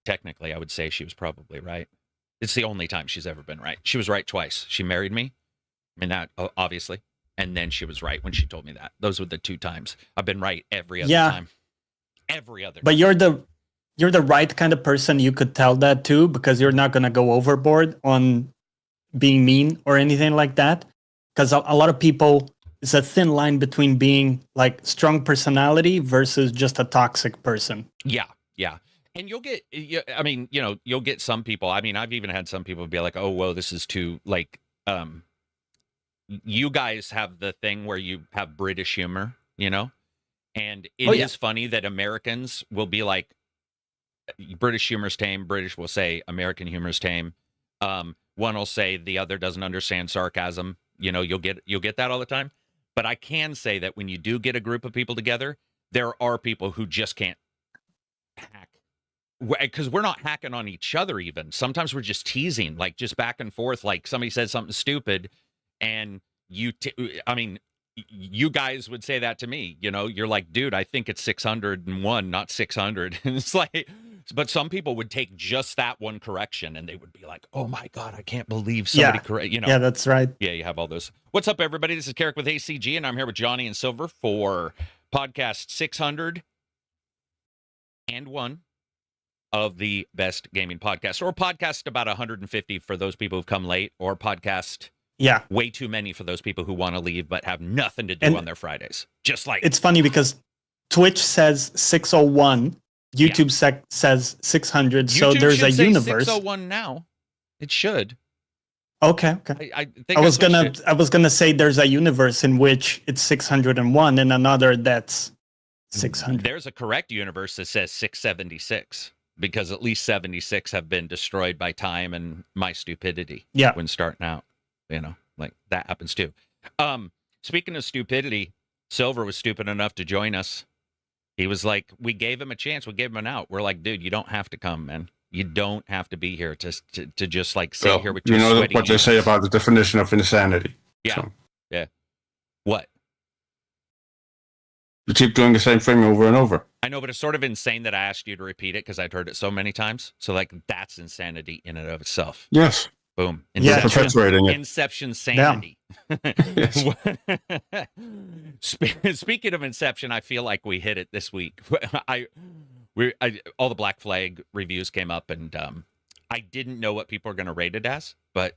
technically, I would say she was probably right. It's the only time she's ever been right. She was right twice. She married me. I mean, that obviously. And then she was right when she told me that. Those were the 2 times. I've been right every other time. Every other but time. you're the right kind of person you could tell that to, because you're not going to go overboard on being mean or anything like that. Because a lot of people, it's a thin line between being like strong personality versus just a toxic person. Yeah. And you'll get, I mean, you'll get some people. I mean, I've even had some people be like, oh, whoa, this is too, like, you guys have the thing where you have British humor, and it is funny that Americans will be like, British humor's tame. British will say American humor's tame. One will say the other doesn't understand sarcasm. You'll get that all the time. But I can say that when you do get a group of people together, there are people who just can't hack, because we're not hacking on each other. Even sometimes we're just teasing, like just back and forth. Like somebody said something stupid, and I mean, you guys would say that to me. You're like, dude, I think it's 601, not 600. And it's like, but some people would take just that one correction and they would be like, oh my God, I can't believe somebody correct. Yeah, that's right. Yeah, you have all those. What's up, everybody? This is Carrick with ACG, and I'm here with Johnny and Silver for podcast 601 of the best gaming podcast, or podcast about 150 for those people who've come late, or podcast way too many for those people who want to leave but have nothing to do on their Fridays. Just like, it's funny because Twitch says 601, YouTube says 600, so there's a universe. 601 now. It should. Okay. I think I was gonna say there's a universe in which it's 601 and another that's 600. There's a correct universe that says 676, because at least 76 have been destroyed by time and my stupidity. Yeah. When starting out, like that happens too. Speaking of stupidity, Silver was stupid enough to join us. He was like, we gave him a chance. We gave him an out. We're like, dude, you don't have to come, man. You don't have to be here to just like sit here with your sweaty what they say about the definition of insanity. Yeah. So. Yeah. What? You keep doing the same thing over and over. I know, but it's sort of insane that I asked you to repeat it because I'd heard it so many times. So like, that's insanity in and of itself. Yes. Boom. Inception sanity. Yes. Speaking of Inception, I feel like we hit it this week. All the Black Flag reviews came up, and I didn't know what people were going to rate it as, but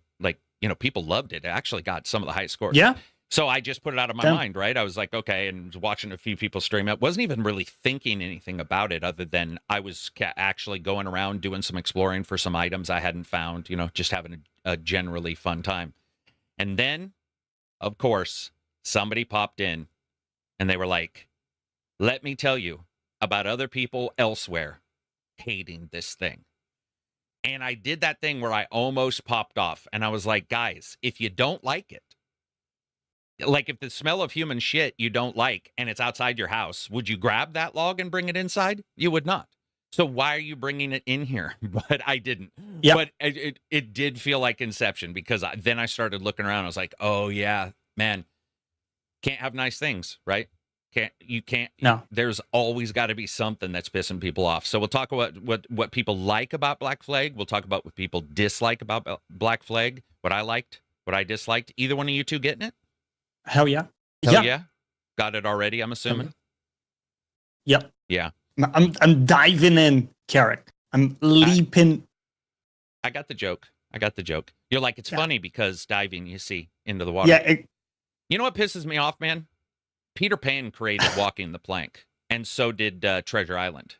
people loved it. It actually got some of the highest scores. Yeah. So I just put it out of my mind, right? I was like, okay, and was watching a few people stream it. Wasn't even really thinking anything about it other than I was actually going around doing some exploring for some items I hadn't found, just having a generally fun time. And then, of course, somebody popped in and they were like, let me tell you about other people elsewhere hating this thing. And I did that thing where I almost popped off. And I was like, guys, if you don't like it, like if the smell of human shit you don't like and it's outside your house, would you grab that log and bring it inside? You would not. So why are you bringing it in here? But I didn't. Yep. But it did feel like Inception, because then I started looking around. I was like, oh yeah, man, can't have nice things, right? You can't. No. There's always got to be something that's pissing people off. So we'll talk about what people like about Black Flag. We'll talk about what people dislike about Black Flag. What I liked, what I disliked. Either one of you two getting it? Hell yeah. Hell yeah. Got it already, I'm assuming. Yep. Yeah. I'm diving in, Carrick. I'm leaping. I got the joke. You're like, it's funny because diving, you see, into the water. Yeah. You know what pisses me off, man? Peter Pan created Walking the Plank, and so did Treasure Island.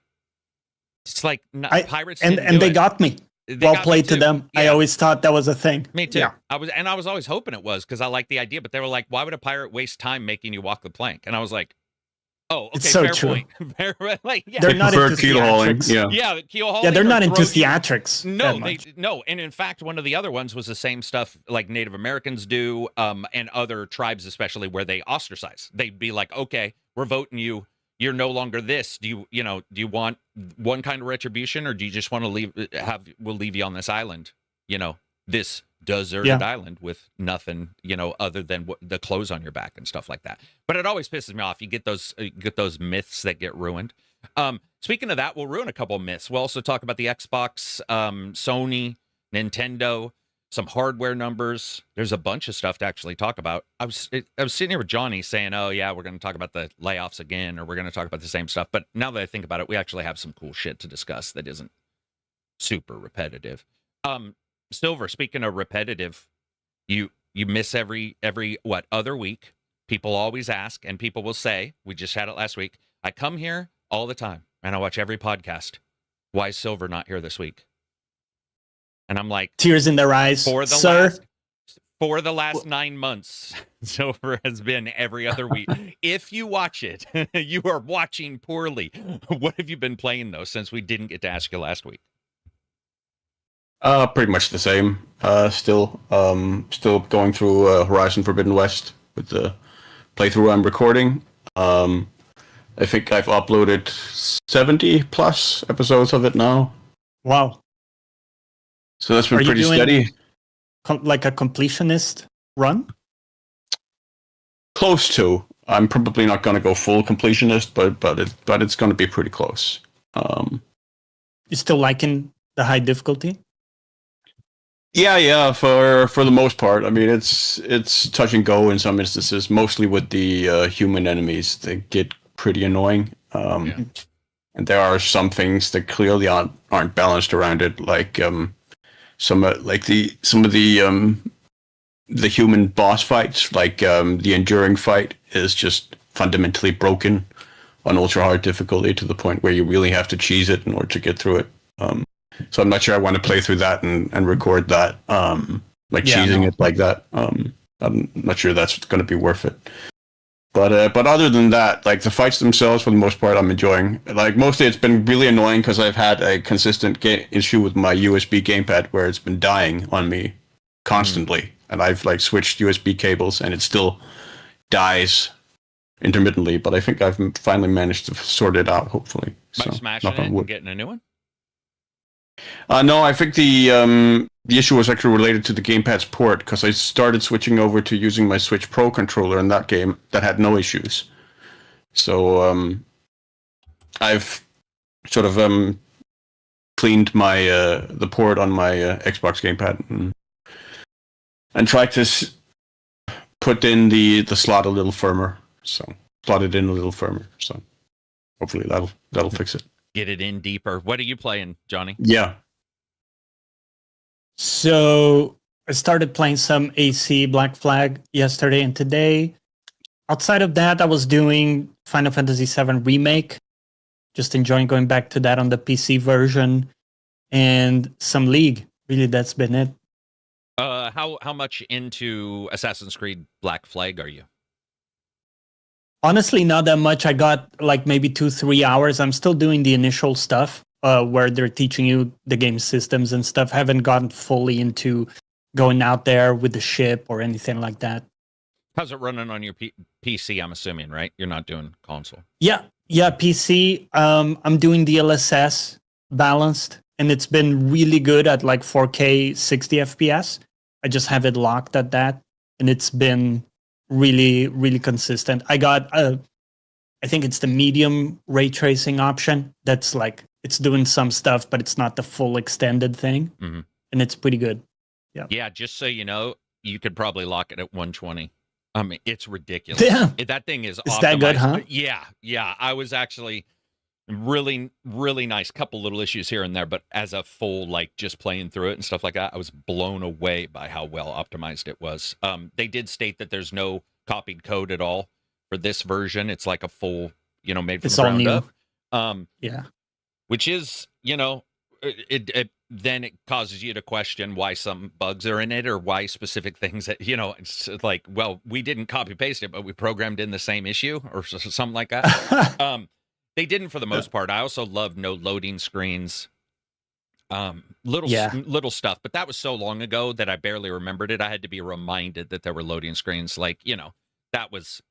It's like pirates and they got me. Well played to them. Yeah. I always thought that was a thing. Me too. Yeah. I was always hoping it was, because I like the idea. But they were like, "Why would a pirate waste time making you walk the plank?" And I was like, "Oh, okay, it's so fair true. point." They're not into keel hauling. Yeah, keel hauling. Yeah, they're not into theatrics. No. And in fact, one of the other ones was the same stuff like Native Americans do, and other tribes, especially, where they ostracize. They'd be like, "Okay, we're voting you. You're no longer this. Do you want one kind of retribution, or do you just want to we'll leave you on this island, this deserted island with nothing, other than the clothes on your back and stuff like that." But it always pisses me off. You get those myths that get ruined. Speaking of that, we'll ruin a couple of myths. We'll also talk about the Xbox, Sony, Nintendo, some hardware numbers. There's a bunch of stuff to actually talk about. I was sitting here with Johnny saying, "Oh yeah, we're going to talk about the layoffs again, or we're going to talk about the same stuff." But now that I think about it, we actually have some cool shit to discuss that isn't super repetitive. Silver, speaking of repetitive, you miss every what other week. People always ask, and people will say, we just had it last week. I come here all the time, and I watch every podcast. Why is Silver not here this week? And I'm like, tears in their eyes, sir. For the last 9 months, Silver has been every other week. If you watch it, you are watching poorly. What have you been playing, though, since we didn't get to ask you last week? Pretty much the same. Still going through Horizon Forbidden West with the playthrough I'm recording. I think I've uploaded 70 plus episodes of it now. Wow. So that's been pretty steady. Like a completionist run? Close to. I'm probably not going to go full completionist, but it's going to be pretty close. You still liking the high difficulty? Yeah. For the most part, I mean, it's touch and go in some instances. Mostly with the human enemies, they get pretty annoying. And there are some things that clearly aren't balanced around it, like some of the human boss fights, like the enduring fight is just fundamentally broken on ultra hard difficulty to the point where you really have to cheese it in order to get through it. So I'm not sure I want to play through that and record that, cheesing it like that. I'm not sure that's going to be worth it. But other than that, like the fights themselves, for the most part, I'm enjoying. Like mostly, it's been really annoying because I've had a consistent issue with my USB gamepad where it's been dying on me constantly, and I've like switched USB cables, and it still dies intermittently. But I think I've finally managed to sort it out. Hopefully, by smashing it and getting a new one. No, I think the issue was actually related to the gamepad's port because I started switching over to using my Switch Pro controller in that game that had no issues. So I've sort of cleaned my the port on my Xbox gamepad and tried to put in the slot a little firmer. So slot it in a little firmer. So hopefully that'll fix it. Get it in deeper. What are you playing, Johnny? Yeah. So I started playing some AC Black Flag yesterday and today. Outside of that, I was doing Final Fantasy VII Remake. Just enjoying going back to that on the PC version. And some League. Really, that's been it. How much into Assassin's Creed Black Flag are you? Honestly, not that much. I got like maybe 2-3 hours. I'm still doing the initial stuff where they're teaching you the game systems and stuff. Haven't gotten fully into going out there with the ship or anything like that. How's it running on your PC, I'm assuming, right? You're not doing console. Yeah, PC. I'm doing the LSS balanced, and it's been really good at like 4K 60 FPS. I just have it locked at that, and it's been really, really consistent. I got I think it's the medium ray tracing option. That's like, it's doing some stuff, but it's not the full extended thing. Mm-hmm. And it's pretty good. Yeah, just so you know, you could probably lock it at 120. I mean, it's ridiculous. Yeah. That thing is optimized. That good, huh? Yeah. I was actually really, really nice. Couple little issues here and there, but as a full, like just playing through it and stuff like that, I was blown away by how well optimized it was. They did state that there's no copied code at all for this version. It's like a full, made from the ground up. Yeah. Which is, it then it causes you to question why some bugs are in it or why specific things that, it's like, well, we didn't copy paste it, but we programmed in the same issue or something like that. They didn't for the most part. I also love no loading screens, little stuff, but that was so long ago that I barely remembered it. I had to be reminded that there were loading screens. Like, that was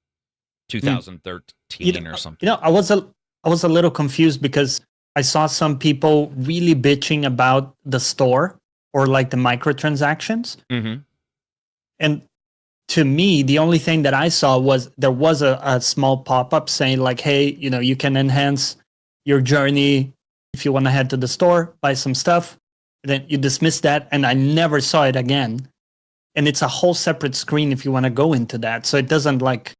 2013 or something. I was a little confused because I saw some people really bitching about the store or like the microtransactions. Mm-hmm. And to me, the only thing that I saw was there was a small pop-up saying like, hey, you can enhance your journey. If you want to head to the store, buy some stuff, then you dismiss that, and I never saw it again. And it's a whole separate screen if you want to go into that, so it doesn't like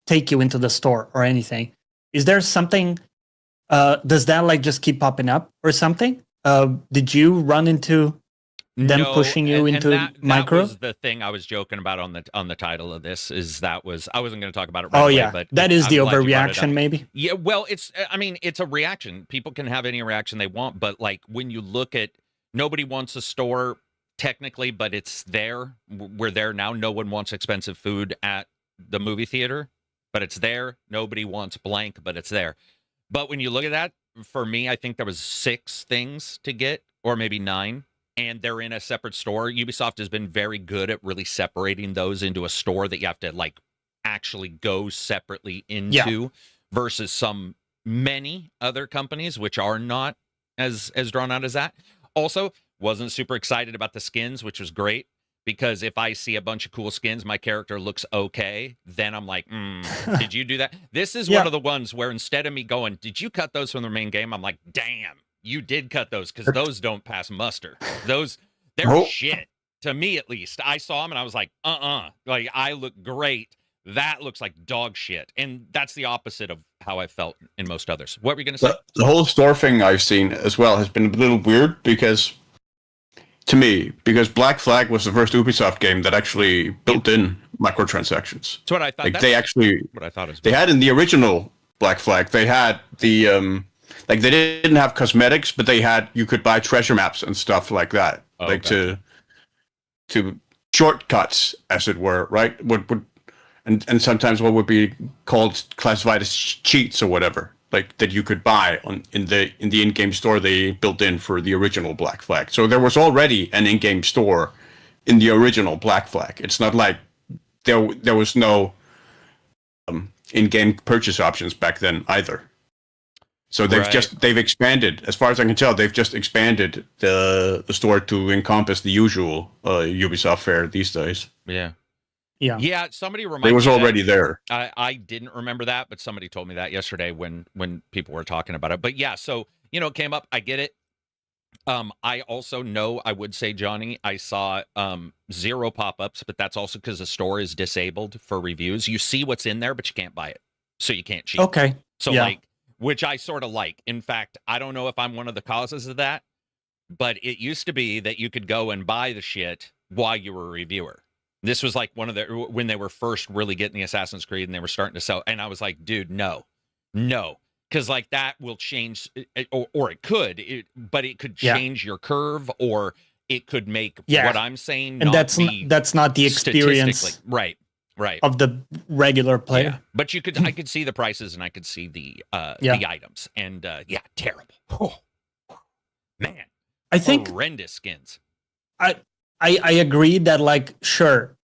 take you into the store or anything. Is there something? Does that like just keep popping up or something? Did you run into them pushing you into micro? That was the thing I was joking about on the title of this. I wasn't going to talk about it right away, but that is the overreaction, maybe. Yeah, well, it's a reaction. People can have any reaction they want, but like when you look at, nobody wants a store technically, but it's there. We're there now. No one wants expensive food at the movie theater, but it's there. Nobody wants blank, but it's there. But when you look at that, for me, I think there was 6 things to get, or maybe 9, and they're in a separate store. Ubisoft has been very good at really separating those into a store that you have to like actually go separately into, versus many other companies which are not as drawn out as that. Also, wasn't super excited about the skins, which was great, because if I see a bunch of cool skins, my character looks okay, then I'm like, did you do that? This is one of the ones where instead of me going, did you cut those from the main game? I'm like, damn, you did cut those, because those don't pass muster. They're shit, to me at least. I saw them and I was like, like, I look great. That looks like dog shit. And that's the opposite of how I felt in most others. What were you going to say? The whole store thing I've seen as well has been a little weird, because Black Flag was the first Ubisoft game that actually built in microtransactions. That's what I thought. Like they had in the original Black Flag, they had the like they didn't have cosmetics, but you could buy treasure maps and stuff like that, to shortcuts, as it were, right? And sometimes what would be classified as cheats or whatever, like that you could buy in the in-game store they built in for the original Black Flag. So there was already an in-game store in the original Black Flag. It's not like there was no in-game purchase options back then either. So they've expanded, as far as I can tell, they've just expanded the store to encompass the usual Ubisoft fare these days. Yeah, somebody reminded me. It was already there. I didn't remember that, but somebody told me that yesterday when people were talking about it. But yeah, so, it came up. I get it. I also know, I would say, Johnny, I saw 0 pop-ups, but that's also because the store is disabled for reviews. You see what's in there, but you can't buy it. So you can't cheat. Okay. So which I sort of like. In fact, I don't know if I'm one of the causes of that, but it used to be that you could go and buy the shit while you were a reviewer. This was like when they were first really getting the Assassin's Creed and they were starting to sell. And I was like, dude, no. Because like that will change, or it could, but it could change your curve, or it could make what I'm saying. And that's not the experience. Right. Of the regular player. Yeah. But I could see the prices and I could see the items, and terrible. Oh, man. I think horrendous skins. I agree that, like, sure,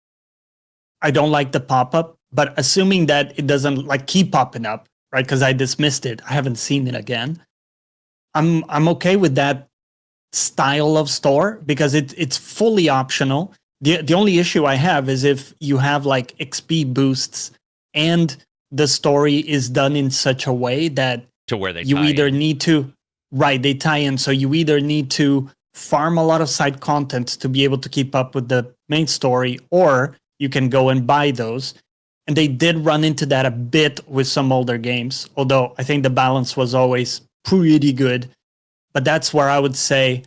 I don't like the pop-up, but assuming that it doesn't like keep popping up, right? Because I dismissed it, I haven't seen it again. I'm okay with that style of store, because it's fully optional. The only issue I have is if you have like XP boosts and the story is done in such a way that to where they need to they tie in, so you either need to farm a lot of side content to be able to keep up with the main story, or you can go and buy those. And they did run into that a bit with some older games, although I think the balance was always pretty good. But that's where I would say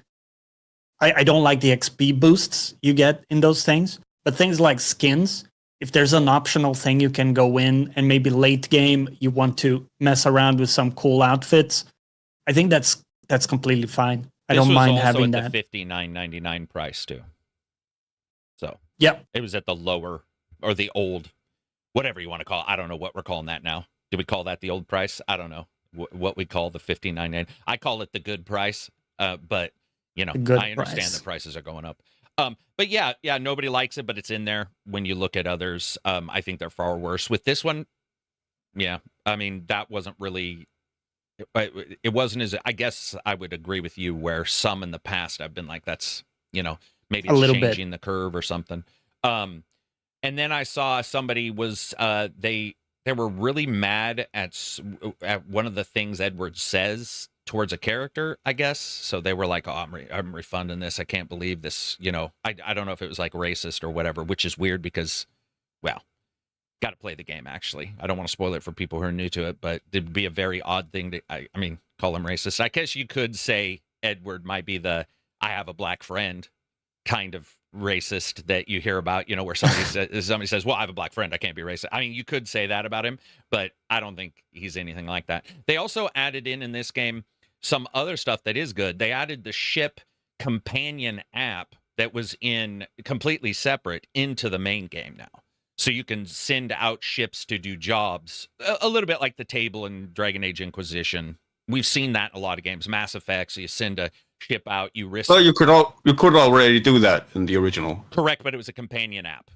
I don't like the XP boosts you get in those things. But things like skins, if there's an optional thing you can go in, and maybe late game you want to mess around with some cool outfits, I think that's completely fine. I don't mind having that. The $59.99 price too. So it was at the lower, or the old, whatever you want to call it. I don't know what we're calling that now. Do we call that the old price? I don't know what we call the $59.99. I call it the good price. But I understand the prices are going up. But yeah, nobody likes it, but it's in there. When you look at others, I think they're far worse. With this one, I mean, that wasn't really. It wasn't as, I guess I would agree with you, where some in the past I've been like, that's, maybe it's a little changing the curve or something. And then I saw somebody was, they really mad at one of the things Edward says towards a character, I guess. So they were like, "Oh, I'm refunding this. I can't believe this." I don't know if it was like racist or whatever, which is weird because, well, got to play the game. Actually, I don't want to spoil it for people who are new to it, but it'd be a very odd thing to, I mean, call him racist. I guess you could say Edward might be the "I have a black friend" kind of racist that you hear about, where somebody says, "Well, I have a black friend, I can't be racist." I mean, you could say that about him, but I don't think he's anything like that. They also added in this game some other stuff that is good. They added the ship companion app that was in completely separate into the main game now. So you can send out ships to do jobs, a little bit like the table in Dragon Age Inquisition. We've seen that in a lot of games. Mass Effect, so you send a ship out, you risk. Well, you could already do that in the original. Correct, but it was a companion app.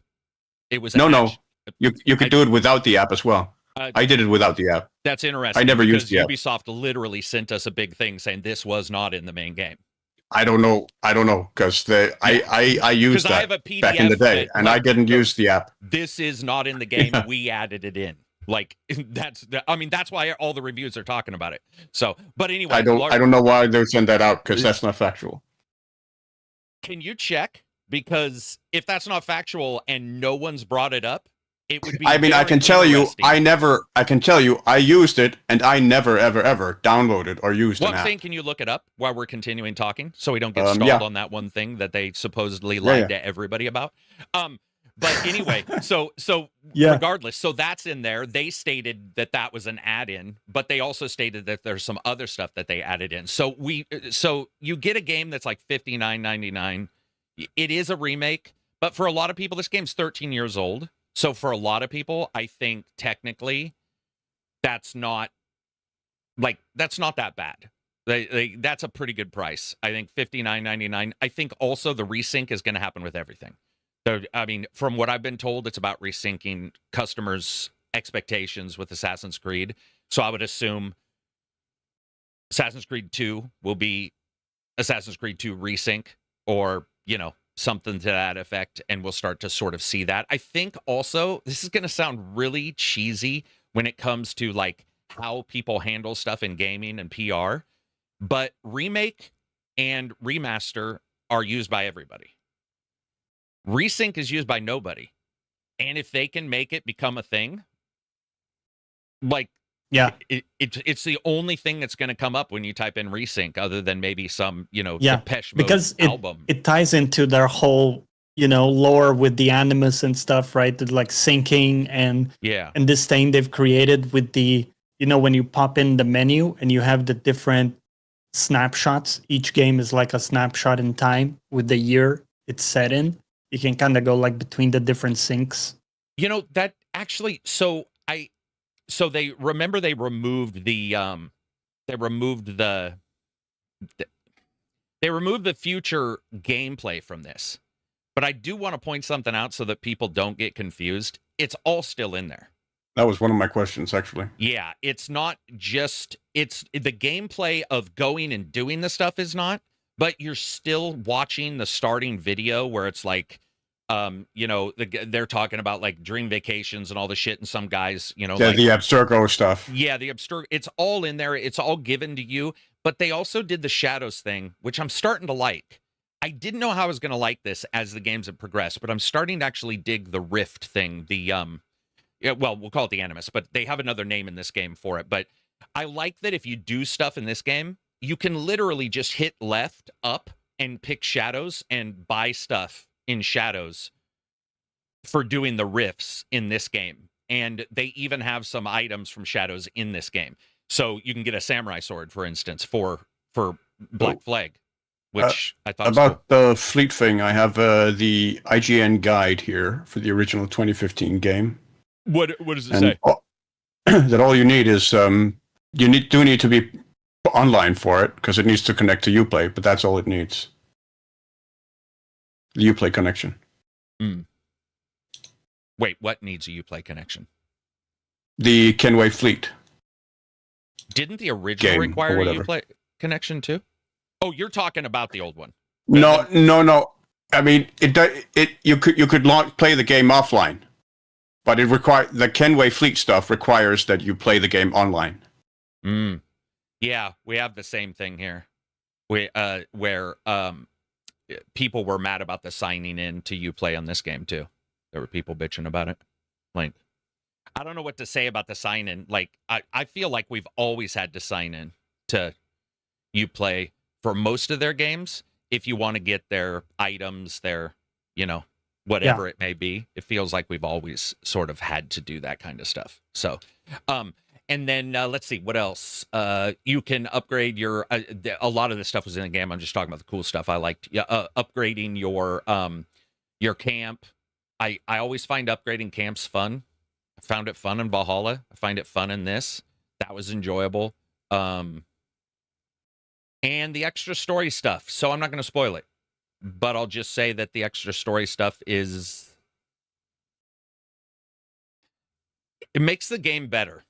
It was no. You could do it without the app as well. I did it without the app. That's interesting. I never used the app. Ubisoft literally sent us a big thing saying this was not in the main game. I don't know, because I used that back in the day, and I didn't use the app. This is not in the game. We added it in. Like that's why all the reviews are talking about it. So, but anyway, I don't know why they send that out, because that's not factual. Can you check? Because if that's not factual and no one's brought it up, it would be. I mean, I can tell you, I used it, and I never, ever downloaded or used an app. Can you look it up while we're continuing talking, so we don't get stalled on that one thing that they supposedly lied to everybody about? But anyway, so regardless, so that's in there. They stated that was an add-in, but they also stated that there's some other stuff that they added in. So you get a game that's like $59.99. It is a remake, but for a lot of people, this game's 13 years old. So for a lot of people, I think technically that's not that bad. That's a pretty good price. I think $59.99. I think also the resync is going to happen with everything. So, I mean, from what I've been told, it's about resyncing customers' expectations with Assassin's Creed. So I would assume Assassin's Creed 2 will be Assassin's Creed 2 resync, or, something to that effect, and we'll start to sort of see that. I think also, this is going to sound really cheesy when it comes to like how people handle stuff in gaming and PR, but remake and remaster are used by everybody. Resync is used by nobody. And if they can make it become a thing, like, yeah, it's the only thing that's going to come up when you type in resync, other than maybe some, Depeche Mode because album. It ties into their whole, lore with the Animus and stuff, right? The, like syncing and this thing they've created with the, when you pop in the menu and you have the different snapshots. Each game is like a snapshot in time with the year it's set in. You can kind of go like between the different syncs. That actually, so they removed the future gameplay from this. But I do want to point something out so that people don't get confused. It's all still in there. That was one of my questions, actually. Yeah, it's not just, it's the gameplay of going and doing the stuff is not, but you're still watching the starting video where it's like, they're talking about like dream vacations and all the shit, and some guys, the Abstergo stuff. Yeah, the Abstergo. It's all in there. It's all given to you. But they also did the shadows thing, which I'm starting to like. I didn't know how I was going to like this as the games have progressed, but I'm starting to actually dig the rift thing. We'll call it the Animus, but they have another name in this game for it. But I like that if you do stuff in this game, you can literally just hit left up and pick shadows and buy stuff in shadows for doing the rifts in this game. And they even have some items from shadows in this game. So you can get a samurai sword, for instance, for Black Flag, which I thought about the fleet thing. I have the IGN guide here for the original 2015 game. What does it say? That all you need is do need to be online for it, because it needs to connect to Uplay, but that's all it needs. The Uplay connection. Wait, what needs a Uplay connection? The Kenway fleet. Didn't the original require a Uplay connection too? Oh, you're talking about the old one. No. I mean, you could play the game offline. But the Kenway Fleet stuff requires that you play the game online. Yeah, we have the same thing here. Where people were mad about the signing in to Uplay on this game too. There were people bitching about it. Like, I don't know what to say about the sign in. Like, I feel like we've always had to sign in to Uplay for most of their games. If you want to get their items, their, whatever it may be, it feels like we've always sort of had to do that kind of stuff. So, and then let's see what else. You can upgrade your. A lot of this stuff was in the game. I'm just talking about the cool stuff I liked. Upgrading your camp. I always find upgrading camps fun. I found it fun in Valhalla. I find it fun in this. That was enjoyable. And the extra story stuff. So I'm not going to spoil it, but I'll just say that the extra story stuff it makes the game better.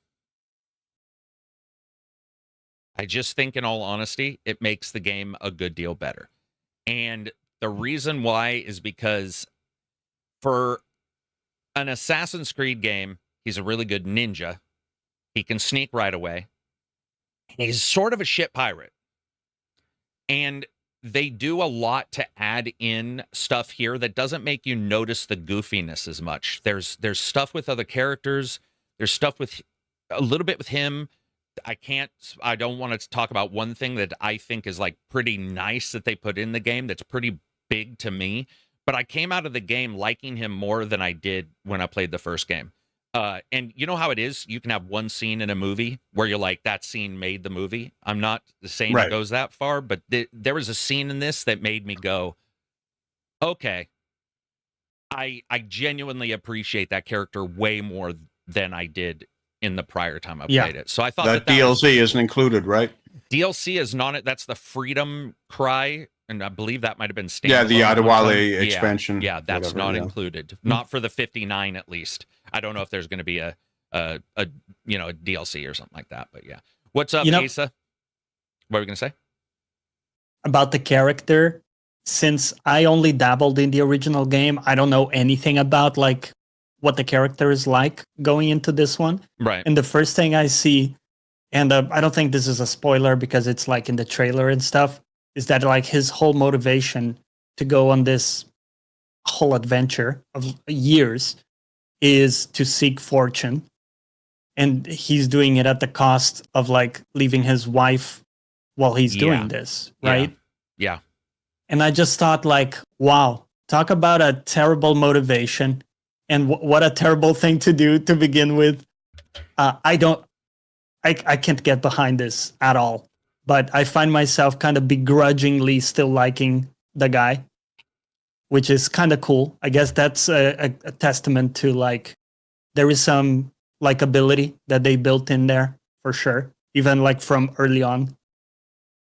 I just think, in all honesty, it makes the game a good deal better. And the reason why is because for an Assassin's Creed game, he's a really good ninja. He can sneak right away. He's sort of a shit pirate. And they do a lot to add in stuff here that doesn't make you notice the goofiness as much. There's stuff with other characters. There's stuff with a little bit with him. I don't want to talk about one thing that I think is like pretty nice that they put in the game that's pretty big to me, but I came out of the game liking him more than I did when I played the first game. And you know how it is? You can have one scene in a movie where you're like, that scene made the movie. I'm not saying it goes that far, but there was a scene in this that made me go, okay, I genuinely appreciate that character way more than I did in the prior time I played it. So I thought that DLC isn't included, right? DLC is not it. That's the Freedom Cry, and I believe that might have been standalone. Yeah, the Adewale expansion. Yeah, that's not included. Not for the 59 at least. I don't know if there's going to be a DLC or something like that, but yeah. What's up, Asa? What were we going to say? About the character, since I only dabbled in the original game, I don't know anything about like what the character is like going into this one. Right. And the first thing I see, and I don't think this is a spoiler because it's like in the trailer and stuff, is that like his whole motivation to go on this whole adventure of years is to seek fortune. And he's doing it at the cost of like leaving his wife while he's doing this, right? Yeah. And I just thought like, wow, talk about a terrible motivation. And what a terrible thing to do to begin with. I can't get behind this at all. But I find myself kind of begrudgingly still liking the guy, which is kind of cool. I guess that's a testament to like, there is some likability that they built in there for sure, even like from early on.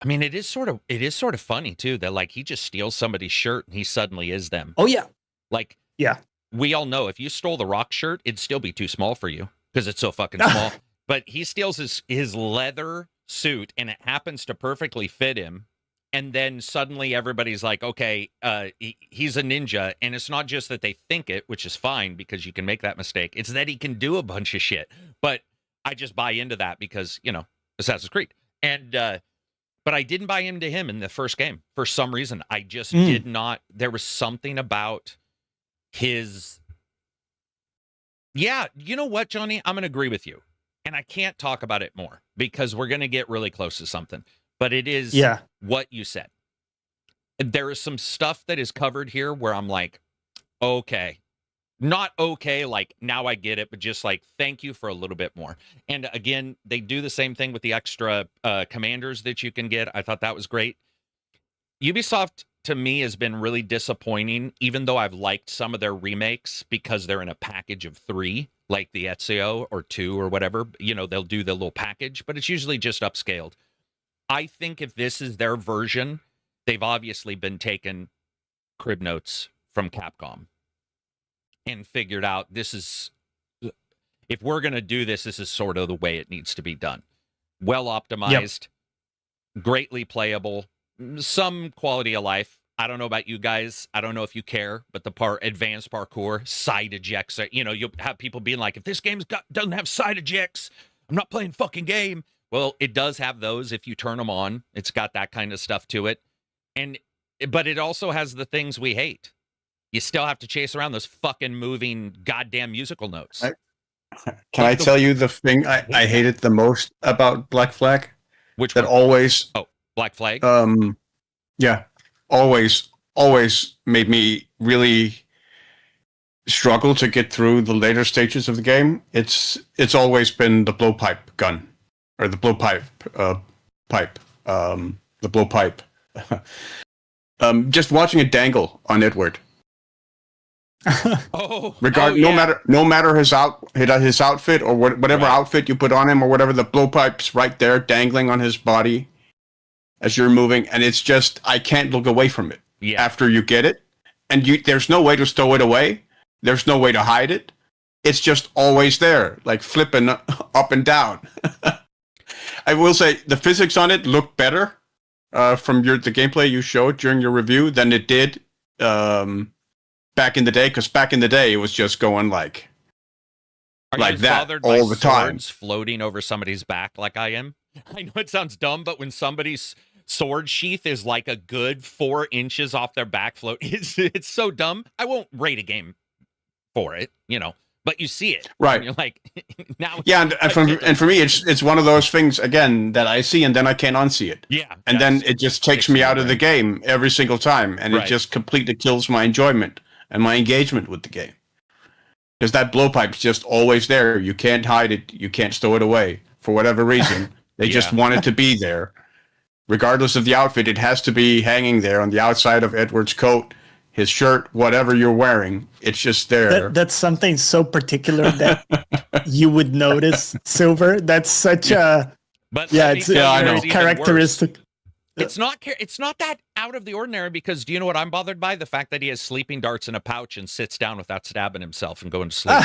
I mean, it is sort of funny too that like he just steals somebody's shirt and he suddenly is them. Oh yeah, like yeah. We all know if you stole the Rock shirt, it'd still be too small for you because it's so fucking small. But he steals his leather suit and it happens to perfectly fit him. And then suddenly everybody's like, okay, he's a ninja. And it's not just that they think it, which is fine because you can make that mistake. It's that he can do a bunch of shit. But I just buy into that because, Assassin's Creed. And but I didn't buy into him in the first game for some reason. I just did not. There was something about his. Yeah, you know what, Johnny? I'm going to agree with you. And I can't talk about it more because we're going to get really close to something. But it is what you said. There is some stuff that is covered here where I'm like, okay. Not okay, like, now I get it, but just like, thank you for a little bit more. And again, they do the same thing with the extra commanders that you can get. I thought that was great. Ubisoft, to me, has been really disappointing, even though I've liked some of their remakes because they're in a package of 3, like the Ezio or 2 or whatever. They'll do the little package, but it's usually just upscaled. I think if this is their version, they've obviously been taking crib notes from Capcom and figured out if we're going to do this, this is sort of the way it needs to be done. Well optimized, greatly playable, some quality of life, I don't know about you guys. I don't know if you care, but the advanced parkour, side ejects, you'll have people being like, if this game doesn't have side ejects, I'm not playing fucking game. Well, it does have those if you turn them on. It's got that kind of stuff to it. But it also has the things we hate. You still have to chase around those fucking moving goddamn musical notes. Can I tell you the thing I hated the most about Black Flag? Which that one? Always. Oh, Black Flag? Yeah. Always made me really struggle to get through the later stages of the game. It's always been the blowpipe gun. Or the blowpipe the blowpipe. Just watching it dangle on Edward. No matter his outfit or whatever outfit you put on him or whatever, the blowpipe's right there dangling on his body as you're moving, and it's just I can't look away from it after you get it, and there's no way to stow it away, there's no way to hide it, it's just always there, like flipping up and down. I will say the physics on it look better from the gameplay you showed during your review than it did back in the day, because back in the day it was just going like that all the time, floating over somebody's back like I am. I know it sounds dumb, but when somebody's sword sheath is like a good 4 inches off their back float, it's so dumb. I won't rate a game for it, but you see it, right? And you're like, now, and for me, it's one of those things again that I see and then I can't unsee it. Yeah, and then it just takes me out of the game every single time, and it just completely kills my enjoyment and my engagement with the game. Because that blowpipe's just always there. You can't hide it. You can't stow it away for whatever reason. They just want it to be there, regardless of the outfit. It has to be hanging there on the outside of Edward's coat, his shirt, whatever you're wearing. It's just there. That's something so particular that you would notice, Silver. That's such a it's very characteristic. It's not that out of the ordinary, because do you know what I'm bothered by? The fact that he has sleeping darts in a pouch and sits down without stabbing himself and going to sleep.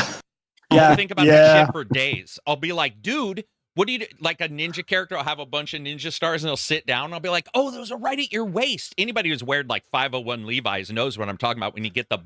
I'll think about that shit for days. I'll be like, dude, what do you do? Like a ninja character, I'll have a bunch of ninja stars and they'll sit down and I'll be like, oh, those are right at your waist. Anybody who's weared like 501 Levi's knows what I'm talking about when you get the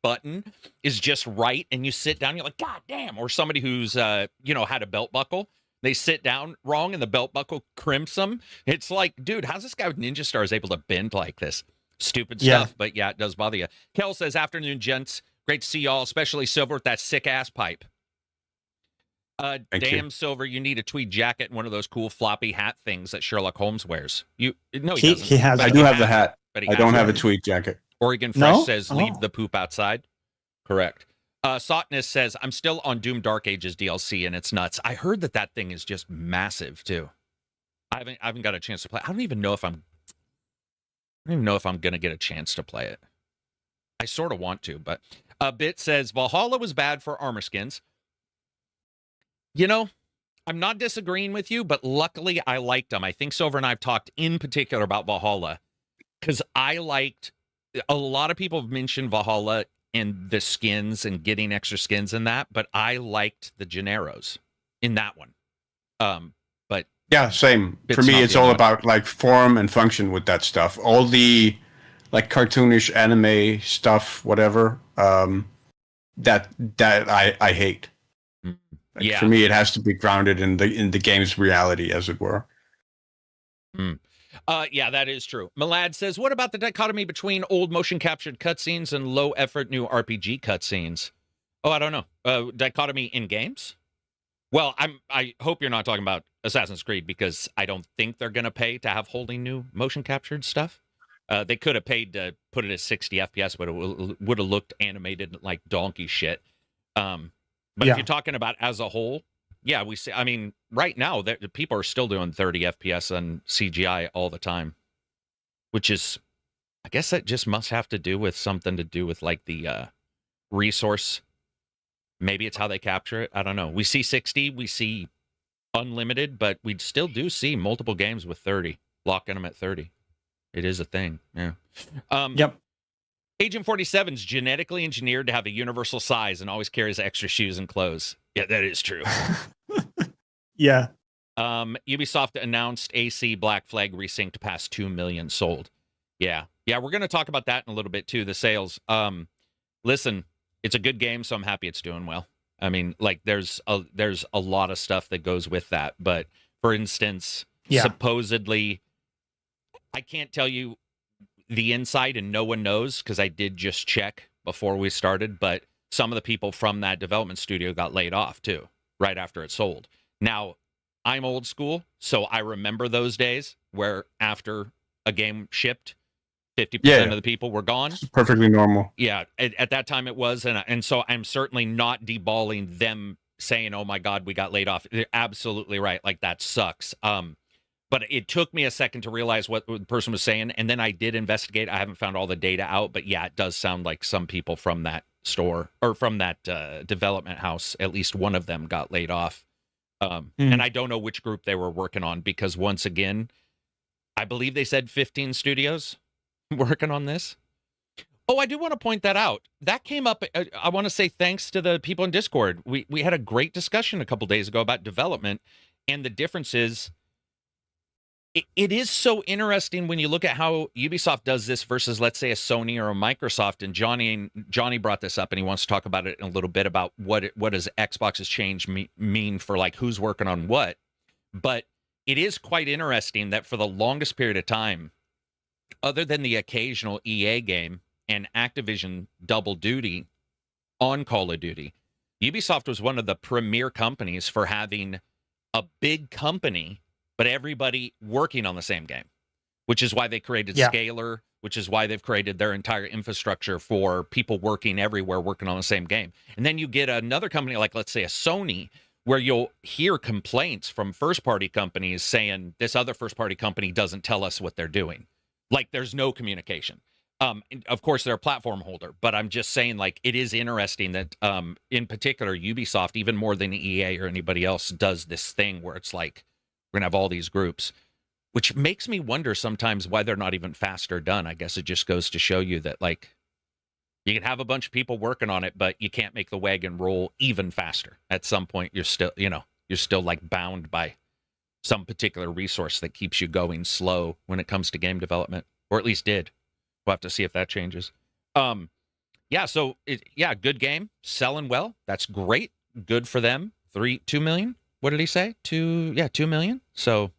button is just right and you sit down, you're like, God damn. Or somebody who's, had a belt buckle. They sit down wrong and the belt buckle crimps them. It's like, dude, how's this guy with ninja stars able to bend like this? Stupid stuff, but it does bother you. Kel says, afternoon, gents. Great to see y'all, especially Silver with that sick-ass pipe. Damn, Silver, you need a tweed jacket and one of those cool floppy hat things that Sherlock Holmes wears. He doesn't. He has. I do have the hat, but I don't have a tweed jacket. Oregon Fresh says, leave the poop outside. Correct. Sotness says, I'm still on Doom Dark Ages DLC, and it's nuts. I heard that thing is just massive, too. I haven't got a chance to play. I don't even know if I'm going to get a chance to play it. I sort of want to, but Bit says, Valhalla was bad for armor skins. I'm not disagreeing with you, but luckily I liked them. I think Silver and I have talked in particular about Valhalla because I liked, a lot of people have mentioned Valhalla and the skins and getting extra skins in that, but I liked the Generos in that one. But yeah, same. For me, it's all about like form and function with that stuff. All the like cartoonish anime stuff, whatever, that I hate. Like, for me, it has to be grounded in the game's reality, as it were. Yeah, that is true. Malad says, what about the dichotomy between old motion captured cutscenes and low effort new RPG cutscenes? Oh, I don't know. Dichotomy in games? Well, I hope you're not talking about Assassin's Creed, because I don't think they're going to pay to have wholly new motion captured stuff. They could have paid to put it at 60 FPS, but it would have looked animated like donkey shit. But if you're talking about as a whole, yeah, we see. I mean, right now, people are still doing 30 FPS on CGI all the time, which is, I guess that just must have to do with something to do with like the resource. Maybe it's how they capture it. I don't know. We see 60, we see unlimited, but we still do see multiple games with 30, locking them at 30. It is a thing. Yeah. Yep. Agent 47's genetically engineered to have a universal size and always carries extra shoes and clothes. Yeah, that is true. Yeah. Ubisoft announced AC Black Flag Resync to pass 2 million sold. Yeah. Yeah, we're going to talk about that in a little bit too, the sales. Listen, it's a good game, so I'm happy it's doing well. I mean, like there's a lot of stuff that goes with that, but for instance, supposedly I can't tell you the inside and no one knows because I did just check before we started, but some of the people from that development studio got laid off too, right after it sold. Now, I'm old school, so I remember those days where after a game shipped, 50% of the people were gone. It's perfectly normal. Yeah, at that time it was, and so I'm certainly not deballing them saying, "Oh my God, we got laid off." They're absolutely right. Like that sucks. But it took me a second to realize what the person was saying, and then I did investigate. I haven't found all the data out, but yeah, it does sound like some people from that store or from that development house, at least one of them got laid off. And I don't know which group they were working on because once again, I believe they said 15 studios working on this. Oh, I do want to point that out. That came up. I want to say thanks to the people in Discord. We had a great discussion a couple days ago about development and the differences. It is so interesting when you look at how Ubisoft does this versus, let's say, a Sony or a Microsoft. And Johnny brought this up, and he wants to talk about it in a little bit about what does Xbox's change mean for like who's working on what. But it is quite interesting that for the longest period of time, other than the occasional EA game and Activision double duty on Call of Duty, Ubisoft was one of the premier companies for having a big company but everybody working on the same game, which is why they created Scalar, which is why they've created their entire infrastructure for people working everywhere, working on the same game. And then you get another company like, let's say, a Sony, where you'll hear complaints from first-party companies saying this other first-party company doesn't tell us what they're doing. Like, there's no communication. Of course, they're a platform holder, but I'm just saying, like, it is interesting that, in particular, Ubisoft, even more than EA or anybody else, does this thing where it's like, we're going to have all these groups, which makes me wonder sometimes why they're not even faster done. I guess it just goes to show you that, like, you can have a bunch of people working on it, but you can't make the wagon roll even faster. At some point, you're still like bound by some particular resource that keeps you going slow when it comes to game development, or at least did. We'll have to see if that changes. Good game, selling well. That's great. Good for them. 2 million. What did he say? 2 million. So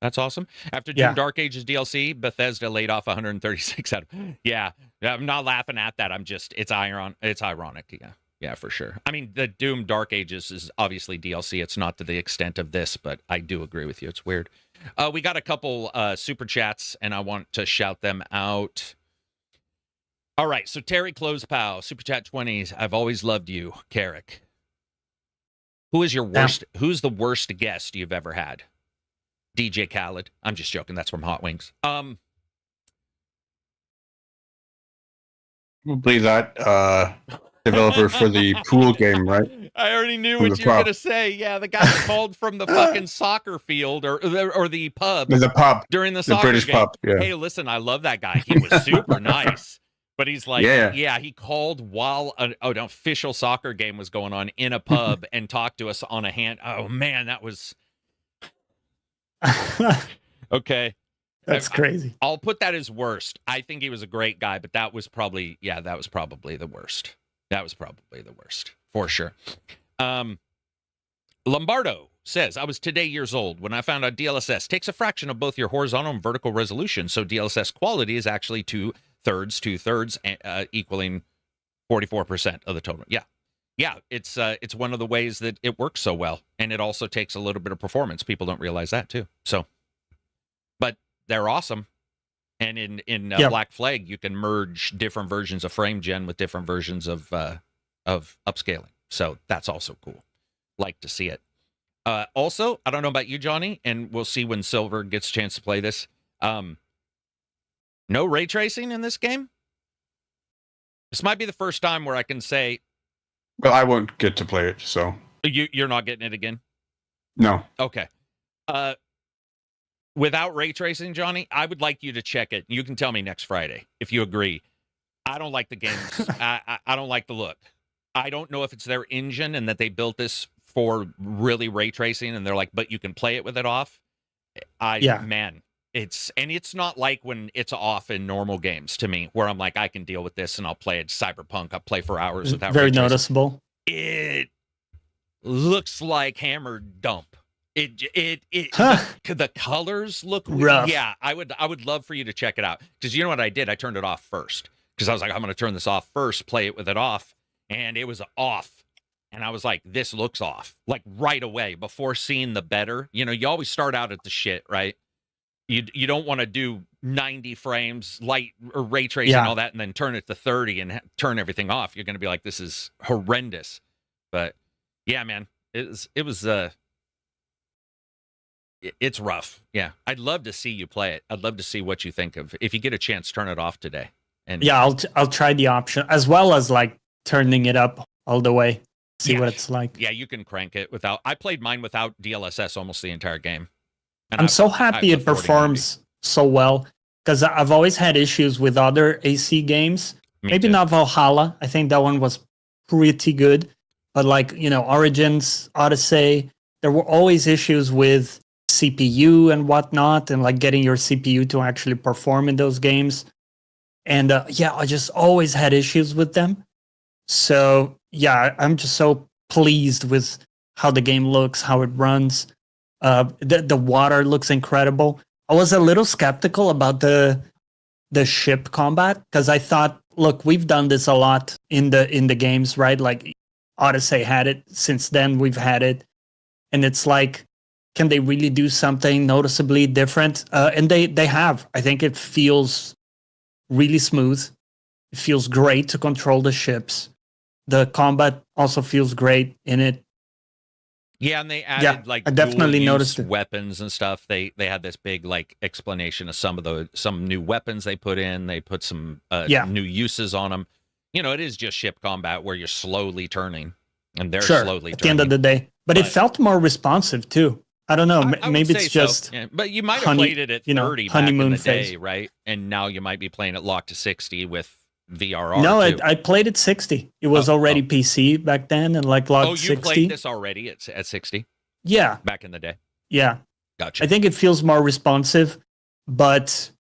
that's awesome. After Doom Dark Ages DLC, Bethesda laid off 136 out of. Yeah, I'm not laughing at that. It's ironic. Yeah, for sure. I mean, the Doom Dark Ages is obviously DLC. It's not to the extent of this, but I do agree with you. It's weird. We got a couple super chats, and I want to shout them out. All right, so Terry Closepow, super chat 20s. I've always loved you, Carrick. Who is your worst? Who's the worst guest you've ever had? DJ Khaled. I'm just joking. That's from Hot Wings. Probably that developer for the pool game, right? I already knew what you were going to say. Yeah, the guy called from the fucking soccer field or the pub. The pub during the soccer British game. Pub. Yeah. Hey, listen, I love that guy. He was super nice. But he's like, he called while an official soccer game was going on in a pub and talked to us on a hand. Oh, man, that was... Okay. That's crazy. I'll put that as worst. I think he was a great guy, but that was probably the worst. That was probably the worst, for sure. Lombardo says, I was today years old when I found out DLSS takes a fraction of both your horizontal and vertical resolution, so DLSS quality is actually 2/3, equaling 44% of the total. Yeah, it's one of the ways that it works so well, and it also takes a little bit of performance. People don't realize that too. So, but they're awesome. And in Black Flag, you can merge different versions of frame gen with different versions of upscaling. So that's also cool. Like to see it. Also, I don't know about you, Johnny, and we'll see when Silver gets a chance to play this. No ray tracing in this game. This might be the first time where I can say, well, I won't get to play it, so you're not getting it again. No. Okay. Without ray tracing, Johnny, I would like you to check it. You can tell me next Friday if you agree. I don't like the games. I don't like the look. I don't know if it's their engine and that they built this for really ray tracing, and they're like, but you can play it with it off. Man, it's not like when it's off in normal games to me, where I'm like, I can deal with this and I'll play it. Cyberpunk, I'll play for hours without very ray tracing. noticeable. It looks like hammered dump. The colors look rough. Yeah, I would love for you to check it out, because you know what I did? I turned it off first, because I was like, I'm going to turn this off first, play it with it off, and it was off. And I was like, this looks off, like right away before seeing the better. You know, you always start out at the shit, right? You don't want to do 90 frames, light or ray tracing, all that, and then turn it to 30 and turn everything off. You're going to be like, this is horrendous. But yeah, man, it's rough. Yeah, I'd love to see you play it. I'd love to see what you think of. If you get a chance, turn it off today. And yeah, I'll try the option, as well as like turning it up all the way. See what it's like. Yeah, you can crank it without. I played mine without DLSS almost the entire game. And I'm so happy it performs so well, because I've always had issues with other AC games. Maybe not Valhalla. I think that one was pretty good. But like, you know, Origins, Odyssey, there were always issues with CPU and whatnot, and like getting your CPU to actually perform in those games. And I just always had issues with them. So yeah, I'm just so pleased with how the game looks, how it runs. The water looks incredible. I was a little skeptical about the ship combat, because I thought, look, we've done this a lot in the games, right? Like Odyssey had it. Since then, we've had it, and it's like, can they really do something noticeably different? And they have. I think it feels really smooth. It feels great to control the ships. The combat also feels great in it. Yeah, and they added like I definitely noticed weapons and stuff. They had this big like explanation of some new weapons they put in. They put some new uses on them. You know, it is just ship combat where you're slowly turning, and they're slowly turning at the end of the day. But it felt more responsive too. I don't know. Maybe it's just. Yeah. But you might have played it at 30 back in the day, right? And now you might be playing it locked to 60 with VRR. No, I played it 60. It was already PC back then, and like locked 60. Oh, you played this already at 60? Yeah. Back in the day? Yeah. Gotcha. I think it feels more responsive, but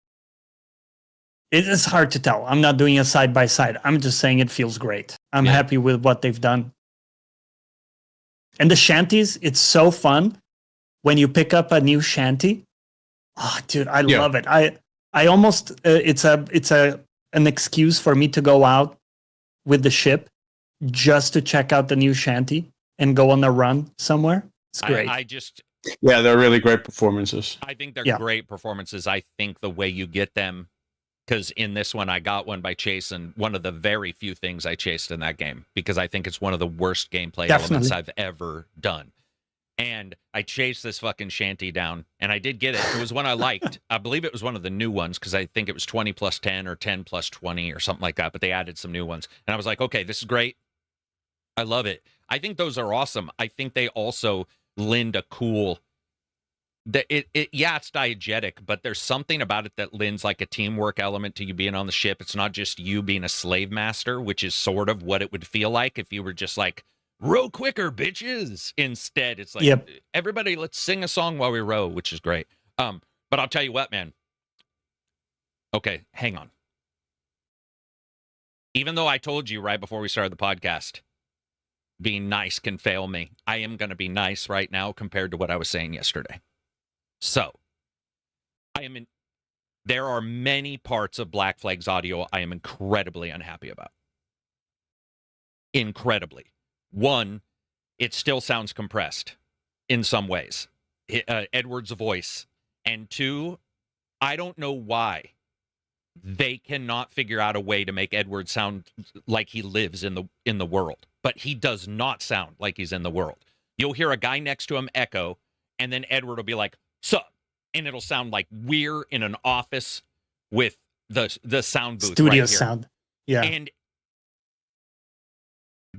it is hard to tell. I'm not doing a side-by-side. I'm just saying it feels great. I'm happy with what they've done. And the shanties, it's so fun when you pick up a new shanty. Oh, dude, I love it. I almost, it's an excuse for me to go out with the ship just to check out the new shanty and go on a run somewhere. It's great. They're really great performances. I think they're great performances. I think the way you get them, because in this one I got one by chasing one of the very few things I chased in that game, because I think it's one of the worst gameplay elements I've ever done. And I chased this fucking shanty down, and I did get it. It was one I liked. I believe it was one of the new ones, because I think it was 20 plus 10 or 10 plus 20 or something like that, but they added some new ones. And I was like, okay, this is great. I love it. I think those are awesome. I think they also lend a cool... it's diegetic, but there's something about it that lends like a teamwork element to you being on the ship. It's not just you being a slave master, which is sort of what it would feel like if you were just like, row quicker, bitches. Instead, it's like, everybody, let's sing a song while we row, which is great. But I'll tell you what, man. Okay, hang on. Even though I told you right before we started the podcast, being nice can fail me, I am going to be nice right now compared to what I was saying yesterday. So, there are many parts of Black Flag's audio I am incredibly unhappy about. Incredibly. One, it still sounds compressed in some ways. Edward's voice. And two, I don't know why they cannot figure out a way to make Edward sound like he lives in the world. But he does not sound like he's in the world. You'll hear a guy next to him echo, and then Edward will be like, sup? And it'll sound like we're in an office with the sound booth studio right here. Sound. Yeah. And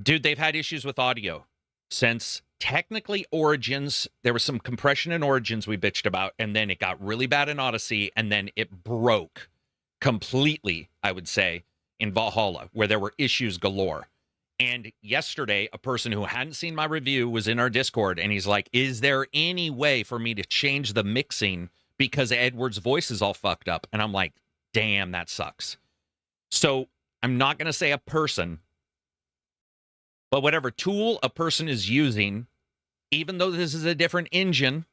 dude, they've had issues with audio since technically Origins. There was some compression in Origins we bitched about, and then it got really bad in Odyssey, and then it broke completely, I would say, in Valhalla, where there were issues galore. And yesterday, a person who hadn't seen my review was in our Discord, and he's like, is there any way for me to change the mixing because Edward's voice is all fucked up. And I'm like, damn, that sucks. So I'm not going to say a person, but whatever tool a person is using, even though this is a different engine,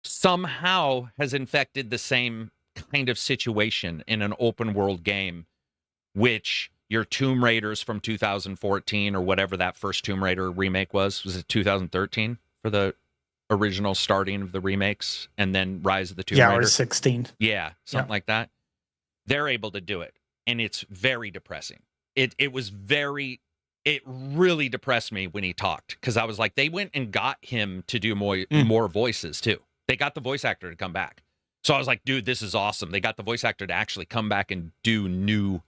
somehow has infected the same kind of situation in an open world game, which your Tomb Raiders from 2014 or whatever that first Tomb Raider remake was it 2013 for the original starting of the remakes, and then Rise of the Tomb Raider? Or 16. Yeah, something like that. They're able to do it, and it's very depressing. It really depressed me when he talked, because I was like, they went and got him to do more voices too. They got the voice actor to come back. So I was like, dude, this is awesome. They got the voice actor to actually come back and do new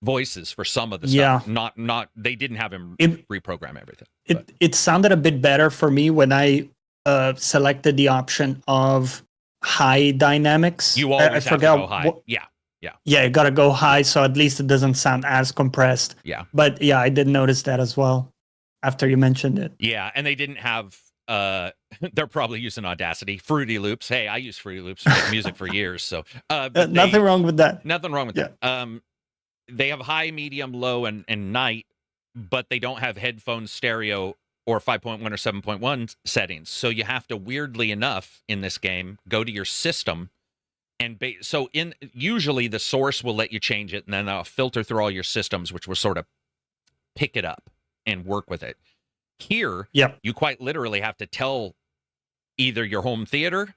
voices for some of the stuff. Not they didn't have him reprogram everything. It sounded a bit better for me when I selected the option of high dynamics. You always have to go high. Yeah. Yeah, you gotta go high, so at least it doesn't sound as compressed. Yeah. But yeah, I did notice that as well after you mentioned it. Yeah, and they didn't have they're probably using Audacity. Fruity Loops. Hey, I use Fruity Loops to make music for years, so nothing wrong with that. Nothing wrong with that. They have high, medium, low, and night, but they don't have headphones, stereo, or 5.1 or 7.1 settings. So you have to, weirdly enough, in this game, go to your system. And usually the source will let you change it, and then they'll filter through all your systems, which will sort of pick it up and work with it. Here, you quite literally have to tell either your home theater,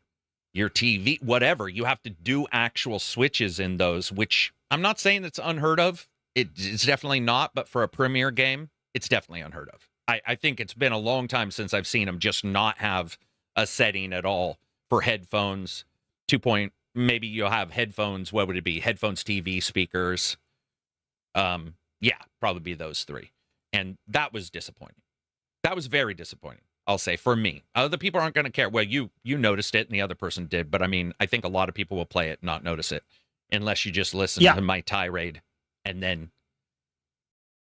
your TV, whatever. You have to do actual switches in those, which I'm not saying it's unheard of. It's definitely not, but for a premiere game, it's definitely unheard of. I think it's been a long time since I've seen them just not have a setting at all for headphones. Maybe you'll have headphones. What would it be? Headphones, TV, speakers. Probably be those three. And that was disappointing. That was very disappointing, I'll say, for me. Other people aren't going to care. Well, you noticed it and the other person did. But I mean, I think a lot of people will play it and not notice it unless you just listen to my tirade. And then,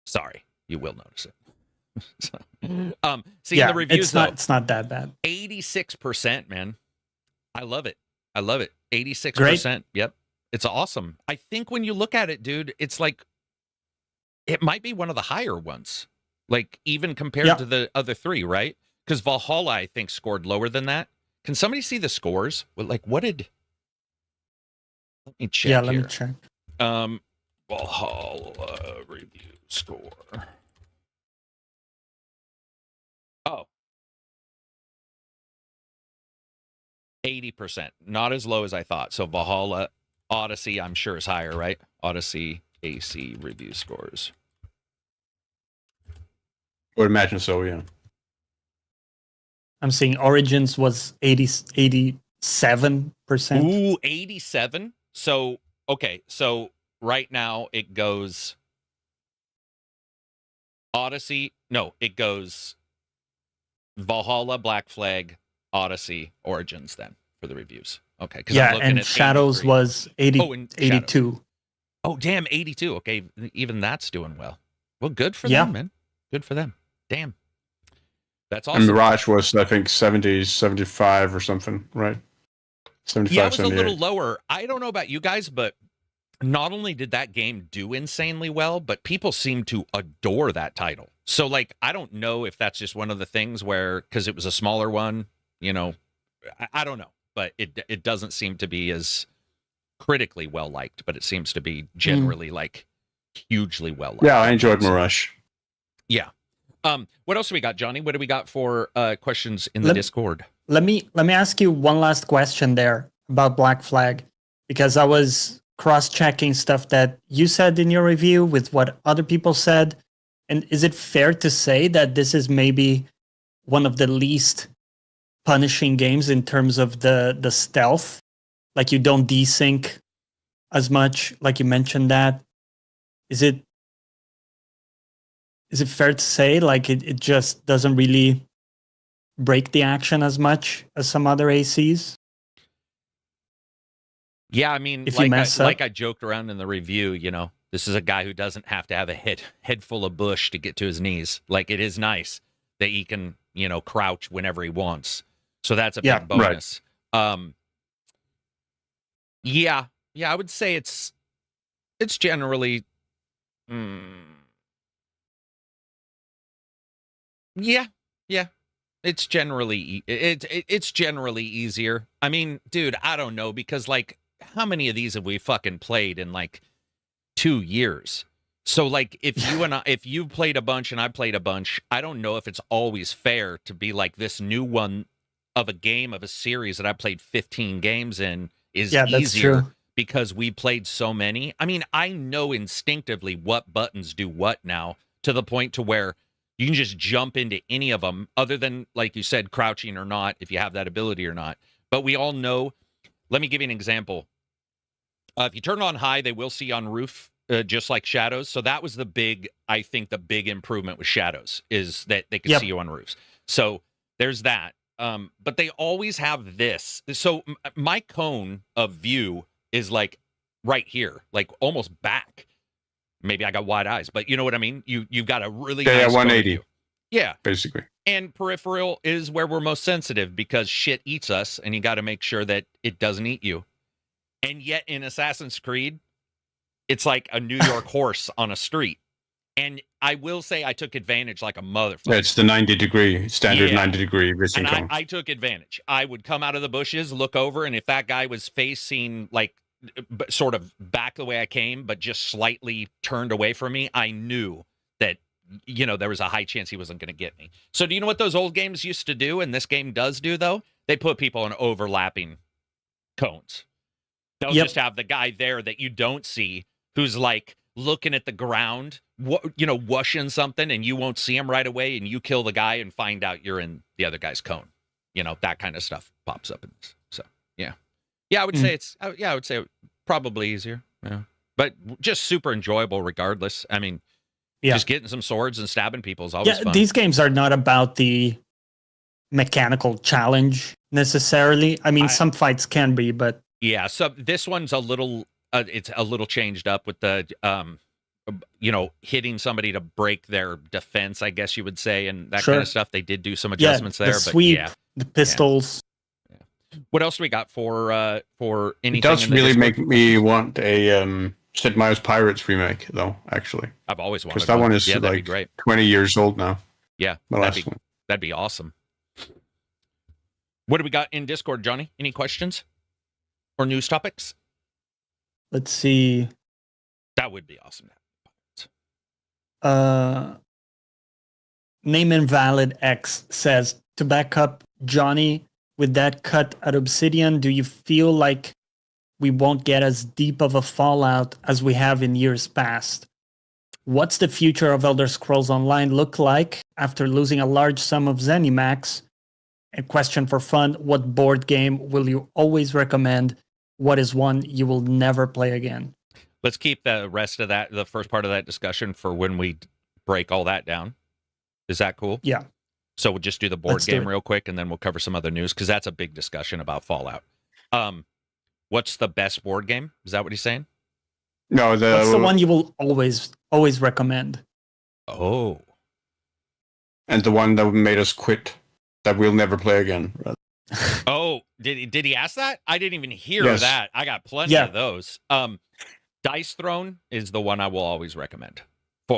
sorry, you will notice it. Seeing the reviews, it's not that bad. 86%, man. I love it. 86%. Yep. It's awesome. I think when you look at it, dude, it's like, it might be one of the higher ones. Like, even compared to the other three, right? Because Valhalla, I think, scored lower than that. Can somebody see the scores? Well, like, what did... Let me check let me check. Valhalla review score. Oh. 80%. Not as low as I thought. So Valhalla, Odyssey, I'm sure is higher, right? Odyssey AC review scores. I would imagine so, yeah. I'm seeing Origins was 87%. Ooh, 87? So, okay. So right now it goes Odyssey. No, it goes Valhalla, Black Flag, Odyssey, Origins then for the reviews. Okay. Yeah, and Shadows 83. Was 80, and 82. Shadows. Oh, damn, 82. Okay, even that's doing well. Well, good for them, man. Good for them. Damn. That's awesome. And Mirage was, I think, 70, 75 or something, right? 75, yeah, it was 78. a little lower. I don't know about you guys, but not only did that game do insanely well, but people seem to adore that title. So, like, I don't know if that's just one of the things where, because it was a smaller one, you know, I don't know. But it doesn't seem to be as critically well-liked, but it seems to be generally, like, hugely well-liked. Yeah, I enjoyed Mirage. Yeah. What else do we got, Johnny? What do we got for questions in the Discord? Let me ask you one last question there about Black Flag, because I was cross-checking stuff that you said in your review with what other people said. And is it fair to say that this is maybe one of the least punishing games in terms of the stealth? Like, you don't desync as much, like you mentioned that. Is it fair to say, like, it just doesn't really break the action as much as some other ACs? Yeah, I mean, if like I joked around in the review, you know, this is a guy who doesn't have to have a head full of bush to get to his knees. Like, it is nice that he can, you know, crouch whenever he wants. So that's a big bonus. Right. Yeah, I would say it's generally. Yeah, it's generally it's generally easier. I mean, dude, I don't know because like how many of these have we fucking played in like 2 years? So like if you played a bunch and I played a bunch, I don't know if it's always fair to be like this new one of a game of a series that I played 15 games in is easier because we played so many. I mean, I know instinctively what buttons do what now to the point to where you can just jump into any of them other than, like you said, crouching or not, if you have that ability or not. But we all know. Let me give you an example. If you turn it on high, they will see on roof, just like shadows. So that was I think the big improvement with shadows is that they can see you on roofs. So there's that. But they always have this. So my cone of view is like right here, like almost back. Maybe I got wide eyes, but you know what I mean? You've got a really nice 180. Yeah. Basically. And peripheral is where we're most sensitive because shit eats us and you got to make sure that it doesn't eat you. And yet in Assassin's Creed, it's like a New York horse on a street. And I will say I took advantage like a motherfucker. Yeah, it's the 90-degree, standard 90-degree Resync cone. I took advantage. I would come out of the bushes, look over, and if that guy was facing like sort of back the way I came, but just slightly turned away from me, I knew that, you know, there was a high chance he wasn't going to get me. So do you know what those old games used to do, and this game does do, though? They put people on overlapping cones. They'll just have the guy there that you don't see who's like looking at the ground, you know, whooshing something, and you won't see him right away, and you kill the guy and find out you're in the other guy's cone. You know, that kind of stuff pops up in this. So, yeah. Yeah, I would say I would say probably easier. Yeah. But just super enjoyable regardless. I mean, just getting some swords and stabbing people is always fun. These games are not about the mechanical challenge necessarily. I mean, some fights can be, but yeah, so this one's a little it's a little changed up with the you know, hitting somebody to break their defense, I guess you would say, and that kind of stuff. They did do some adjustments there, the sweep, the pistols. What else do we got for anything? It does really make me want a Sid Meier's Pirates remake, though. Actually, I've always wanted because that one is like great. 20 years old now. Yeah, that'd be awesome. What do we got in Discord, Johnny? Any questions or news topics? Let's see. That would be awesome. Name Invalid X says, to back up Johnny, with that cut at Obsidian, do you feel like we won't get as deep of a fallout as we have in years past? What's the future of Elder Scrolls Online look like after losing a large sum of ZeniMax? A question for fun, what board game will you always recommend? What is one you will never play again? Let's keep the rest of that, the first part of that discussion, for when we break all that down. Is that cool? Yeah. So we'll just do the board game real quick, and then we'll cover some other news, because that's a big discussion about Fallout. What's the best board game? Is that what he's saying? No, what's the one you will always recommend? Oh. And the one that made us quit, that we'll never play again. Oh, did he ask that? I didn't even hear that. I got plenty of those. Dice Throne is the one I will always recommend,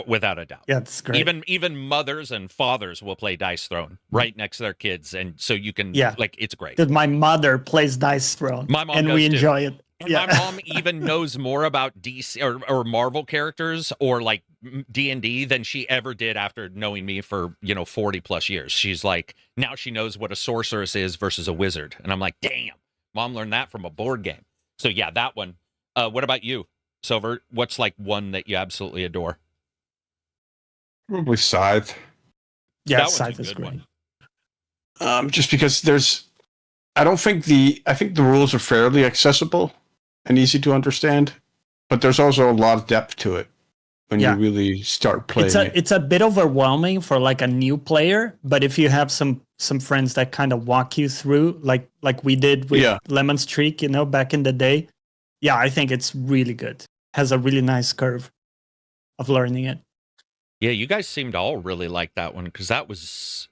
without a doubt. Yeah, it's great. Even mothers and fathers will play Dice Throne right next to their kids, and so you can like, it's great. Because my mother plays Dice Throne, my mom and we enjoy it. And my mom even knows more about DC or Marvel characters or like D&D than she ever did after knowing me for 40 plus years. She's like, now she knows what a sorceress is versus a wizard, and I'm like, damn, mom learned that from a board game. So yeah, that one. What about you, Silver? What's like one that you absolutely adore? Probably Scythe. Yeah, Scythe is great. Just because I think the rules are fairly accessible and easy to understand, but there's also a lot of depth to it when you really start playing. It's a bit overwhelming for like a new player, but if you have some friends that kind of walk you through, like we did with Lemon Streak, back in the day, I think it's really good. Has a really nice curve of learning it. Yeah, you guys seemed to all really like that one, because that was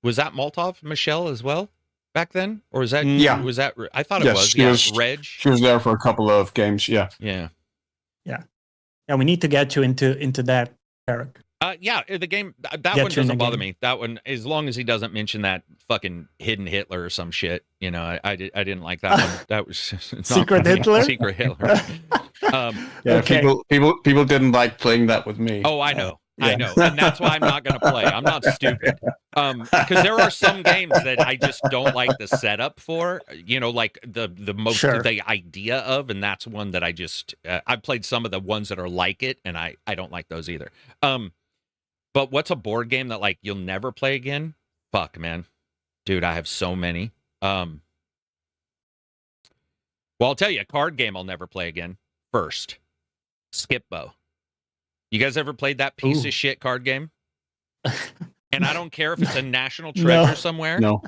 that Molotov Michelle as well? back then, or was that? Yeah. Was that? I thought it Yes, was. she Yeah, was- Reg. She was there for a couple of games. Yeah. Yeah. Yeah, we need to get you into that, Eric. Yeah, the game that Get one you in doesn't the bother game. me. That one, as long as he doesn't mention that fucking hidden Hitler or some shit. You know, I didn't like that one. That was it's not Secret funny. Hitler? Secret Hitler. Yeah, Okay. people didn't like playing that with me. Oh, I know. Yeah. I know. And that's why I'm not going to play. I'm not stupid. Because there are some games that I just don't like the setup for, you know, like the most Sure. the idea of, and that's one that I just I've played some of the ones that are like it, and I don't like those either. But what's a board game that like you'll never play again? Fuck, man. Dude, I have so many. Well, I'll tell you, a card game I'll never play again. First, Skip-Bo. You guys ever played that piece of shit card game? And I don't care if it's a national treasure somewhere. No.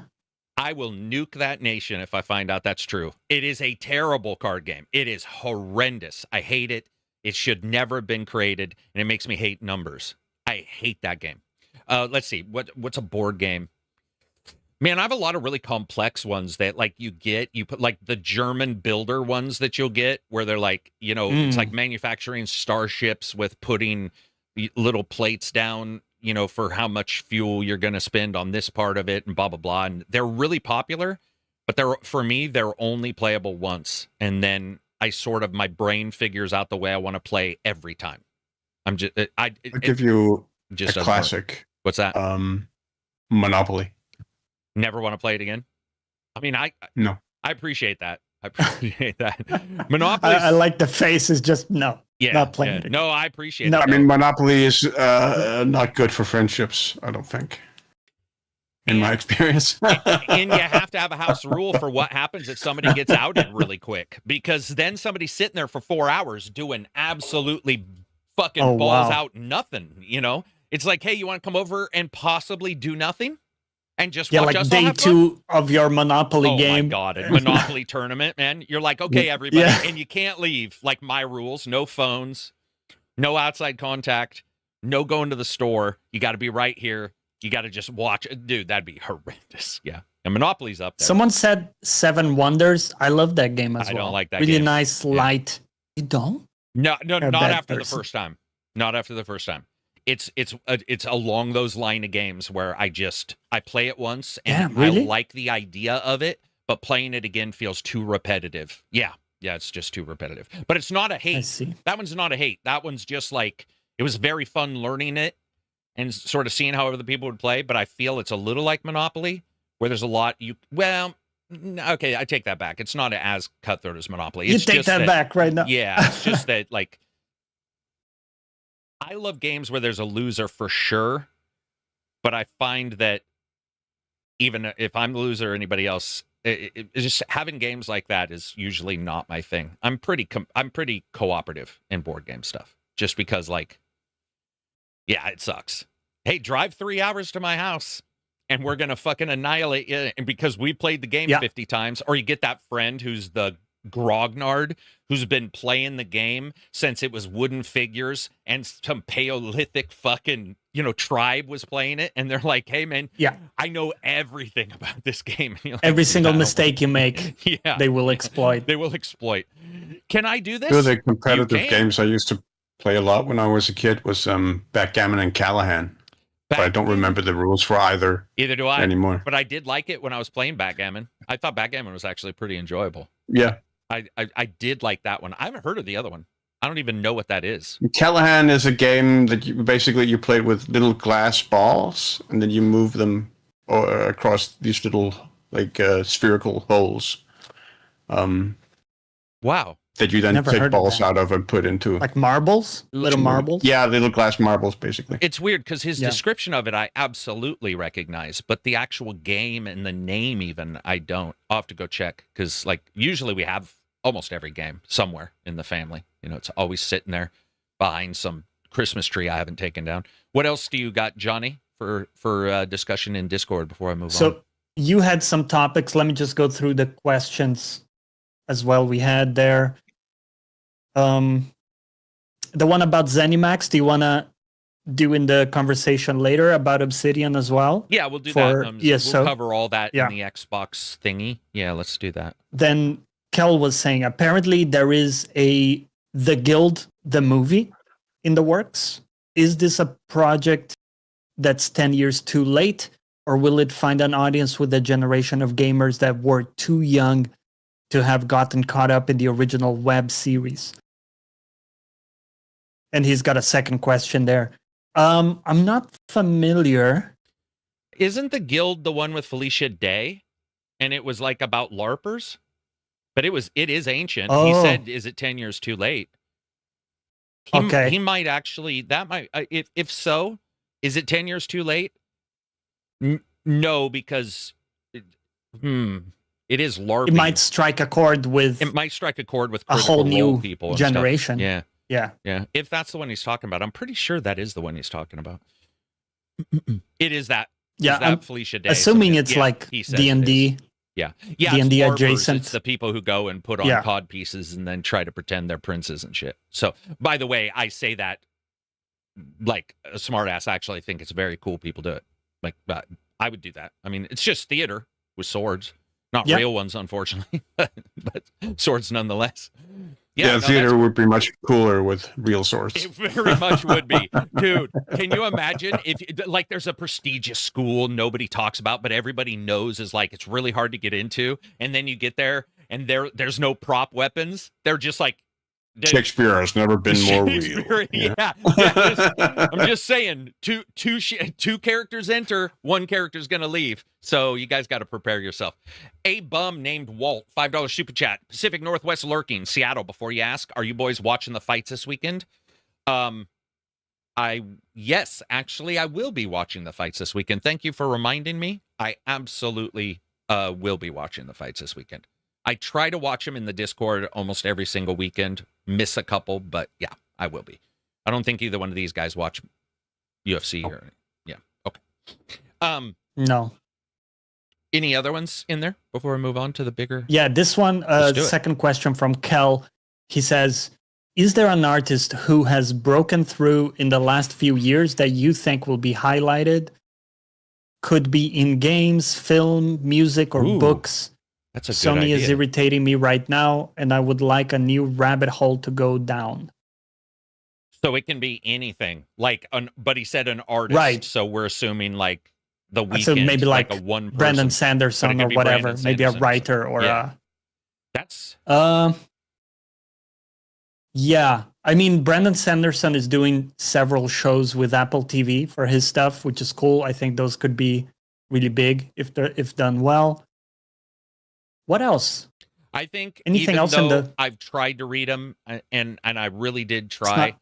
I will nuke that nation if I find out that's true. It is a terrible card game. It is horrendous. I hate it. It should never have been created, and it makes me hate numbers. I hate that game. Let's see. What's a board game? Man, I have a lot of really complex ones that like you put like the German builder ones that you'll get where they're like, you know, it's like manufacturing starships with putting little plates down, you know, for how much fuel you're going to spend on this part of it and blah, blah, blah. And they're really popular, but for me, they're only playable once. And then my brain figures out the way I want to play every time. I'll give you just a classic. What's that? Monopoly. Never want to play it again. I mean, No. I appreciate that. I appreciate that. Monopoly. I like the faces. Just no. Yeah. Not playing it. No, I appreciate No. it. I mean, Monopoly is not good for friendships, I don't think. In my experience. And you have to have a house rule for what happens if somebody gets outed really quick. Because then somebody's sitting there for 4 hours doing absolutely fucking balls out nothing, you know? It's like, hey, you want to come over and possibly do nothing? And just watch like us day all have 2 of your Monopoly game. Oh my god, a Monopoly tournament, man. You're like, okay, everybody, and you can't leave. Like my rules, no phones, no outside contact, no going to the store. You got to be right here. You got to just watch. Dude, that'd be horrendous. Yeah. And Monopoly's up there. Someone said 7 Wonders. I love that game as well. I don't like that really game. Nice, light. You don't? No, not after person. the first time. Not after the first time. It's along those line of games where I play it once and really? I like the idea of it, but playing it again feels too repetitive. Yeah, it's just too repetitive. But it's not a hate. I see. That one's not a hate. That one's just like it was very fun learning it and sort of seeing how other people would play. But I feel it's a little like Monopoly, where there's a lot okay, I take that back. It's not as cutthroat as Monopoly. You It's take just that back right now. Yeah, it's just that like. I love games where there's a loser for sure, but I find that even if I'm the loser or anybody else, it's just having games like that is usually not my thing. I'm pretty cooperative in board game stuff, just because like, yeah, it sucks. Hey, drive 3 hours to my house, and we're gonna fucking annihilate you, and because we played the game 50 times, or you get that friend who's the grognard who's been playing the game since it was wooden figures and some Paleolithic fucking, tribe was playing it. And they're like, hey, man, I know everything about this game. Like, every single mistake you make, they will exploit. They will exploit. Can I do this? Two of the competitive games I used to play a lot when I was a kid was Backgammon and Callahan. But I don't remember the rules for either. Either do I anymore. But I did like it when I was playing Backgammon. I thought Backgammon was actually pretty enjoyable. Yeah. I did like that one. I haven't heard of the other one. I don't even know what that is. Callahan is a game that you play with little glass balls, and then you move them across these little spherical holes. Wow. That you then take balls out of and put into like marbles, little marbles. Yeah, little glass marbles, basically. It's weird because his description of it I absolutely recognize, but the actual game and the name even I don't. I'll have to go check because usually we have almost every game somewhere in the family. It's always sitting there behind some Christmas tree I haven't taken down. What else do you got, Johnny, for discussion in Discord before I move on? So you had some topics. Let me just go through the questions as well we had there. The one about ZeniMax, do you want to doing the conversation later about Obsidian as well. Yeah, we'll do for that. ESO. We'll cover all that in the Xbox thingy. Yeah, let's do that. Then Kel was saying apparently there is The Guild, the movie, in the works. Is this a project that's 10 years too late, or will it find an audience with a generation of gamers that were too young to have gotten caught up in the original web series? And he's got a second question there. I'm not familiar. Isn't The Guild the one with Felicia Day? And it was like about LARPers? But it is ancient. Oh. He said, is it 10 years too late? Okay. He might actually, that might, if so, is it 10 years too late? No, because it is LARPing. It might strike a chord with a whole new people generation. Yeah. Yeah. If that's the one he's talking about, I'm pretty sure that is the one he's talking about. It is that. Yeah, I'm Felicia Day. Assuming it's like D&D. Yeah, D&D adjacent. It's the people who go and put on cod pieces and then try to pretend they're princes and shit. So, by the way, I say that like a smartass. I actually think it's very cool. People do it. Like, I would do that. I mean, it's just theater with swords, not real ones, unfortunately, but swords nonetheless. Yeah, theater would be much cooler with real swords. It very much would be. Dude, can you imagine if, like, there's a prestigious school nobody talks about, but everybody knows is, like, it's really hard to get into, and then you get there, and there's no prop weapons. They're just, like... Shakespeare has never been more real. Yeah. I'm just saying, two characters enter, one character's going to leave. So you guys got to prepare yourself. A bum named Walt, $5 super chat. Pacific Northwest lurking, Seattle. Before you ask, are you boys watching the fights this weekend? Yes, actually, I will be watching the fights this weekend. Thank you for reminding me. I absolutely will be watching the fights this weekend. I try to watch them in the Discord almost every single weekend. Miss a couple, but yeah, I will be. I don't think either one of these guys watch UFC or yeah. Okay. No. Any other ones in there before we move on to the bigger? Yeah, this one, second question from Kel. He says, is there an artist who has broken through in the last few years that you think will be highlighted? Could be in games, film, music, or books. That's a good Sony idea. is irritating me right now, and I would like a new rabbit hole to go down. So it can be anything, like but he said an artist, right? So we're assuming like the Weeknd, so maybe like a one person, Brandon Sanderson or whatever, maybe a writer or a. That's. Yeah, I mean Brandon Sanderson is doing several shows with Apple TV for his stuff, which is cool. I think those could be really big if done well. What else? I think anything else in the... I've tried to read them, and I really did try.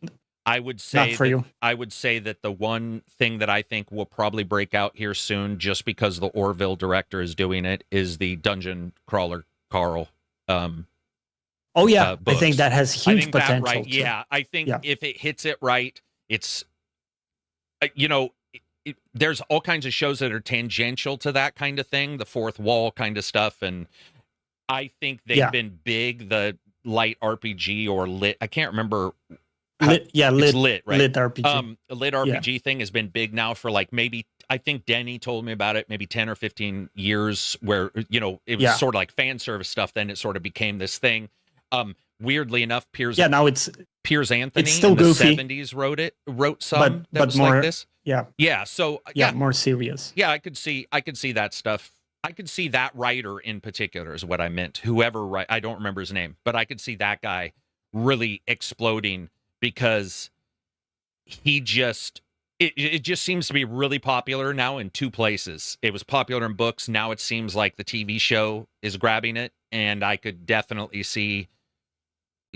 I would say I would say that the one thing that I think will probably break out here soon, just because the Orville director is doing it, is the Dungeon Crawler Carl. Oh yeah, I think that has huge potential. Right. Yeah, I think if it hits it right, it's there's all kinds of shows that are tangential to that kind of thing, the fourth wall kind of stuff, and I think they've been big. The light RPG or lit, I can't remember. Lit, right? Lit RPG. Lit RPG thing has been big now for like maybe, I think Denny told me about it, maybe 10 or 15 years where, it was sort of like fan service stuff. Then it sort of became this thing. Weirdly enough, Piers Anthony it's still in the goofy. 70s wrote some that was more, like this. Yeah. So more serious. Yeah, I could see that stuff. I could see that writer in particular is what I meant. Whoever I don't remember his name, but I could see that guy really exploding because it just seems to be really popular now in two places. It was popular in books. Now it seems like the TV show is grabbing it, and I could definitely see,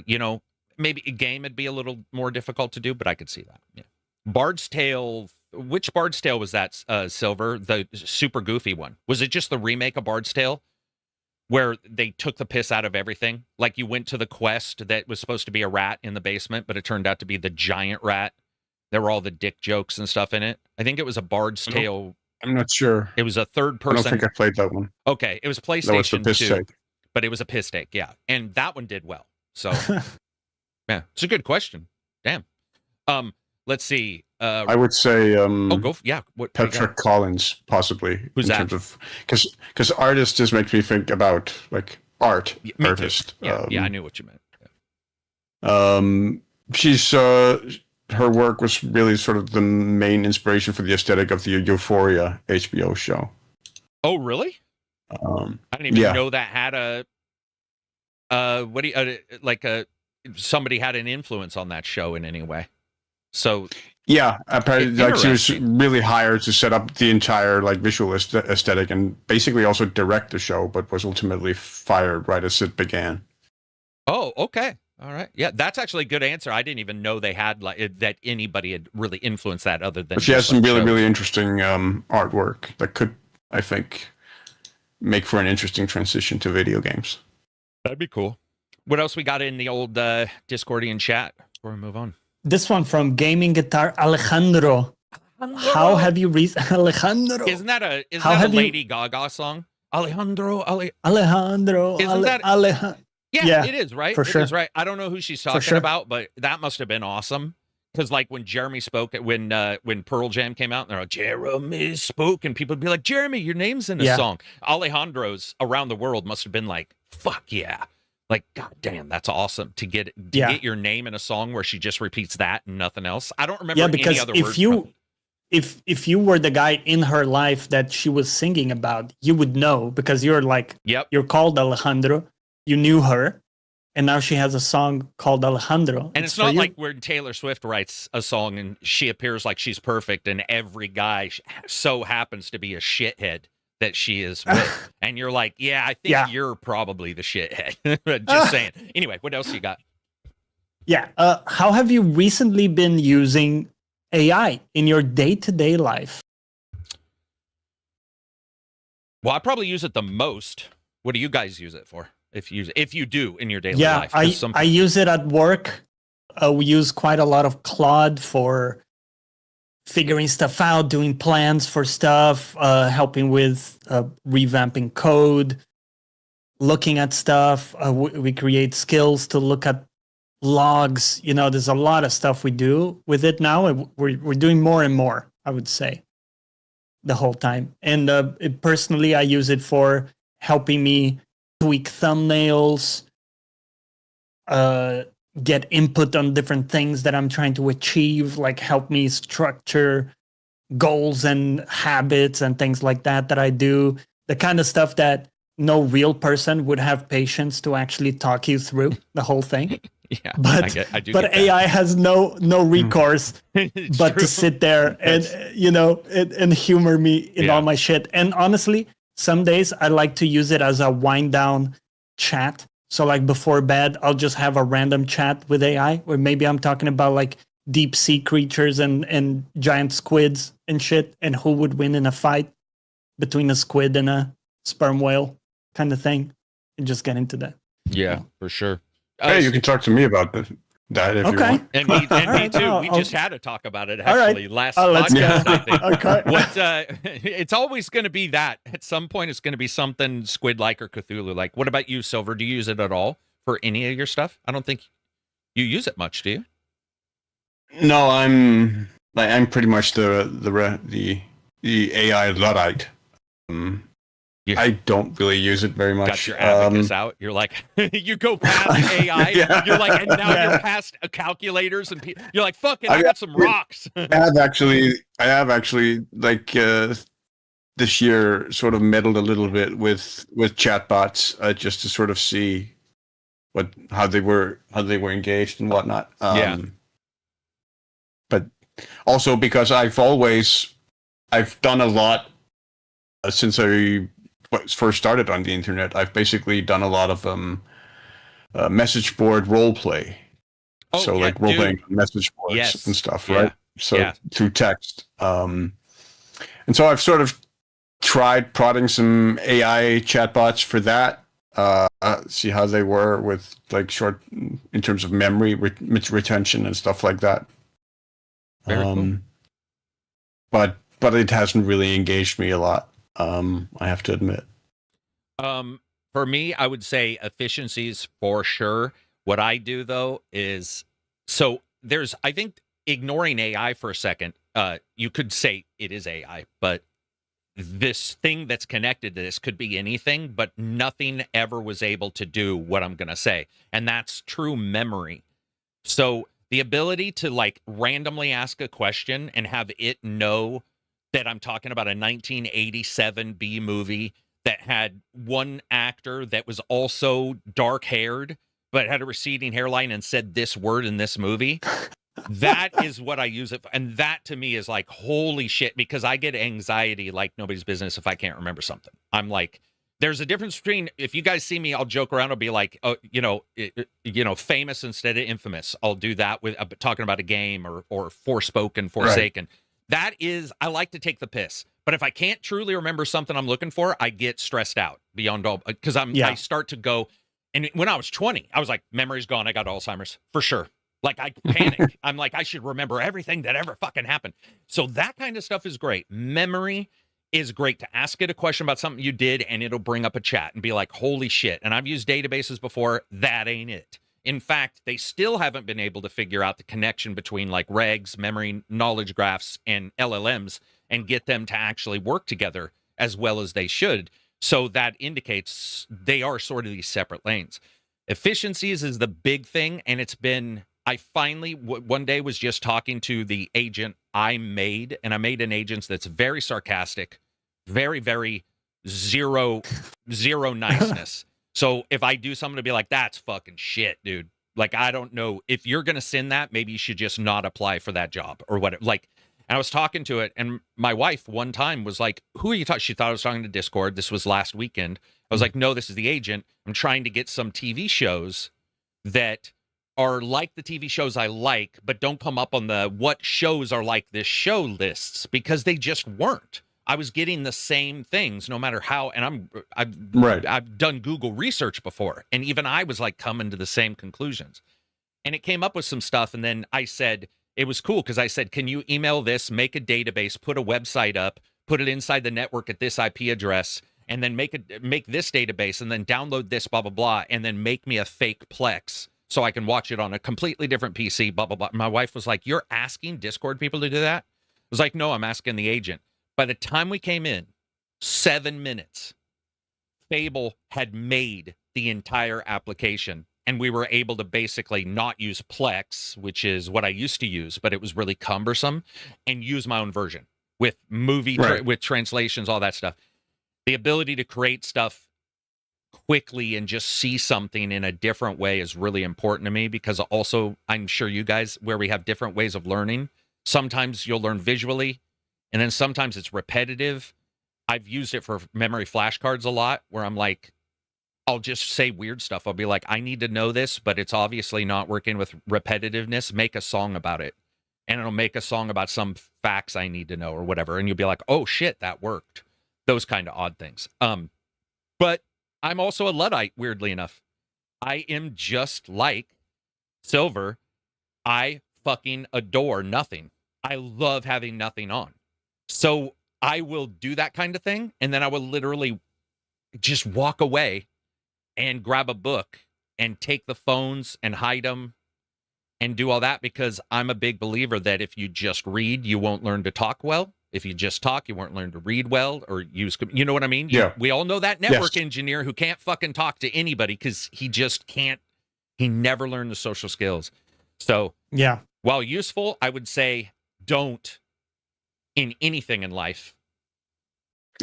maybe a game would be a little more difficult to do, but I could see that. Yeah. Bard's Tale. Which Bard's Tale was that, Silver? The super goofy one. Was it just the remake of Bard's Tale where they took the piss out of everything? Like you went to the quest that was supposed to be a rat in the basement, but it turned out to be the giant rat. There were all the dick jokes and stuff in it. I think it was a Bard's Tale. I'm not sure. It was a third person. I don't think I played that one. Okay, it was PlayStation that was the piss 2, take. But it was a piss take, yeah. And that one did well. So, yeah, it's a good question. Damn. Let's see. I would say yeah. What Petra Collins, possibly. Who's that? Terms of because artist just makes me think about like art artist. Yeah, I knew what you meant. She's her work was really sort of the main inspiration for the aesthetic of the Euphoria HBO show. Oh, really? I didn't even know that had somebody had an influence on that show in any way. So yeah, apparently, like she was really hired to set up the entire like visual aesthetic and basically also direct the show, but was ultimately fired right as it began. Oh, okay. All right. Yeah, that's actually a good answer. I didn't even know they had that anybody had really influenced that other than. But she has some really interesting artwork that could, I think, make for an interesting transition to video games. That'd be cool. What else we got in the old Discordian chat before we move on? This one from Gaming Guitar Alejandro. How have you Alejandro? Isn't that a Lady Gaga song? Alejandro. Isn't that Alejandro? Yeah, it is, right? For sure. It is, right? I don't know who she's talking about, but that must have been awesome. Because like when Jeremy spoke, when Pearl Jam came out, and they're like, Jeremy spoke, and people would be like, Jeremy, your name's in the song. Alejandro's around the world must have been like, fuck yeah. Like, god damn, that's awesome to get your name in a song where she just repeats that and nothing else. I don't remember any other words. If you were the guy in her life that she was singing about, you would know because you're like, you're called Alejandro. You knew her, and now she has a song called Alejandro. And it's not like when Taylor Swift writes a song and she appears like she's perfect, and every guy so happens to be a shithead that she is with. And you're like, I think you're probably the shithead. Just saying. Anyway, what else you got? Yeah. How have you recently been using AI in your day-to-day life? Well, I probably use it the most. What do you guys use it for? If you do in your daily life. I use it at work. We use quite a lot of Claude for figuring stuff out, doing plans for stuff, helping with revamping code, looking at stuff. We create skills to look at logs. You know, there's a lot of stuff we do with it now. And we're doing more and more, I would say, the whole time. And personally, I use it for helping me tweak thumbnails, get input on different things that I'm trying to achieve, like help me structure goals and habits and things like that I do. The kind of stuff that no real person would have patience to actually talk you through the whole thing. Yeah, but AI has no recourse but to sit there and and humor me in all my shit. And honestly, some days I like to use it as a wind down chat. So like before bed, I'll just have a random chat with AI where maybe I'm talking about like deep sea creatures and giant squids and shit, and who would win in a fight between a squid and a sperm whale kind of thing, and just get into that. Yeah, for sure. Hey, you can talk to me about that if you want. And me too. We just had to talk about it actually last podcast, I think. Okay. It's always going to be that. At some point, it's going to be something squid-like or Cthulhu. Like, what about you, Silver? Do you use it at all for any of your stuff? I don't think you use it much, do you? No, I'm pretty much the AI Luddite. I don't really use it very much. Got your abacus out. You're like, you go past AI. You're like, and now you're past calculators, and you're like, fuck it, I got some rocks. I have actually, like this year, sort of meddled a little bit with chatbots, just to sort of see how they were engaged and whatnot. But also because I've done a lot since I first started on the internet. I've basically done a lot of message board role play. Like role playing message boards and stuff, right? So through text. And so I've sort of tried prodding some AI chatbots for that. See how they were with like short in terms of memory retention and stuff like that. Very cool. But it hasn't really engaged me a lot. I have to admit. For me, I would say efficiencies for sure. What I do though is I think ignoring AI for a second, you could say it is AI, but this thing that's connected to this could be anything, but nothing ever was able to do what I'm going to say. And that's true memory. So the ability to like randomly ask a question and have it know that I'm talking about a 1987 B movie that had one actor that was also dark haired, but had a receding hairline and said this word in this movie. That is what I use it for. And that to me is like, holy shit, because I get anxiety like nobody's business if I can't remember something. I'm like, there's a difference between, if you guys see me, I'll joke around. I'll be like, oh, famous instead of infamous. I'll do that with talking about a game or Forspoken, Forsaken. Right. That is, I like to take the piss. But if I can't truly remember something I'm looking for, I get stressed out beyond all, because I start to go. And when I was 20, I was like, memory's gone. I got Alzheimer's for sure. Like, I panic. I'm like, I should remember everything that ever fucking happened. So that kind of stuff is great. Memory is great to ask it a question about something you did, and it'll bring up a chat and be like, holy shit. And I've used databases before. That ain't it. In fact, they still haven't been able to figure out the connection between like regs, memory, knowledge graphs, and LLMs and get them to actually work together as well as they should. So that indicates they are sort of these separate lanes. Efficiencies is the big thing, and it's been... I finally, one day, was just talking to the agent I made, and I made an agent that's very sarcastic, very, very zero niceness. So if I do something to be like, that's fucking shit, dude. Like, I don't know. If you're going to send that, maybe you should just not apply for that job or whatever. Like, and I was talking to it, and my wife one time was like, who are you talking? She thought I was talking to Discord. This was last weekend. I was like, no, this is the agent. I'm trying to get some TV shows that are like the TV shows I like, but don't come up on the what shows are like this show lists, because they just weren't. I was getting the same things no matter how, and I've done Google research before, and even I was like coming to the same conclusions. And it came up with some stuff, and then I said, it was cool because I said, can you email this, make a database, put a website up, put it inside the network at this IP address, and then make this database, and then download this, blah, blah, blah, and then make me a fake Plex so I can watch it on a completely different PC, blah, blah, blah. My wife was like, you're asking Discord people to do that? I was like, no, I'm asking the agent. By the time we came in, 7 minutes, Fable had made the entire application, and we were able to basically not use Plex, which is what I used to use, but it was really cumbersome, and use my own version with with translations, all that stuff. The ability to create stuff quickly and just see something in a different way is really important to me, because also I'm sure you guys, where we have different ways of learning, sometimes you'll learn visually and then sometimes it's repetitive. I've used it for memory flashcards a lot, where I'm like, I'll just say weird stuff. I'll be like, I need to know this, but it's obviously not working with repetitiveness. Make a song about it. And it'll make a song about some facts I need to know or whatever. And you'll be like, oh shit, that worked. Those kind of odd things. But I'm also a Luddite, weirdly enough. I am just like Silver. I fucking adore nothing. I love having nothing on. So I will do that kind of thing, and then I will literally just walk away and grab a book and take the phones and hide them and do all that, because I'm a big believer that if you just read, you won't learn to talk well. If you just talk, you won't learn to read well or use, you know what I mean? Yeah. We all know that network engineer who can't fucking talk to anybody because he just can't, he never learned the social skills. So, yeah, while useful, I would say don't, in anything in life,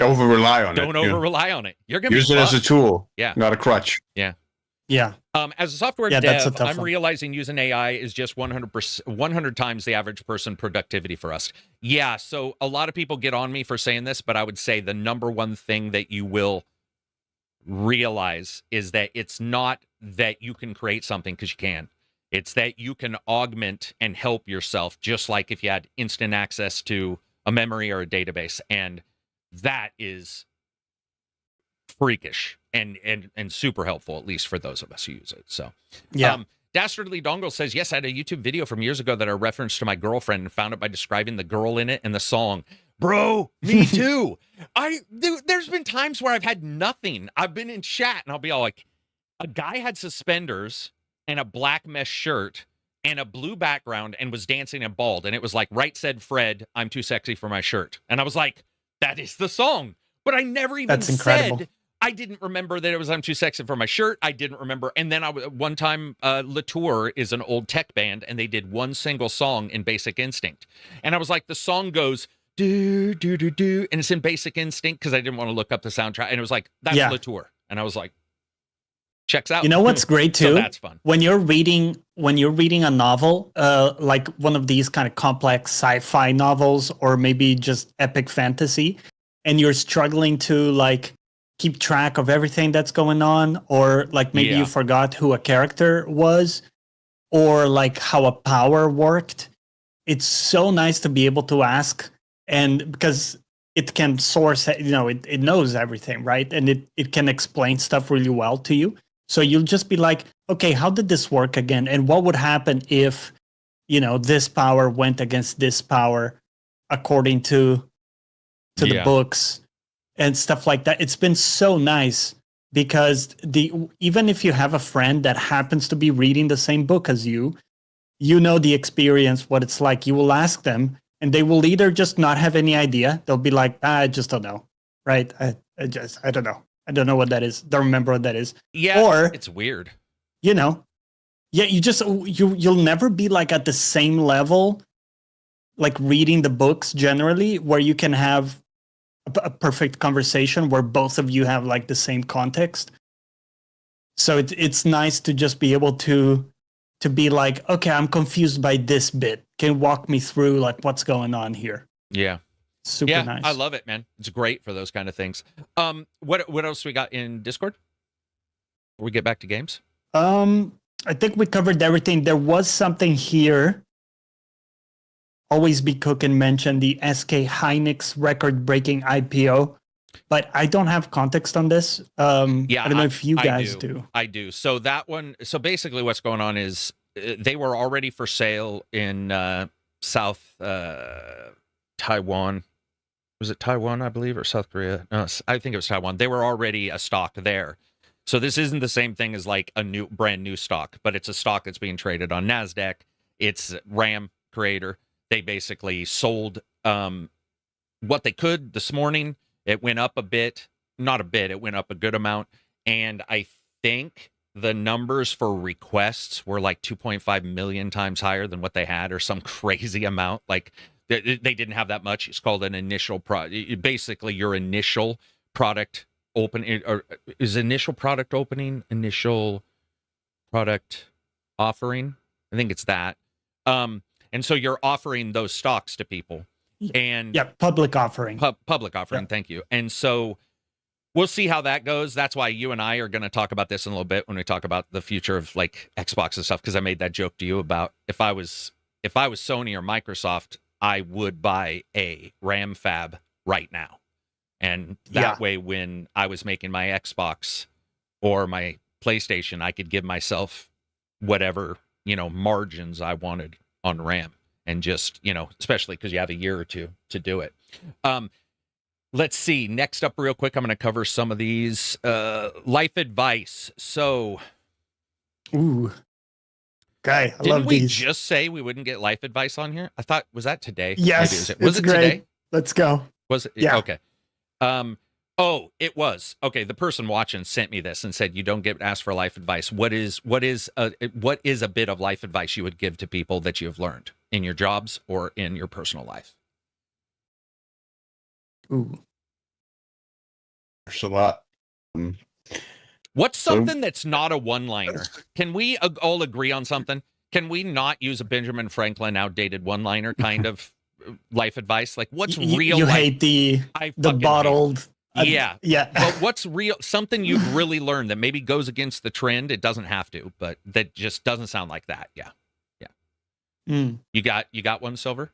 over rely on it. Don't over rely on it. You're gonna use it as a tool, not a crutch. Yeah. Yeah. As a software dev, I'm realizing using AI is just 100 times the average person productivity for us. Yeah, so a lot of people get on me for saying this, but I would say the number one thing that you will realize is that it's not that you can create something because you can. It's that you can augment and help yourself, just like if you had instant access to a memory or a database. And that is freakish and super helpful, at least for those of us who use it. So, yeah. Dastardly Dongle says, yes, I had a YouTube video from years ago that I referenced to my girlfriend and found it by describing the girl in it and the song. Bro, me too. There's been times where I've had nothing. I've been in chat and I'll be all like, a guy had suspenders and a black mesh shirt and a blue background and was dancing and bald. And it was like, right said Fred, I'm too sexy for my shirt. And I was like, that is the song. But I never even said, I didn't remember that it was I'm too sexy for my shirt. I didn't remember. And then one time, Latour is an old tech band, and they did one single song in Basic Instinct. And I was like, the song goes, do, do, do, do. And it's in Basic Instinct because I didn't want to look up the soundtrack. And it was like, that's Latour. And I was like, checks out. You know what's great too? So that's fun. When you're reading a novel, like one of these kind of complex sci-fi novels, or maybe just epic fantasy, and you're struggling to like keep track of everything that's going on, or like maybe you forgot who a character was, or like how a power worked. It's so nice to be able to ask, and because it can source, it knows everything, right? And it can explain stuff really well to you. So you'll just be like, okay, how did this work again? And what would happen if, this power went against this power according to the books and stuff like that. It's been so nice because even if you have a friend that happens to be reading the same book as you, the experience, what it's like. You will ask them, and they will either just not have any idea. They'll be like, I just don't know, right? I don't know. I don't know what that is. Don't remember what that is. Yeah, or it's weird. you'll never be like at the same level, like reading the books generally, where you can have a perfect conversation where both of you have like the same context. So it's nice to just be able to be like, okay, I'm confused by this bit. Can you walk me through like what's going on here? Yeah. Super nice. I love it, man. It's great for those kind of things. What else we got in Discord? Before we get back to games? I think we covered everything. There was something here. Always Be Cookin' mentioned the SK Hynix record-breaking IPO, but I don't have context on this. I don't know if you guys do. I do. So that one. So basically, what's going on is they were already for sale in South Taiwan. Was it Taiwan, I believe, or South Korea? No, I think it was Taiwan. They were already a stock there. So this isn't the same thing as like a brand new stock, but it's a stock that's being traded on NASDAQ. It's RAM creator. They basically sold what they could this morning. It went up a bit, not a bit, it went up a good amount. And I think the numbers for requests were like 2.5 million times higher than what they had, or some crazy amount. Like they didn't have that much. It's called an initial product. Basically, your initial product opening, or is initial product opening, initial product offering. I think it's that. And so you're offering those stocks to people, and public offering. Public offering. Yeah. Thank you. And so we'll see how that goes. That's why you and I are going to talk about this in a little bit when we talk about the future of like Xbox and stuff. Because I made that joke to you about if I was Sony or Microsoft, I would buy a RAM fab right now, and that way, when I was making my Xbox or my PlayStation, I could give myself whatever margins I wanted on RAM, and just, especially because you have a year or two to do it. Let's see. Next up real quick, I'm going to cover some of these life advice. So, ooh, guy, I didn't love we these. Just say we wouldn't get life advice on here? I thought, was that today? Yes, was it great. Today? Let's go. Was it? Yeah. Okay. It was. Okay, the person watching sent me this and said you don't get asked for life advice. What is a bit of life advice you would give to people that you have learned in your jobs or in your personal life? Ooh. There's a lot. What's something that's not a one-liner? Can we all agree on something? Can we not use a Benjamin Franklin outdated one-liner kind of life advice? Like, what's real? You hate the bottled. Yeah. But what's real? Something you've really learned that maybe goes against the trend. It doesn't have to, but that just doesn't sound like that. Yeah. You got one, Silver?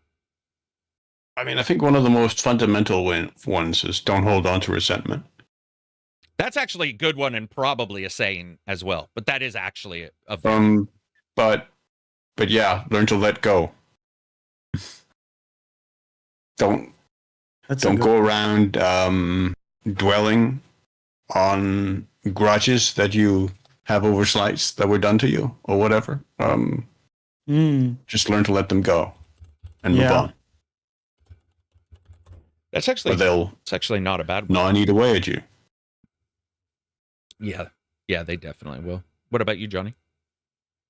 I mean, I think one of the most fundamental ones is don't hold on to resentment. That's actually a good one, and probably a saying as well. But that is actually a but yeah, learn to let go. Don't go around dwelling on grudges that you have over slights that were done to you or whatever. Just learn to let them go and move on. That's actually not a bad one. Gnaw and eat away at you. Yeah. Yeah, they definitely will. What about you, Johnny?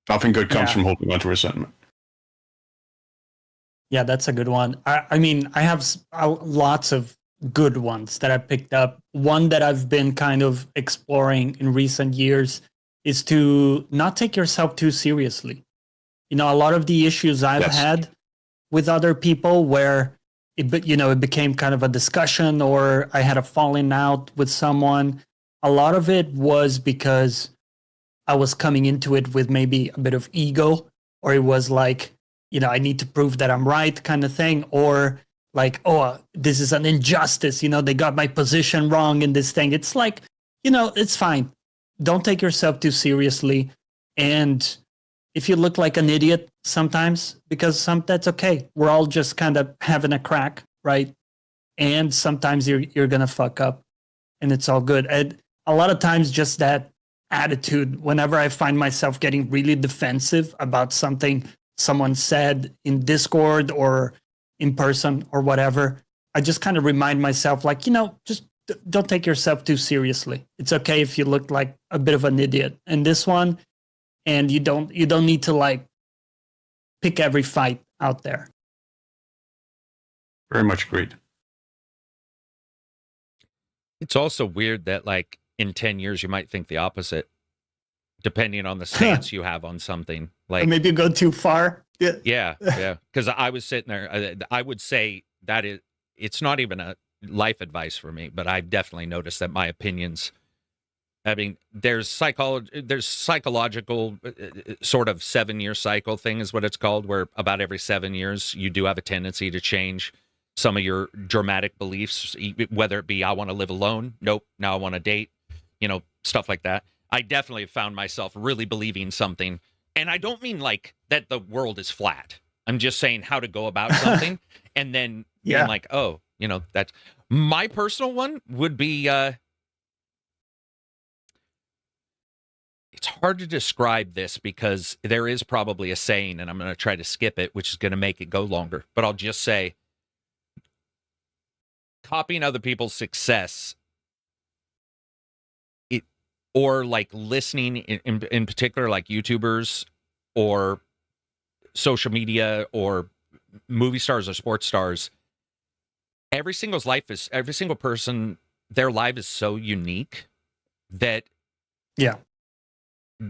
Nothing good comes from holding on to resentment. Yeah, that's a good one. I mean, I have lots of good ones that I picked up. One that I've been kind of exploring in recent years is to not take yourself too seriously. You know, a lot of the issues I've had with other people where it became kind of a discussion, or I had a falling out with someone. A lot of it was because I was coming into it with maybe a bit of ego, or it was like, I need to prove that I'm right kind of thing, or like, oh, this is an injustice. They got my position wrong in this thing. It's like, it's fine. Don't take yourself too seriously. And if you look like an idiot sometimes, because that's okay. We're all just kind of having a crack, right? And sometimes you're going to fuck up, and it's all good. And a lot of times just that attitude, whenever I find myself getting really defensive about something someone said in Discord or in person or whatever, I just kind of remind myself, like, just don't take yourself too seriously. It's okay if you look like a bit of an idiot in this one, and you don't need to like pick every fight out there. Very much agreed. It's also weird that like in 10 years you might think the opposite, depending on the stance you have on something. Like, or maybe you go too far. Yeah. Because I was sitting there. I would say that it's not even a life advice for me, but I've definitely noticed that my opinions. I mean, there's psychological sort of 7-year cycle thing is what it's called, where about every 7 years you do have a tendency to change some of your dramatic beliefs, whether it be I want to live alone, nope, now I want to date, stuff like that. I definitely have found myself really believing something. And I don't mean like that the world is flat. I'm just saying how to go about something. And then being like, oh, that's my personal one would be, it's hard to describe this because there is probably a saying, and I'm going to try to skip it, which is going to make it go longer. But I'll just say, copying other people's success, or like listening in particular, like YouTubers or social media or movie stars or sports stars, every single person, their life is so unique that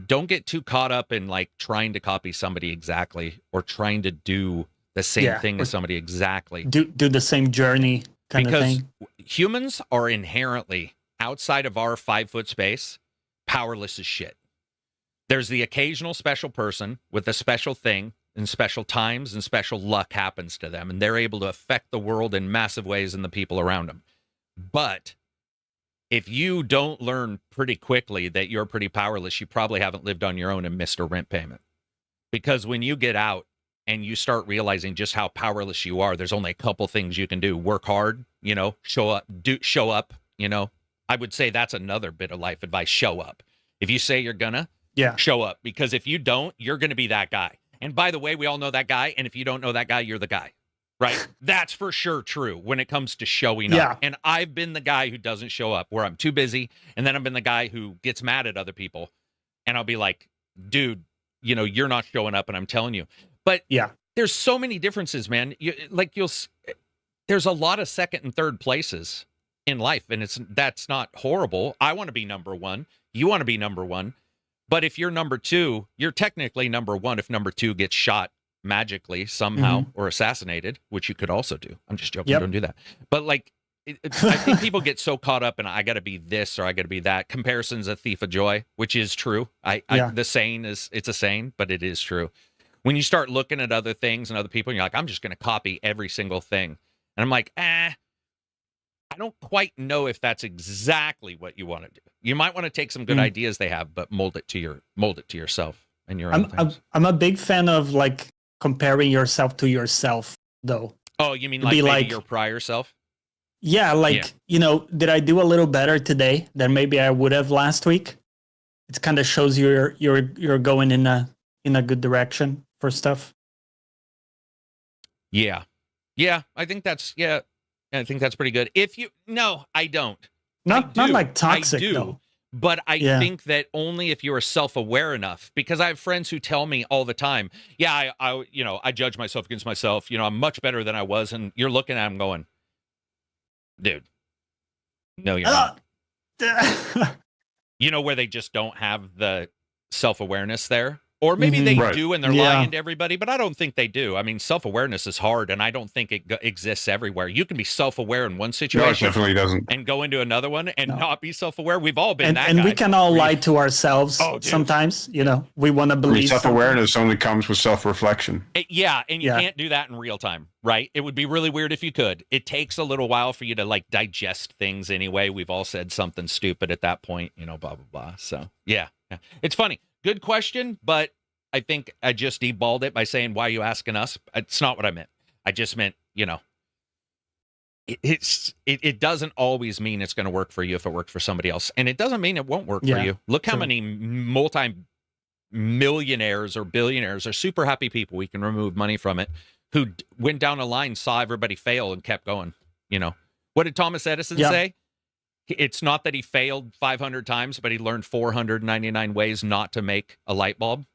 don't get too caught up in like trying to copy somebody exactly, or trying to do the same thing as somebody exactly. Do the same journey kind of thing. Because humans are inherently, outside of our 5-foot space, powerless as shit. There's the occasional special person with a special thing and special times and special luck happens to them, and they're able to affect the world in massive ways and the people around them. But if you don't learn pretty quickly that you're pretty powerless, you probably haven't lived on your own and missed a rent payment. Because when you get out and you start realizing just how powerless you are, there's only a couple things you can do. Work hard, show up, I would say that's another bit of life advice. Show up. If you say you're gonna, show up. Because if you don't, you're going to be that guy. And by the way, we all know that guy. And if you don't know that guy, you're the guy. Right? That's for sure true when it comes to showing up. And I've been the guy who doesn't show up, where I'm too busy. And then I've been the guy who gets mad at other people. And I'll be like, dude, you're not showing up, and I'm telling you. But there's so many differences, man. There's a lot of second and third places in life, and that's not horrible. I want to be number one. You want to be number one. But if you're number two, you're technically number one if number two gets shot magically somehow or assassinated, which you could also do. I'm just joking. Don't do that. But like, I think people get so caught up in I got to be this or I got to be that. Comparison's a thief of joy, which is true. The saying is, it's a saying, but it is true. When you start looking at other things and other people, and you're like, I'm just going to copy every single thing. And I'm like, I don't quite know if that's exactly what you want to do. You might want to take some good ideas they have, but mold it to yourself and your own things. I'm a big fan of like comparing yourself to yourself, though. Oh, you mean like maybe like your prior self? Yeah, like did I do a little better today than maybe I would have last week? It kind of shows you're going in a good direction. for stuff. Yeah. I think that's pretty good. No, I don't. Not like toxic, I do, though. but I think that only if you are self-aware enough, because I have friends who tell me all the time, yeah, I judge myself against myself. I'm much better than I was. And you're looking at them going, dude, no, you're not. Where they just don't have the self-awareness there. Or maybe they do and they're lying to everybody, but I don't think they do. I mean, self-awareness is hard, and I don't think it exists everywhere. You can be self-aware in one situation, no, it definitely doesn't, and go into another one and not be self-aware. We've all been that guy. And we can all lie to ourselves sometimes. We want to believe. Self-awareness only comes with self-reflection. And you can't do that in real time, right? It would be really weird if you could. It takes a little while for you to digest things anyway. We've all said something stupid at that point, blah, blah, blah. So, yeah. It's funny. Good question, but I think I just deballed it by saying, why are you asking us? It's not what I meant. I just meant, it doesn't always mean it's going to work for you if it worked for somebody else. And it doesn't mean it won't work for you. Look how many multi-millionaires or billionaires or super happy people, we can remove money from it, who went down a line, saw everybody fail and kept going. What did Thomas Edison say? It's not that he failed 500 times, but he learned 499 ways not to make a light bulb.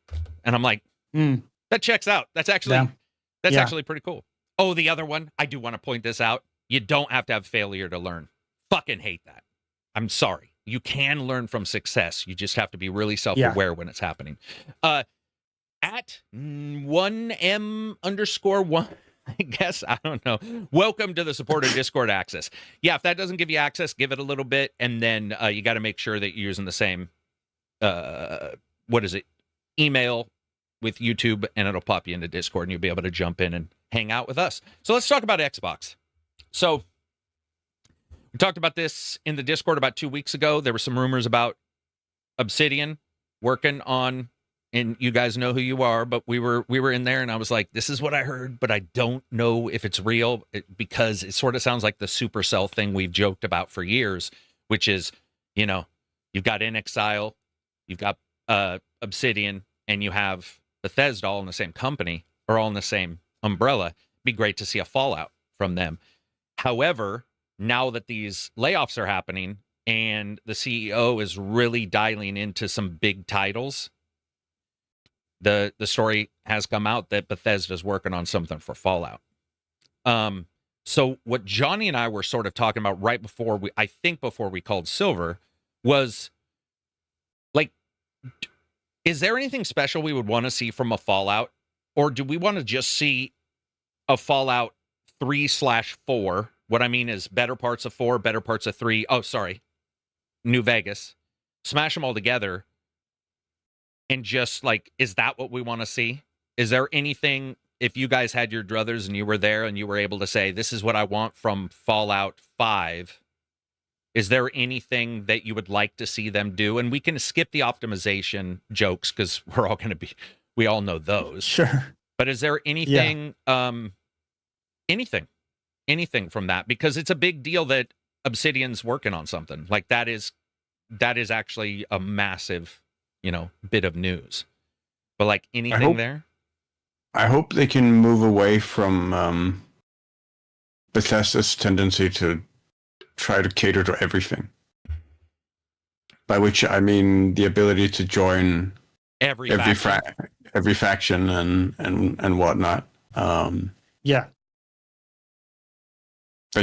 And I'm like, that checks out. That's actually pretty cool. Oh, the other one, I do want to point this out. You don't have to have failure to learn. Fucking hate that. I'm sorry. You can learn from success. You just have to be really self-aware when it's happening. At 1M_1, I guess, I don't know. Welcome to the supporter Discord access. Yeah, if that doesn't give you access, give it a little bit, and then you got to make sure that you're using the same, email with YouTube, and it'll pop you into Discord, and you'll be able to jump in and hang out with us. So let's talk about Xbox. So we talked about this in the Discord about 2 weeks ago. There were some rumors about Obsidian working on, and you guys know who you are, but we were in there, and I was like, this is what I heard, but I don't know if it's real, because it sort of sounds like the Supercell thing we've joked about for years, which is, you've got InXile, you've got Obsidian, and you have Bethesda all in the same company, or all in the same umbrella. It'd be great to see a fallout from them. However, now that these layoffs are happening and the CEO is really dialing into some big titles, the story has come out that Bethesda's working on something for Fallout. So what Johnny and I were sort of talking about right before before we called Silver was, is there anything special we would want to see from a Fallout? Or do we want to just see a Fallout 3/4? What I mean is better parts of 4, better parts of 3. Oh, sorry. New Vegas. Smash them all together. And just is that what we want to see? Is there anything, if you guys had your druthers and you were there and you were able to say, this is what I want from Fallout 5, is there anything that you would like to see them do? And we can skip the optimization jokes because we all know those. Sure. But is there anything, anything from that? Because it's a big deal that Obsidian's working on something. That is actually a massive, bit of news. But anything there? I hope they can move away from Bethesda's tendency to try to cater to everything. By which I mean the ability to join every faction and whatnot.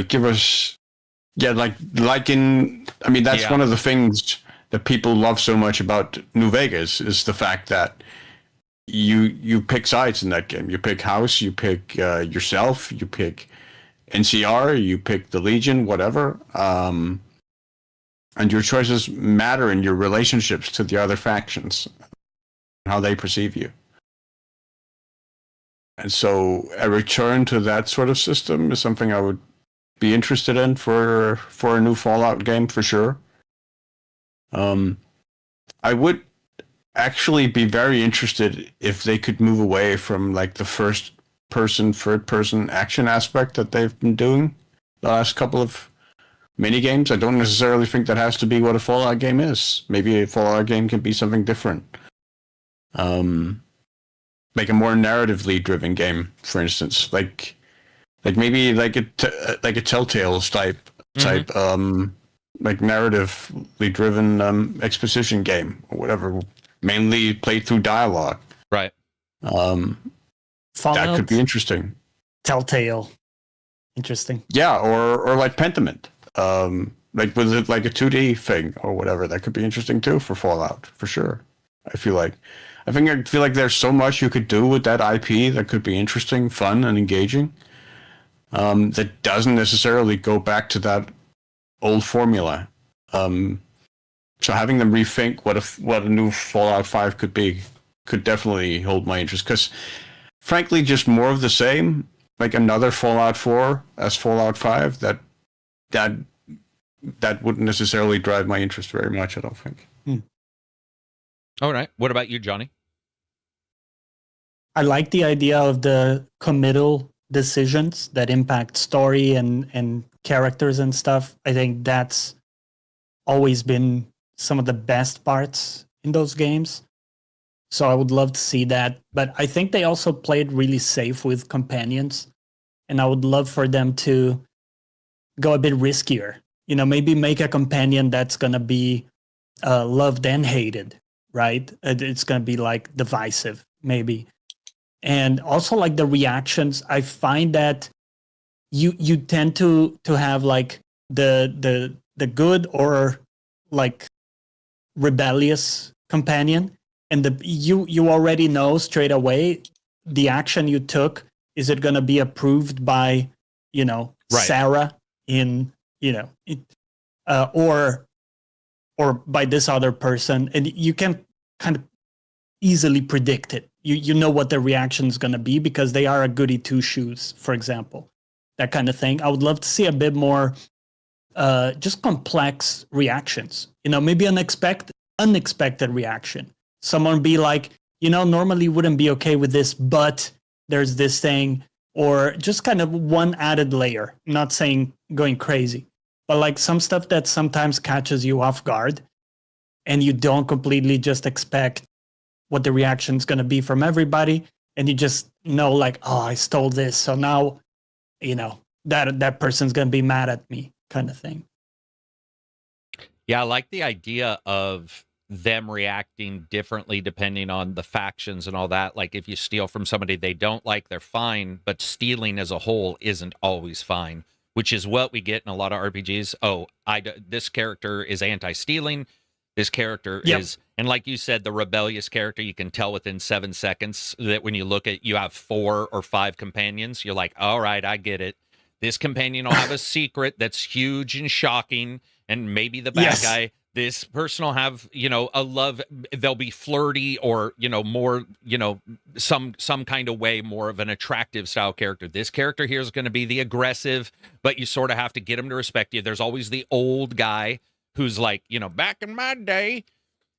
Give us, that's one of the things that people love so much about New Vegas is the fact that you pick sides in that game. You pick House, you pick yourself, you pick NCR, you pick the Legion, whatever. And your choices matter in your relationships to the other factions, how they perceive you. And so a return to that sort of system is something I would be interested in for a new Fallout game for sure. I would actually be very interested if they could move away from the third person action aspect that they've been doing the last couple of mini games. I don't necessarily think that has to be what a Fallout game is. Maybe a Fallout game can be something different. like a more narratively driven game, for instance, like maybe like a Telltale's type like narratively driven exposition game or whatever, mainly played through dialogue. Right. That could be interesting. Telltale. Interesting. Yeah, or like Pentiment. Like was it like a 2D thing or whatever? That could be interesting too for Fallout, for sure. I feel like there's so much you could do with that IP that could be interesting, fun, and engaging. That doesn't necessarily go back to that old formula. So having them rethink what a new Fallout 5 could be could definitely hold my interest. Because frankly, just more of the same, like another Fallout 4 as Fallout 5, that wouldn't necessarily drive my interest very much, I don't think. All right. What about you, Johnny? I like the idea of the committal decisions that impact story and characters and stuff. I think that's always been some of the best parts in those games. So I would love to see that. But I think they also played really safe with companions. And I would love for them to go a bit riskier. You know, maybe make a companion that's going to be loved and hated, right? It's going to be like divisive, maybe. And also like the reactions, I find that you tend to have like the good or like rebellious companion, and you already know straight away the action you took, is it going to be approved by, you know, right, Sarah in, you know, or by this other person, and you can kind of easily predict it. You know what the reaction is going to be because they are a goody two shoes, for example, that kind of thing. I would love to see a bit more just complex reactions, you know, maybe unexpected reaction. Someone be like, you know, normally wouldn't be okay with this, but there's this thing, or just kind of one added layer. I'm not saying going crazy, but like some stuff that sometimes catches you off guard and you don't completely just expect what the reaction is going to be from everybody. And you just know like, oh, I stole this. So now, you know, that person's going to be mad at me, kind of thing. Yeah, I like the idea of them reacting differently depending on the factions and all that. Like if you steal from somebody they don't like, they're fine, but stealing as a whole isn't always fine, which is what we get in a lot of RPGs. Oh, this character is anti-stealing. This character is, and like you said, the rebellious character, you can tell within 7 seconds that when you look at, you have 4 or 5 companions, you're like, all right, I get it. This companion will have a secret that's huge and shocking, and maybe the bad guy. This person will have, you know, a love. They'll be flirty or, you know, more, you know, some kind of way, more of an attractive style character. This character here is going to be the aggressive, but you sort of have to get him to respect you. There's always the old guy who's like, you know, back in my day.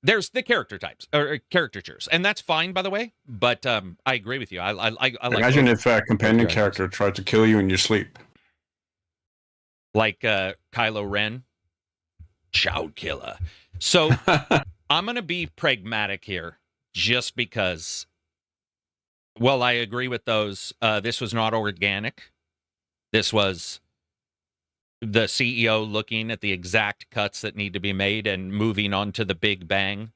There's the character types or caricatures, and that's fine, by the way. But I agree with you. I like. Imagine if a companion character tried to kill you in your sleep, like Kylo Ren, child killer. So I'm going to be pragmatic here, just because. Well, I agree with those. This was not organic. This was the CEO looking at the exact cuts that need to be made and moving on to the Big Bang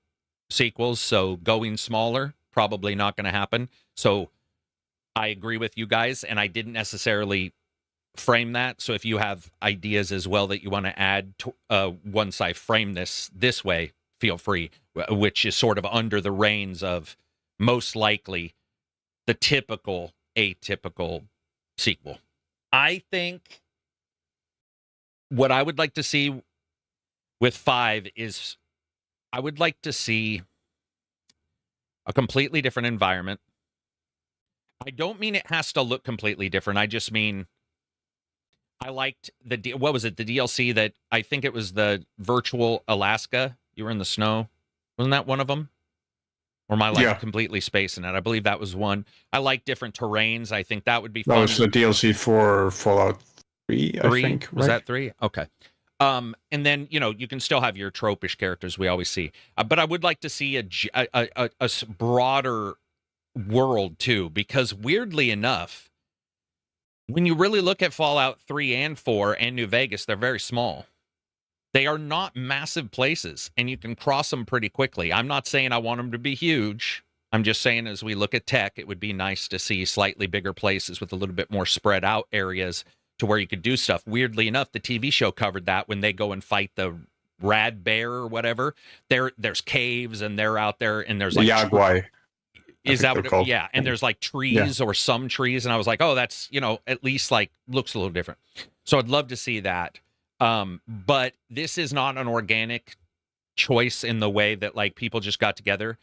sequels. So going smaller, probably not going to happen. So I agree with you guys, and I didn't necessarily frame that. So if you have ideas as well that you want to add once I frame this way, feel free, which is sort of under the reins of most likely the typical atypical sequel. I think what I would like to see with 5 is I would like to see a completely different environment. I don't mean it has to look completely different. I just mean I liked what was it? The DLC that I think it was the virtual Alaska. You were in the snow. Wasn't that one of them? Or am I completely spacing it? I believe that was one. I like different terrains. I think that would be fun. That was the DLC for Fallout 3, I think. Was that 3? Okay. And then, you know, you can still have your tropish characters we always see. But I would like to see a broader world too, because weirdly enough, when you really look at Fallout 3 and 4 and New Vegas, they're very small. They are not massive places, and you can cross them pretty quickly. I'm not saying I want them to be huge. I'm just saying as we look at tech, it would be nice to see slightly bigger places with a little bit more spread out areas to where you could do stuff. Weirdly enough, the TV show covered that when they go and fight the rad bear or whatever. There's caves, and they're out there, and there's like Yagwai. Is that what it, yeah, and there's like trees or some trees, and I was like, oh, that's, at least like looks a little different. So I'd love to see that. But this is not an organic choice in the way that like people just got together.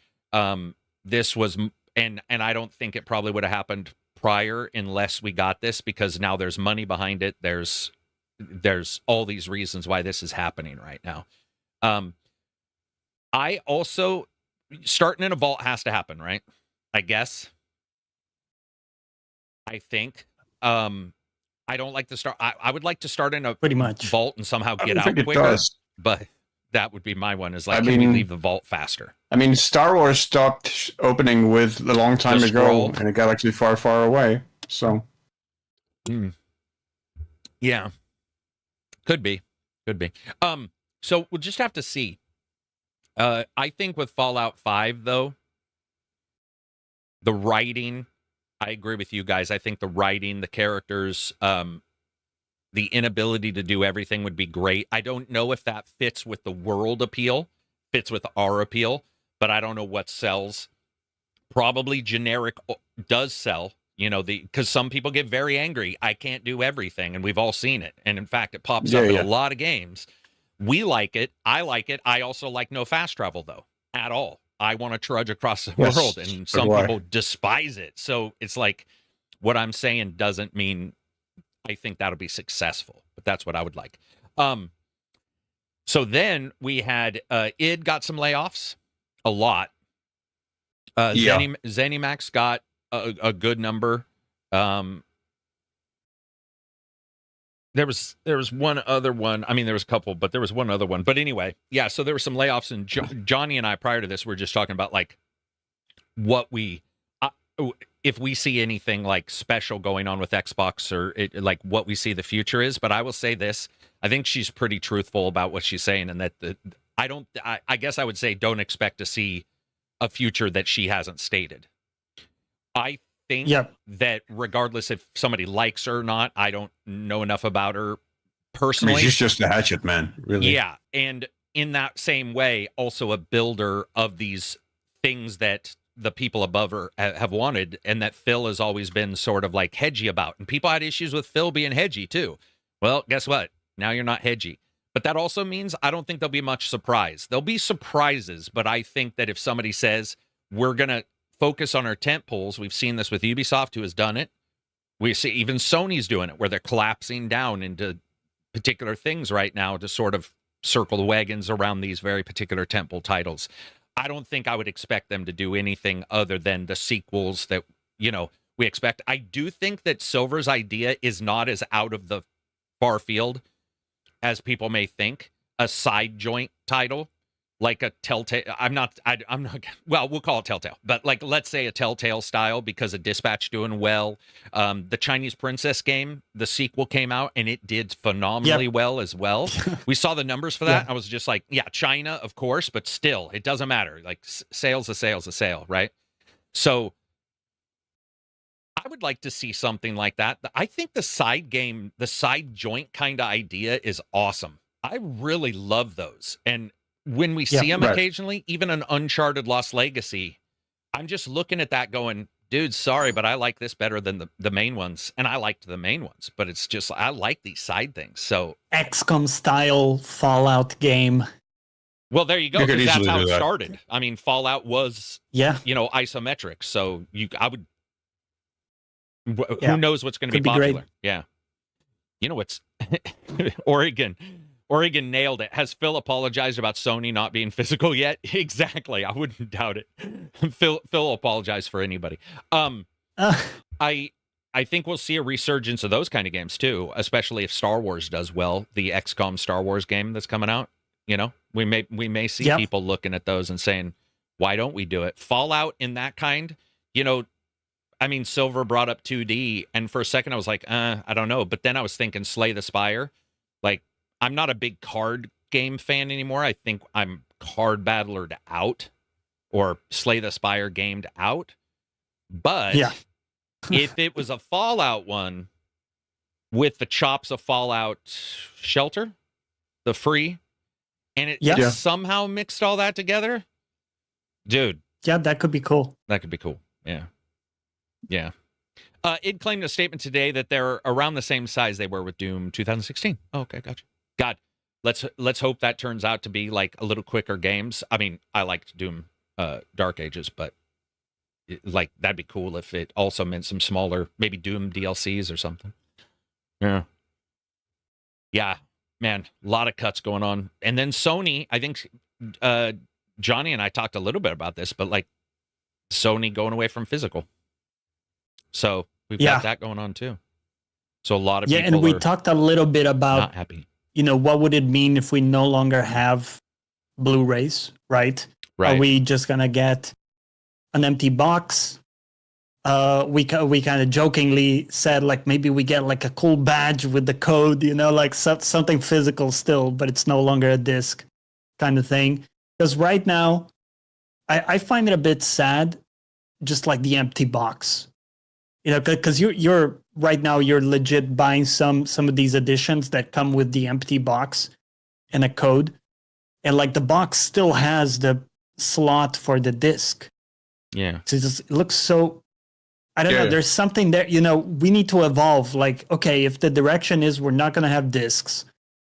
This was, and I don't think it probably would have happened prior unless we got this, because now there's money behind it. There's all these reasons why this is happening right now. I also, starting in a vault has to happen, right? I guess. I think. I don't like to start. I would like to start in a pretty much vault and somehow get out quicker. But that would be my one. Is like, can we leave the vault faster? I mean, Star Wars stopped opening with a long time ago, and a galaxy far, far away. So, yeah, could be. So we'll just have to see. I think with Fallout 5, though, the writing, I agree with you guys. I think the writing, the characters, the inability to do everything would be great. I don't know if that fits with the world appeal, fits with our appeal, but I don't know what sells. Probably generic does sell, because some people get very angry. I can't do everything, and we've all seen it. And in fact, it pops up in a lot of games. We like it. I like it. I also like no fast travel, though, at all. I want to trudge across the world, and some people despise it. So it's like, what I'm saying doesn't mean I think that'll be successful, but that's what I would like. So then we had id got some layoffs, a lot. ZeniMax got a good number. There was one other one. I mean, there was a couple, but there was one other one. But anyway, yeah, so there were some layoffs, and Johnny and I, prior to this, were just talking about, like, what if we see anything, like, special going on with Xbox, or, like, what we see the future is. But I will say this. I think she's pretty truthful about what she's saying, and that I guess I would say don't expect to see a future that she hasn't stated. I think that regardless if somebody likes her or not, I don't know enough about her personally. I mean, she's just a hatchet man, really. Yeah, and in that same way, also a builder of these things that the people above her have wanted, and that Phil has always been sort of like hedgy about. And people had issues with Phil being hedgy too. Well, guess what? Now you're not hedgy. But that also means I don't think there'll be much surprise. There'll be surprises, but I think that if somebody says, we're going to focus on our tent poles. We've seen this with Ubisoft, who has done it. We see even Sony's doing it, where they're collapsing down into particular things right now to sort of circle the wagons around these very particular tentpole titles. I don't think I would expect them to do anything other than the sequels that, we expect. I do think that Silver's idea is not as out of the far field as people may think. A side joint title, like a Telltale. I'm not. Well, we'll call it Telltale, but like, let's say a Telltale style, because of Dispatch doing well. The Chinese Princess game, the sequel came out, and it did phenomenally well as well. We saw the numbers for that. I was just like, yeah, China, of course, but still, it doesn't matter. Like, sale's a sale, right? So I would like to see something like that. I think the side game, the side joint kind of idea is awesome. I really love those. And when we see them occasionally, even an Uncharted Lost Legacy, I'm just looking at that going, dude, sorry, but I like this better than the main ones. And I liked the main ones, but it's just, I like these side things. So XCOM style Fallout game. Well, there you go. That's how it started. I mean, Fallout was, isometric. So who knows what's going to be popular? Great. Yeah. You know what's Oregon nailed it. Has Phil apologized about Sony not being physical yet? Exactly. I wouldn't doubt it. Phil apologized for anybody. I think we'll see a resurgence of those kind of games too, especially if Star Wars does well. The XCOM Star Wars game that's coming out. We may see people looking at those and saying, why don't we do it? Fallout in that kind, I mean, Silver brought up 2D, and for a second I was like, I don't know. But then I was thinking Slay the Spire. Like, I'm not a big card game fan anymore. I think I'm card battlered out, or Slay the Spire gamed out. But if it was a Fallout one with the chops of Fallout Shelter, the free, and it somehow mixed all that together, dude. Yeah, that could be cool. That could be cool. Yeah. Yeah. It claimed a statement today that they're around the same size they were with Doom 2016. Oh, okay, gotcha. God, let's hope that turns out to be like a little quicker games. I mean, I liked Doom Dark Ages, but like that'd be cool if it also meant some smaller, maybe Doom DLCs or something. Yeah. Yeah, man, a lot of cuts going on. And then Sony, I think Johnny and I talked a little bit about this, but like Sony going away from physical. So we've got that going on too. So a lot of people and we talked a little bit about not happy. What would it mean if we no longer have Blu-rays, right? Are we just gonna get an empty box? We kind of jokingly said like maybe we get like a cool badge with the code, like something physical still, but it's no longer a disc kind of thing. Because right now, I find it a bit sad, just like the empty box. Because you're right now you're legit buying some of these editions that come with the empty box and a code, and like the box still has the slot for the disc. Yeah, so it looks so. I don't know. There's something there. We need to evolve. Like, okay, if the direction is we're not going to have discs,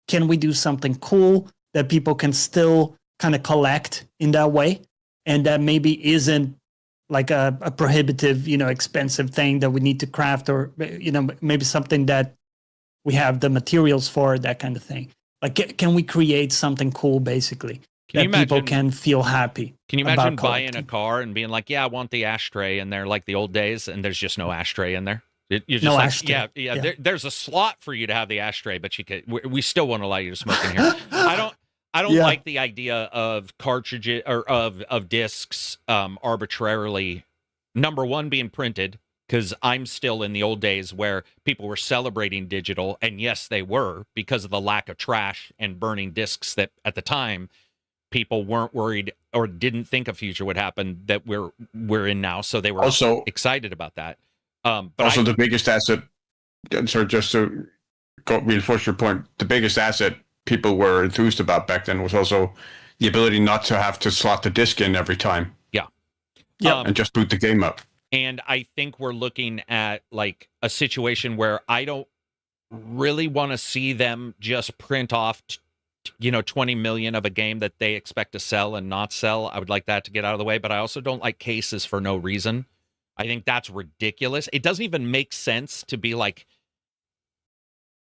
can we do something cool that people can still kind of collect in that way, and that maybe isn't like a prohibitive, expensive thing that we need to craft, or, maybe something that we have the materials for, that kind of thing. Like, can we create something cool, basically, that people can feel happy? Can you imagine buying a car and being like, yeah, I want the ashtray in there, like the old days, and there's just no ashtray in there? You're just no like, ashtray. Yeah. There's a slot for you to have the ashtray, but we still won't allow you to smoke in here. I don't like the idea of cartridges or of discs arbitrarily, number one, being printed, because I'm still in the old days where people were celebrating digital, and yes, they were, because of the lack of trash and burning discs that at the time people weren't worried or didn't think a future would happen that we're in now, so they were also excited about that. But also the biggest asset, sorry, just to reinforce your point, the biggest asset people were enthused about back then was also the ability not to have to slot the disc in every time. Yeah. And just boot the game up. And I think we're looking at like a situation where I don't really want to see them just print off 20 million of a game that they expect to sell and not sell. I would like that to get out of the way, but I also don't like cases for no reason. I think that's ridiculous. It doesn't even make sense to be like,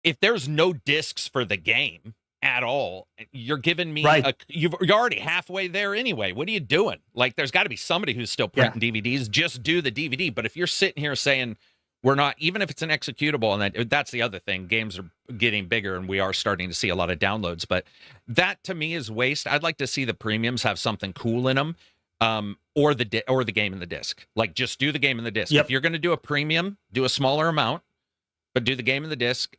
if there's no discs for the game at all, you're giving me you're already halfway there anyway. What are you doing? Like, there's got to be somebody who's still printing DVDs. Just do the DVD. But if you're sitting here saying we're not, even if it's an executable, and that's the other thing, games are getting bigger and we are starting to see a lot of downloads, but that to me is waste. I'd like to see the premiums have something cool in them, or the game in the disc. Like, just do the game in the disc. If you're going to do a premium, do a smaller amount, but do the game in the disc,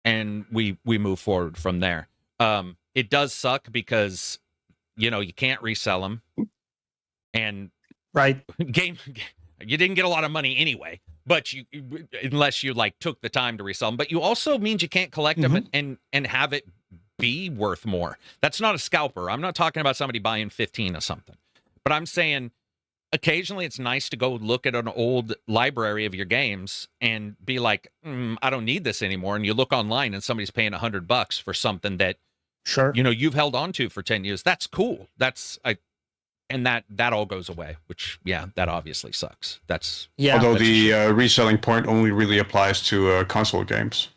and we move forward from there. It does suck because you can't resell them, and game you didn't get a lot of money anyway. But unless you like took the time to resell them, but you also means you can't collect them and have it be worth more. That's not a scalper. I'm not talking about somebody buying 15 of something, but I'm saying occasionally it's nice to go look at an old library of your games and be like, I don't need this anymore. And you look online and somebody's paying $100 for something that you've held on to for 10 years. That's cool. And that all goes away, which that obviously sucks. Although the reselling point only really applies to console games.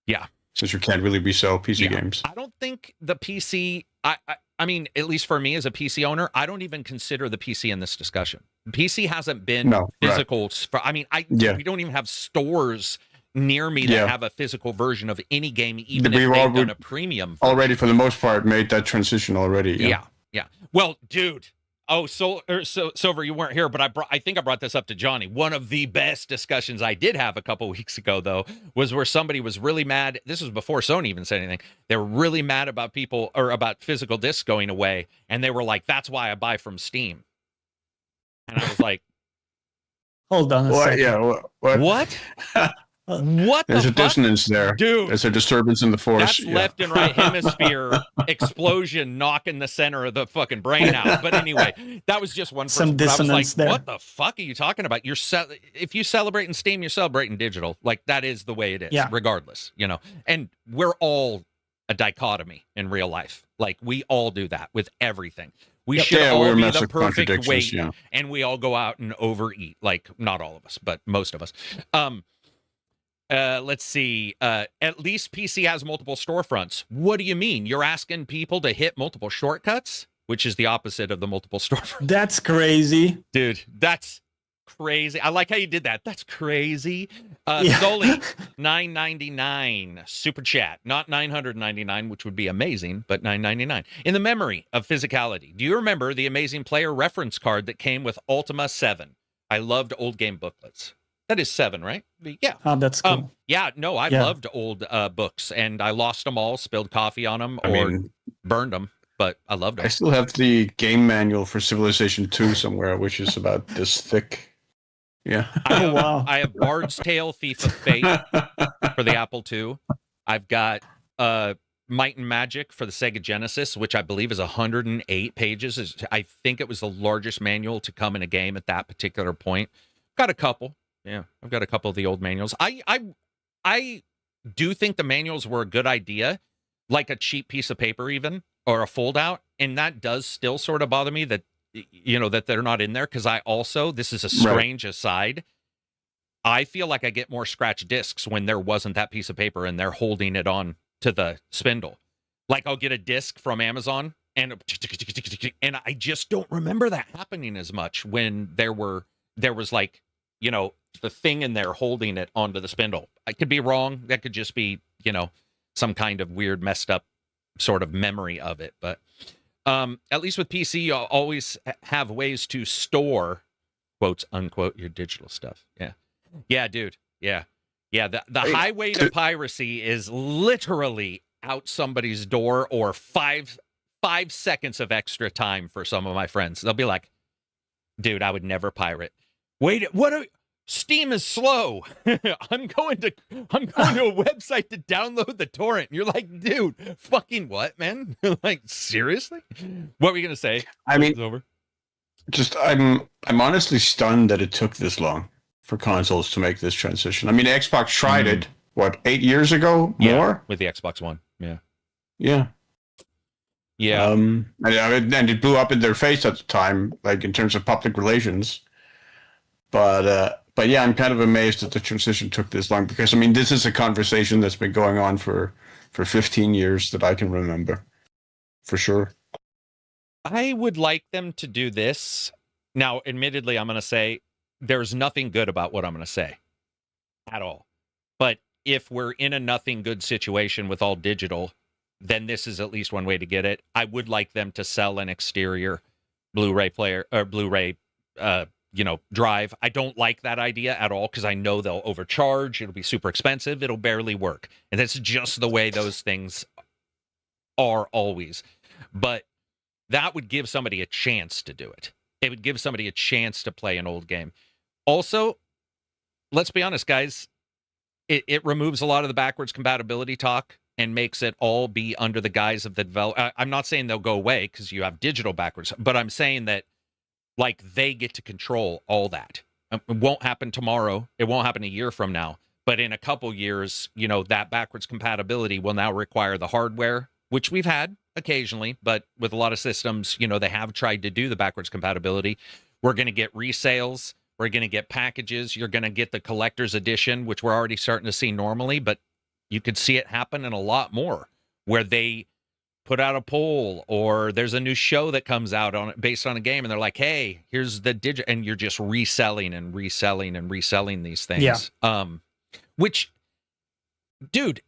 Yeah. Since you can't really resell PC games. I don't think the PC, I mean, at least for me as a PC owner, I don't even consider the PC in this discussion. PC hasn't been physical. We don't even have stores near me that have a physical version of any game, even if they've done a premium version. Already, for the most part, made that transition already. Yeah. Well, dude, Silver, you weren't here, but I think I brought this up to Johnny. One of the best discussions I did have a couple weeks ago, though, was where somebody was really mad. This was before Sony even said anything. They were really mad about about physical discs going away, and they were like, "That's why I buy from Steam." And I was like, "Hold on a second. Yeah, what? What? There's a fuck? Dissonance there, dude. There's a disturbance in the force. That's left and right hemisphere explosion knocking the center of the fucking brain out. But anyway, that was just one person. Some dissonance I was like, there. what the fuck are you talking about? If you celebrate in Steam, you're celebrating digital. Like, that is the way it is, regardless, you know. And we're all a dichotomy in real life. Like, we all do that with everything. We should all be the perfect weight, and we all go out and overeat. Like, not all of us, but most of us. Let's see. At least PC has multiple storefronts. What do you mean? You're asking people to hit multiple shortcuts, which is the opposite of the multiple storefronts. That's crazy. Dude, that's crazy. I like how you did that. That's crazy. Zoli, $9.99 super chat, not $999, which would be amazing, but $9.99. In the memory of physicality, do you remember the amazing player reference card that came with Ultima 7? I loved old game booklets. That is 7, right? Yeah. Oh, that's cool. Yeah, no, I loved old books, and I lost them all, spilled coffee on them, burned them, but I loved them. I still have the game manual for Civilization 2 somewhere, which is about this thick. Yeah. Wow. I have Bard's Tale, Thief of Fate for the Apple II. I've got Might and Magic for the Sega Genesis, which I believe is 108 pages. I think it was the largest manual to come in a game at that particular point. Got a couple. Yeah, I've got a couple of the old manuals. I do think the manuals were a good idea, like a cheap piece of paper even, or a fold out. And that does still sort of bother me that, you know, that they're not in there. Because I also, this is a strange aside, I feel like I get more scratch discs when there wasn't that piece of paper and they're holding it on to the spindle. Like, I'll get a disc from Amazon and I just don't remember that happening as much when there was like, you know, the thing in there holding it onto the spindle. I could be wrong. That could just be, you know, some kind of weird messed up sort of memory of it. But at least with PC, you always have ways to store, quotes, unquote, your digital stuff. Yeah. Yeah, dude. Yeah. Yeah. The highway to piracy is literally out somebody's door, or five seconds of extra time for some of my friends. They'll be like, dude, I would never pirate. Wait, Steam is slow. I'm going to a website to download the torrent. And you're like, dude, fucking what, man? Like, seriously? What were you gonna say? I mean, over. Just I'm honestly stunned that it took this long for consoles to make this transition. I mean, Xbox tried it 8 years ago, more with the Xbox One. Yeah. And it blew up in their face at the time, like in terms of public relations. But yeah, I'm kind of amazed that the transition took this long, because I mean, this is a conversation that's been going on for 15 years that I can remember, for sure. I would like them to do this. Now, admittedly, I'm going to say there's nothing good about what I'm going to say at all. But if we're in a nothing good situation with all digital, then this is at least one way to get it. I would like them to sell an exterior Blu-ray player or Blu-ray drive. I don't like that idea at all, because I know they'll overcharge. It'll be super expensive. It'll barely work. And that's just the way those things are always. But that would give somebody a chance to do it. It would give somebody a chance to play an old game. Also, let's be honest, guys, it removes a lot of the backwards compatibility talk and makes it all be under the guise of the developer. I'm not saying they'll go away because you have digital backwards, but I'm saying that, like, they get to control all that. It won't happen tomorrow. It won't happen a year from now. But in a couple years, you know, that backwards compatibility will now require the hardware, which we've had occasionally, but with a lot of systems, you know, they have tried to do the backwards compatibility. We're going to get resales. We're going to get packages. You're going to get the collector's edition, which we're already starting to see normally, but you could see it happen in a lot more, where they put out a poll, or there's a new show that comes out on it based on a game, and they're like, hey, here's the digital, and you're just reselling and reselling and reselling these things. Which, dude,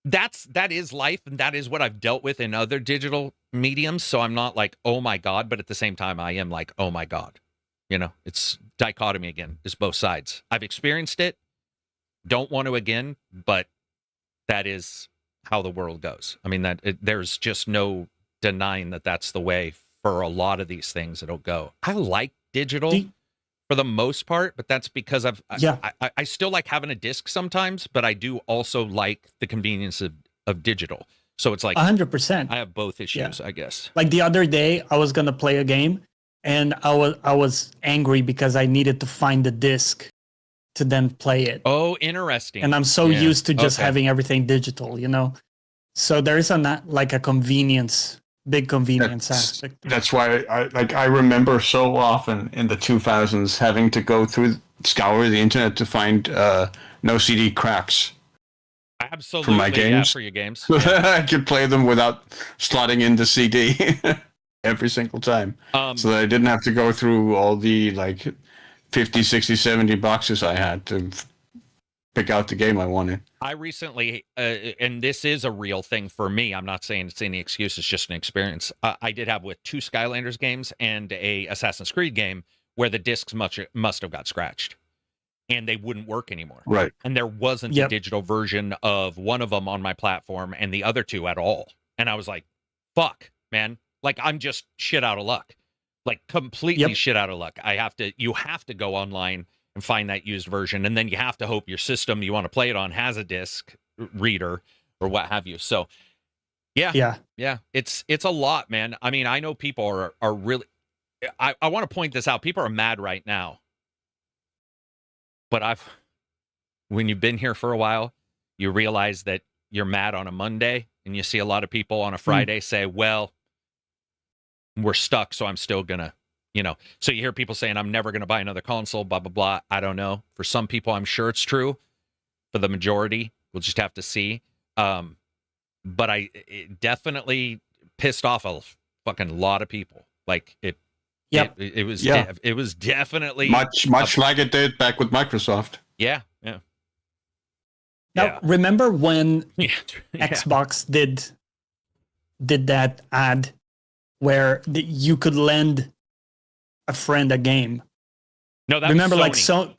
that is life, and that is what I've dealt with in other digital mediums. So I'm not like, oh my God, but at the same time, I am like, oh my God. You know, it's dichotomy again. It's both sides. I've experienced it. Don't want to again, but that is how the world goes. I mean, there's just no denying that that's the way for a lot of these things it'll go. I like digital for the most part, but that's because I still like having a disc sometimes, but I do also like the convenience of digital. So it's like 100%. I have both issues, I guess. Like the other day, I was gonna play a game, and I was angry because I needed to find the disc to then play it. Oh, interesting. And I'm so used to just having everything digital, you know. So there is a convenience, big convenience aspect. That's why I remember so often in the 2000s having to go scour the internet to find no CD cracks. Absolutely, for my games. For your games. I could play them without slotting in the CD every single time. So that I didn't have to go through all the 50, 60, 70 boxes I had to pick out the game I wanted. I recently, and this is a real thing for me, I'm not saying it's any excuse, it's just an experience. I did have with 2 Skylanders games and a Assassin's Creed game where the discs must have got scratched and they wouldn't work anymore. Right. And there wasn't a digital version of one of them on my platform and the other 2 at all. And I was like, fuck, man. Like, I'm just shit out of luck. Like, completely shit out of luck. You have to go online and find that used version, and then you have to hope your system you want to play it on has a disc reader or what have you. So, yeah, it's a lot, man. I mean, I know people are really. I want to point this out. People are mad right now, but when you've been here for a while, you realize that you're mad on a Monday, and you see a lot of people on a Friday say, "Well, we're stuck, so I'm still gonna." So you hear people saying, I'm never going to buy another console, blah, blah, blah. I don't know. For some people, I'm sure it's true. For the majority, we'll just have to see. But it definitely pissed off a fucking lot of people. Like, it was definitely... Much like it did back with Microsoft. Yeah. Now, remember when Xbox did that ad where you could lend a friend a game? No, that remember was Sony.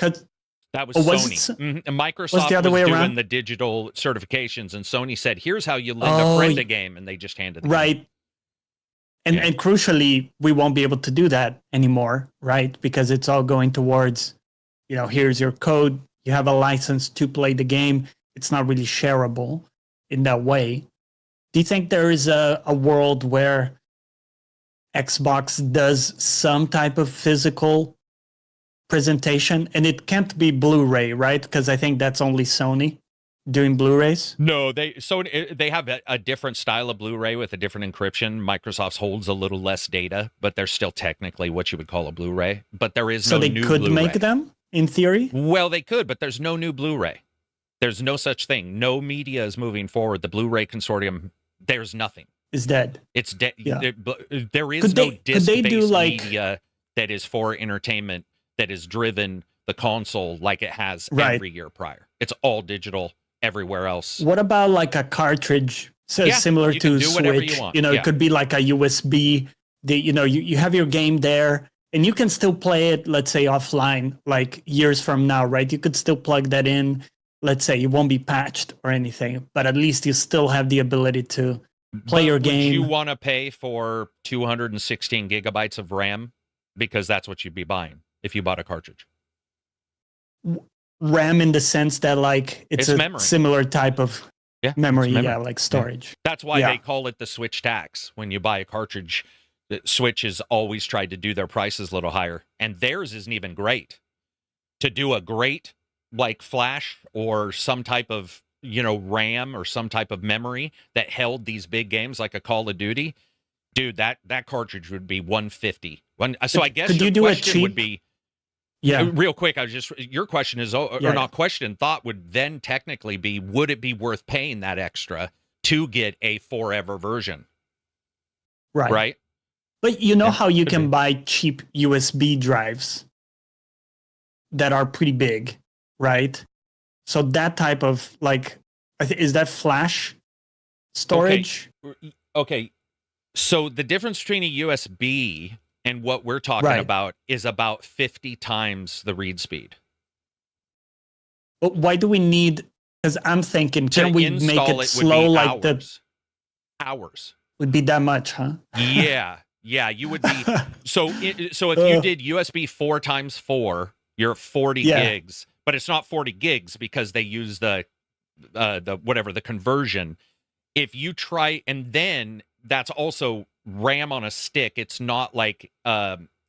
That was Sony. And Microsoft was doing the digital certifications, and Sony said, "Here's how you lend a friend a game," and they just handed it. Right. And crucially, we won't be able to do that anymore, right? Because it's all going towards, here's your code. You have a license to play the game. It's not really shareable in that way. Do you think there is a world where Xbox does some type of physical presentation, and it can't be Blu-ray, right? Because I think that's only Sony doing Blu-rays. No, they have a different style of Blu-ray with a different encryption. Microsoft's holds a little less data, but they're still technically what you would call a Blu-ray. But there is no new Blu-ray. So they could make them in theory? Well, they could, but there's no new Blu-ray. There's no such thing. No media is moving forward. The Blu-ray consortium, there's nothing. Is dead. It's dead. Yeah. There is no disc-based media that is for entertainment that is driven the console like it has every year prior. It's all digital everywhere else. What about like a cartridge similar to Switch? It could be like a USB. You have your game there, and you can still play it, let's say, offline, like years from now, right? You could still plug that in. Let's say it won't be patched or anything, but at least you still have the ability to play your game. Would you want to pay for 216 gigabytes of RAM? Because that's what you'd be buying if you bought a cartridge. RAM in the sense that it's a memory. Similar type of memory, like storage. Yeah. That's why they call it the Switch tax. When you buy a cartridge, the Switch has always tried to do their prices a little higher, and theirs isn't even great. To do a great flash or some type of RAM or some type of memory that held these big games like a Call of Duty, dude, that cartridge would be $150. So I guess your question would be, real quick, your question is, not question, thought would then technically be, would it be worth paying that extra to get a forever version? Right? But how you can buy cheap USB drives that are pretty big, right? So that type of Is that flash storage? Okay. So the difference between a USB and what we're talking about is about 50 times the read speed. But why do we need? Because I'm thinking, can we make it slow like hours? Would be that much, huh? Yeah, you would be. So if you did USB 4x4, you're at 40 gigs, but it's not 40 gigs because they use the conversion. If you try, and then that's also RAM on a stick. It's not like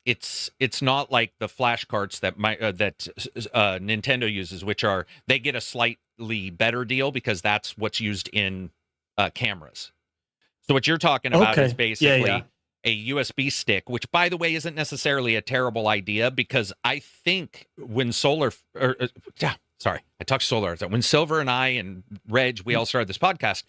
it's not like the flash carts that Nintendo uses, which are they get a slightly better deal because that's what's used in cameras. So what you're talking about is basically a USB stick, which, by the way, isn't necessarily a terrible idea because I think when Solar, sorry, I talked Solar. When Silver and I and Reg, we all started this podcast,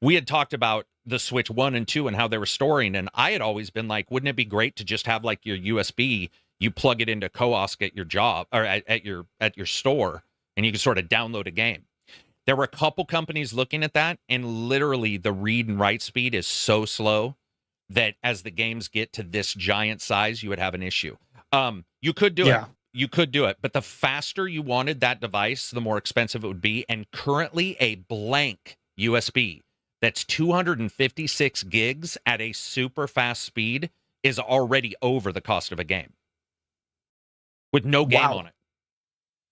we had talked about the Switch 1 and 2 and how they were storing, and I had always been like, wouldn't it be great to just have like your USB, you plug it into Kiosk at your job or at your store, and you can sort of download a game. There were a couple companies looking at that, and literally the read and write speed is so slow that as the games get to this giant size, you would have an issue. You could do it. You could do it, but the faster you wanted that device, the more expensive it would be. And currently a blank USB that's 256 gigs at a super fast speed is already over the cost of a game with no game on it.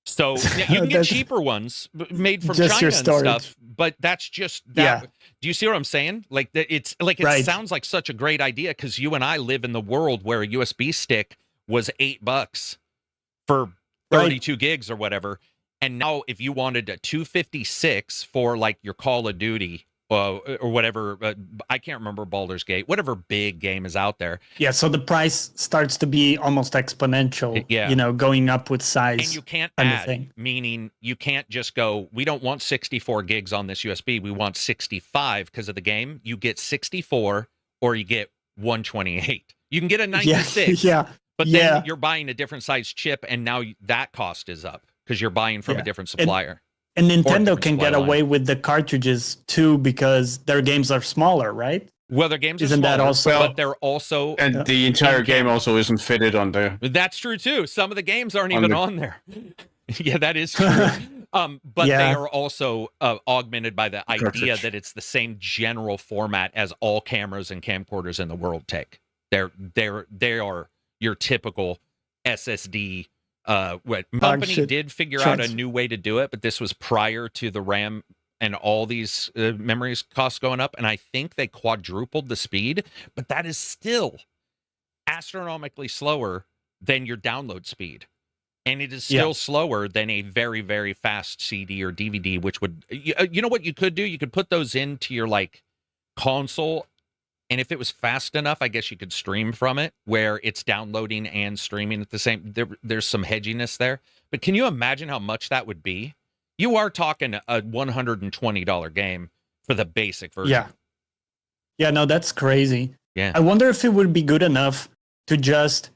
So you can get cheaper ones made from China and stuff, but that's just that. Yeah. Do you see what I'm saying? Like it's like it sounds like such a great idea because you and I live in the world where a USB stick was $8 for 32 gigs or whatever, and now if you wanted a 256 for like your Call of Duty or whatever, I can't remember Baldur's Gate, whatever big game is out there. Yeah, so the price starts to be almost exponential, going up with size. And you can't add, meaning you can't just go, we don't want 64 gigs on this USB, we want 65 because of the game. You get 64 or you get 128. You can get a 96, but then you're buying a different size chip, and now that cost is up because you're buying from a different supplier. And Nintendo can get away with the cartridges too because their games are smaller, right? Well, their games are smaller, that also? But they're also... And the entire game also isn't fitted on there. That's true too. Some of the games aren't even on there. Yeah, that is true. But they are also augmented by the idea that it's the same general format as all cameras and camcorders in the world take. They are your typical SSD. What company did figure out a new way to do it, but this was prior to the RAM and all these memories costs going up, and I think they quadrupled the speed, but that is still astronomically slower than your download speed, and it is still slower than a very, very fast CD or DVD, which would, you know what you could do? You could put those into your like console, and if it was fast enough, I guess you could stream from it where it's downloading and streaming at the same. There's some hedginess there. But can you imagine how much that would be? You are talking a $120 game for the basic version. Yeah, no, that's crazy. Yeah. I wonder if it would be good enough to just,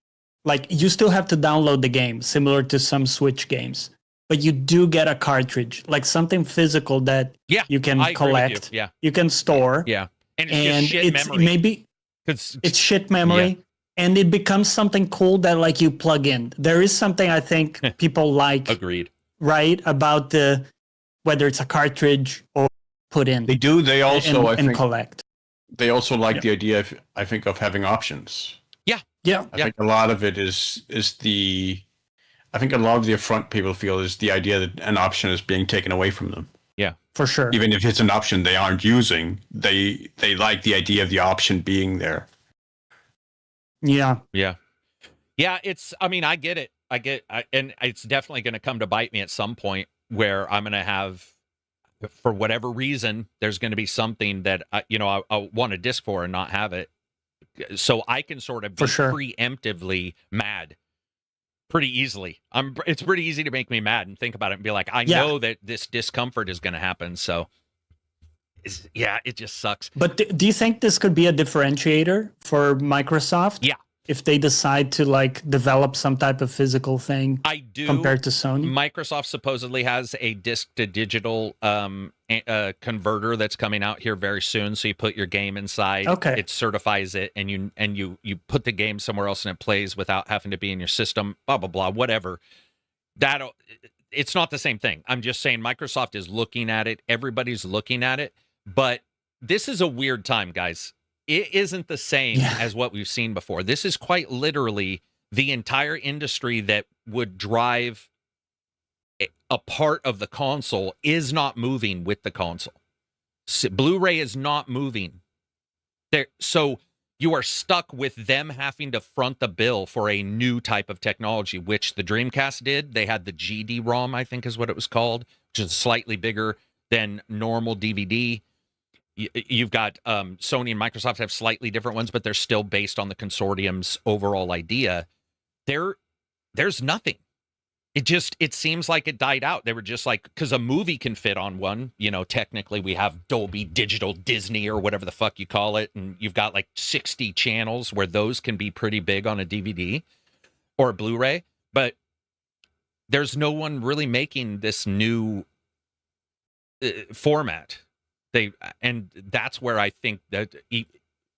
like, you still have to download the game, similar to some Switch games. But you do get a cartridge, like something physical that you can collect. You can store. Yeah. And it's just shit memory. Maybe it's shit memory, and it becomes something cool that like you plug in. There is something I think people like. Agreed. Right about whether it's a cartridge or put in. They do. They also I think collect. They also like the idea of, I think, of having options. Yeah. I think a lot of it is the. I think a lot of the affront people feel is the idea that an option is being taken away from them. Yeah, for sure. Even if it's an option they aren't using, they like the idea of the option being there. Yeah. It's. I mean, I get it. And it's definitely going to come to bite me at some point where I'm going to have, for whatever reason, there's going to be something that I want a disc for and not have it, so I can sort of be preemptively mad. Pretty easily. It's pretty easy to make me mad and think about it and be like, I know that this discomfort is going to happen. So, it just sucks. But do you think this could be a differentiator for Microsoft? Yeah. if they decide to like develop some type of physical thing. I do. Compared to Sony. Microsoft supposedly has a disc to digital converter that's coming out here very soon. So you put your game inside, it certifies it, and you put the game somewhere else and it plays without having to be in your system. Blah blah blah. Whatever. It's not the same thing. I'm just saying Microsoft is looking at it. Everybody's looking at it, but this is a weird time, guys. It isn't the same as what we've seen before. This is quite literally the entire industry that would drive a part of the console is not moving with the console. Blu-ray is not moving. So you are stuck with them having to front the bill for a new type of technology, which the Dreamcast did. They had the GD-ROM, I think is what it was called, which is slightly bigger than normal DVD. You've got Sony and Microsoft have slightly different ones, but they're still based on the consortium's overall idea. There's nothing. It seems like it died out. They were just like, because a movie can fit on one. Technically we have Dolby Digital Disney or whatever the fuck you call it, and you've got like 60 channels where those can be pretty big on a DVD or a Blu-ray, but there's no one really making this new format. And that's where I think that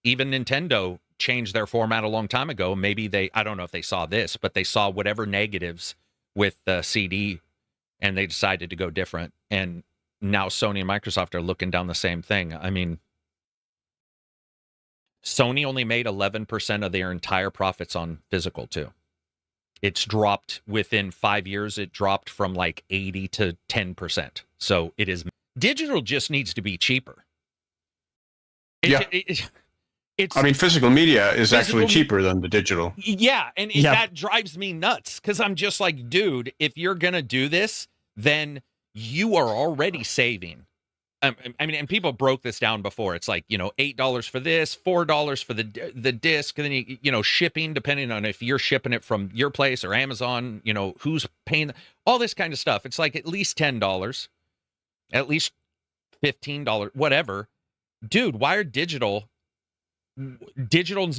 even Nintendo changed their format a long time ago. Maybe I don't know if they saw this, but they saw whatever negatives with the CD and they decided to go different. And now Sony and Microsoft are looking down the same thing. I mean, Sony only made 11% of their entire profits on physical too. It's dropped within 5 years. It dropped from like 80 to 10%. So it is. Digital just needs to be cheaper. Physical media is actually cheaper than the digital. Yeah, and that drives me nuts because I'm just like, dude, if you're going to do this, then you are already saving. And people broke this down before. It's like, $8 for this, $4 for the disc, and then, shipping, depending on if you're shipping it from your place or Amazon, who's paying, all this kind of stuff. It's like at least $10. At least $15, whatever. Dude, why are digital's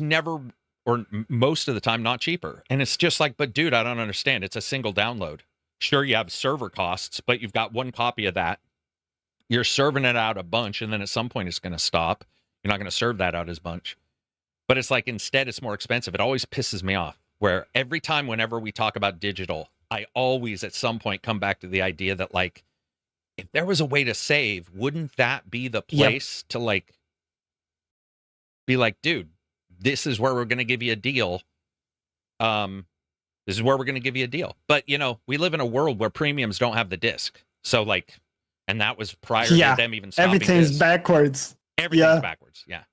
never, or most of the time, not cheaper? And it's just like, but dude, I don't understand. It's a single download. Sure, you have server costs, but you've got one copy of that. You're serving it out a bunch, and then at some point it's going to stop. You're not going to serve that out as bunch. But it's like, instead, it's more expensive. It always pisses me off, where every time whenever we talk about digital, I always at some point come back to the idea that, like, if there was a way to save, wouldn't that be the place to be like, dude, this is where we're going to give you a deal. This is where we're going to give you a deal. But, we live in a world where premiums don't have the disc. So and that was prior to them even stopping everything's this. backwards. Everything's backwards. Yeah.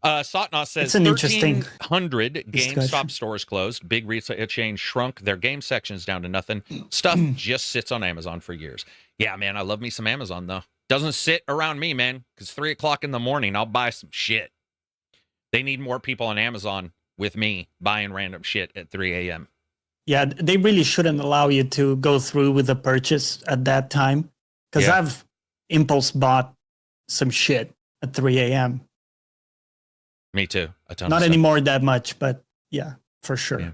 Satna says 1,300 GameStop stores closed. Big retail chain shrunk their game sections down to nothing. Stuff just sits on Amazon for years. Yeah, man, I love me some Amazon, though. Doesn't sit around me, man, because 3 o'clock in the morning, I'll buy some shit. They need more people on Amazon with me buying random shit at 3 a.m. Yeah, they really shouldn't allow you to go through with the purchase at that time, because I've impulse bought some shit at 3 a.m. Me too. A ton. Not anymore that much, but yeah, for sure.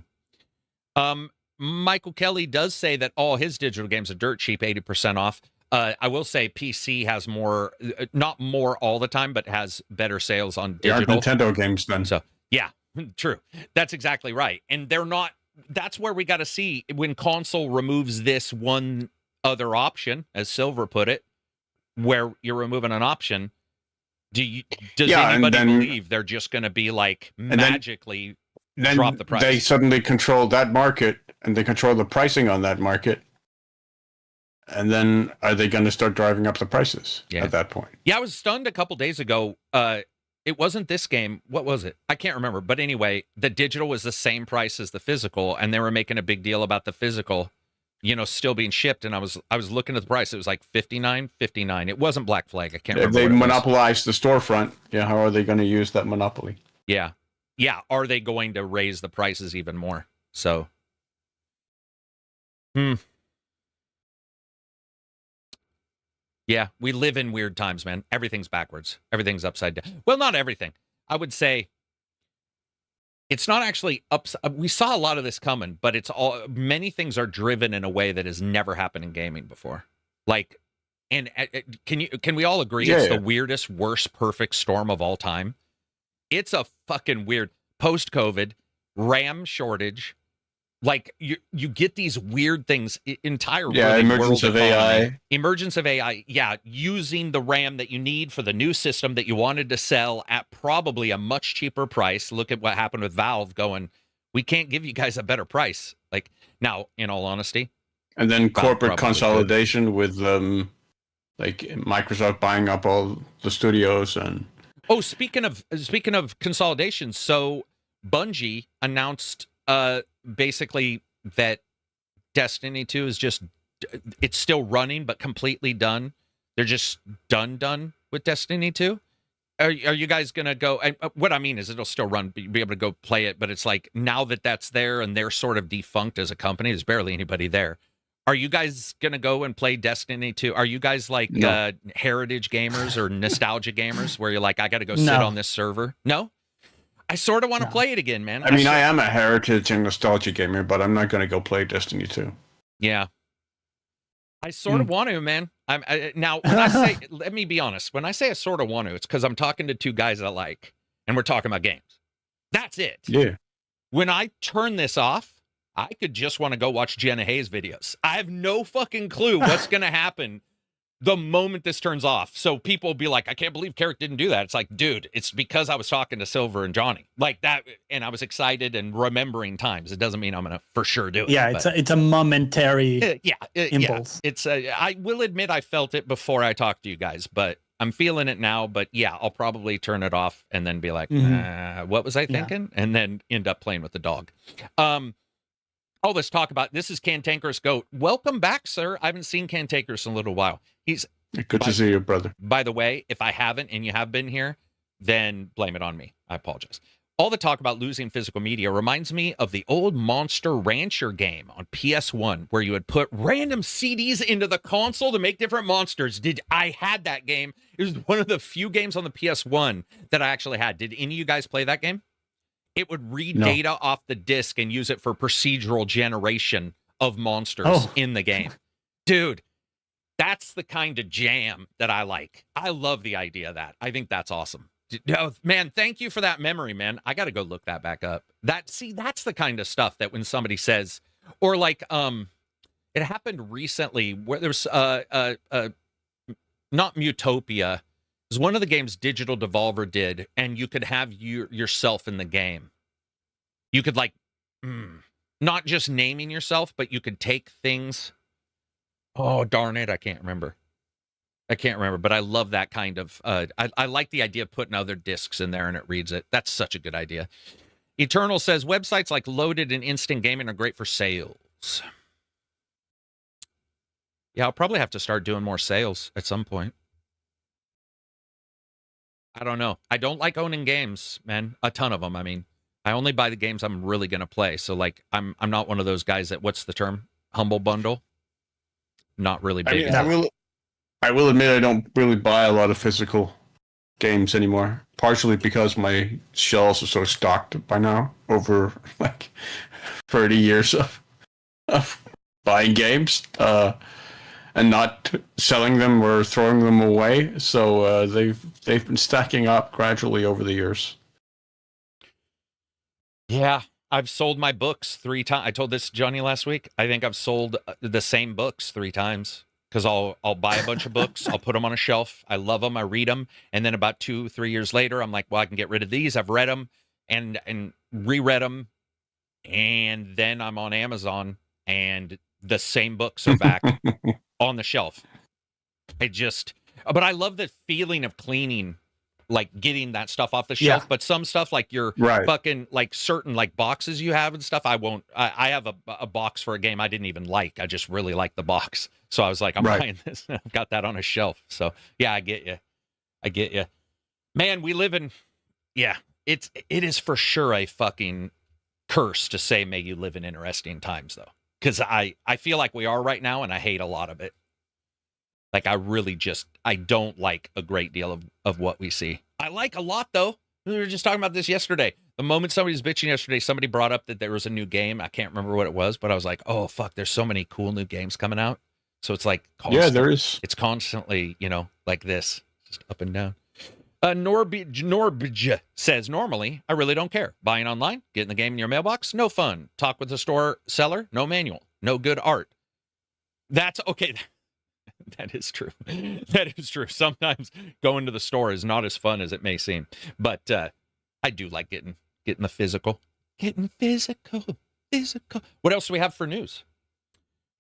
Yeah. Michael Kelly does say that all his digital games are dirt cheap, 80% off. I will say PC has more, not more all the time, but has better sales on digital. Nintendo games then. So yeah, true. That's exactly right. And they're not. That's where we got to see when console removes this one other option, as Silver put it, where you're removing an option. Does anybody believe they're just going to be like magically drop the price? They suddenly control that market and they control the pricing on that market. And then are they going to start driving up the prices at that point? Yeah, I was stunned a couple days ago. It wasn't this game. What was it? I can't remember. But anyway, the digital was the same price as the physical, and they were making a big deal about the physical, still being shipped. And I was looking at the price. It was like $59.59. It wasn't Black Flag. I can't remember. They monopolized the storefront. Yeah, how are they going to use that monopoly? Yeah. Are they going to raise the prices even more? So, yeah, we live in weird times, man. Everything's backwards. Everything's upside down. Well, not everything. I would say It's not actually ups. We saw a lot of this coming, but it's all many things are driven in a way that has never happened in gaming before. Like, and can we all agree it's the weirdest, worst, perfect storm of all time? It's a fucking weird post-COVID RAM shortage. Like you get these weird things. Entire emergence of AI. Emergence of AI. Yeah, using the RAM that you need for the new system that you wanted to sell at probably a much cheaper price. Look at what happened with Valve going, we can't give you guys a better price. Like now, in all honesty. And then corporate consolidation with like Microsoft buying up all the studios and. Oh, speaking of consolidation, so Bungie announced basically that Destiny 2 is just, it's still running but completely done. They're just done with Destiny 2. Are you guys gonna go? And what I mean is it'll still run, be able to go play it, but it's like now that that's there and they're sort of defunct as a company, there's barely anybody there. Are you guys gonna go and play Destiny 2? Are you guys like heritage gamers or nostalgia gamers where you're like, I got to go sit on this server? No, I sort of want to play it again, man. I mean, I am a heritage and nostalgia gamer, but I'm not gonna go play Destiny 2. Yeah, I sort of want to, man. Now when I say, let me be honest. When I say I sort of want to, it's because I'm talking to two guys I like, and we're talking about games. That's it. Yeah. When I turn this off, I could just want to go watch Jenna Hayes videos. I have no fucking clue what's going to happen the moment this turns off. So people will be like, I can't believe Carrick didn't do that. It's like, dude, it's because I was talking to Silver and Johnny like that. And I was excited and remembering times. It doesn't mean I'm going to for sure do it. Yeah, it's a momentary impulse. Yeah. It's I will admit I felt it before I talked to you guys, but I'm feeling it now. But yeah, I'll probably turn it off and then be like, what was I thinking? And then end up playing with the dog. All this talk about this is Cantankerous Goat. Welcome back, sir. I haven't seen Cantankerous in a little while. He's good to see you, brother. By the way, if I haven't and you have been here, then blame it on me. I apologize. All the talk about losing physical media reminds me of the old Monster Rancher game on PS1, where you would put random CDs into the console to make different monsters. I had that game? It was one of the few games on the PS1 that I actually had. Did any of you guys play that game? It would read data off the disc and use it for procedural generation of monsters in the game. Dude, that's the kind of jam that I like. I love the idea of that. I think that's awesome. Man, thank you for that memory, man. I got to go look that back up. That's the kind of stuff that when somebody says, or like, it happened recently where there's not Mutopia. It was one of the games Digital Devolver did, and you could have yourself in the game. You could like, not just naming yourself, but you could take things. Oh, darn it. I can't remember, but I love that kind of, I like the idea of putting other discs in there and it reads it. That's such a good idea. Eternal says, websites like Loaded and Instant Gaming are great for sales. Yeah, I'll probably have to start doing more sales at some point. I don't know. I don't like owning games, man. A ton of them. I mean, I only buy the games I'm really going to play. So like, I'm not one of those guys that, what's the term? Humble bundle. Not really big. I will admit I don't really buy a lot of physical games anymore. Partially because my shelves are so stocked by now over like 30 years of buying games. And not selling them or throwing them away, so they've been stacking up gradually over the years. Yeah, I've sold my books 3 times. I told this to Johnny last week. I think I've sold the same books 3 times because I'll buy a bunch of books, I'll put them on a shelf, I love them, I read them, and then about 2-3 years later, I'm like, well, I can get rid of these. I've read them and reread them, and then I'm on Amazon, and the same books are back. On the shelf. But I love the feeling of cleaning, like getting that stuff off the shelf. But some stuff like your fucking like certain like boxes you have and stuff, I won't. I have a box for a game I didn't even like. I just really like the box, so I was like, I'm buying this. I've got that on a shelf. So yeah, I get you. Man, we live in. Yeah, it is for sure a fucking curse to say may you live in interesting times though. Because I feel like we are right now, and I hate a lot of it. Like, I don't like a great deal of what we see. I like a lot, though. We were just talking about this yesterday. The moment somebody was bitching yesterday, somebody brought up that there was a new game. I can't remember what it was, but I was like, oh, fuck, there's so many cool new games coming out. So it's like yeah, there is. It's constantly, like this, just up and down. Norbj says, normally, I really don't care. Buying online, getting the game in your mailbox, no fun. Talk with the store seller, no manual, no good art. That's okay. That is true. That is true. Sometimes going to the store is not as fun as it may seem. But I do like getting the physical. Getting physical. What else do we have for news?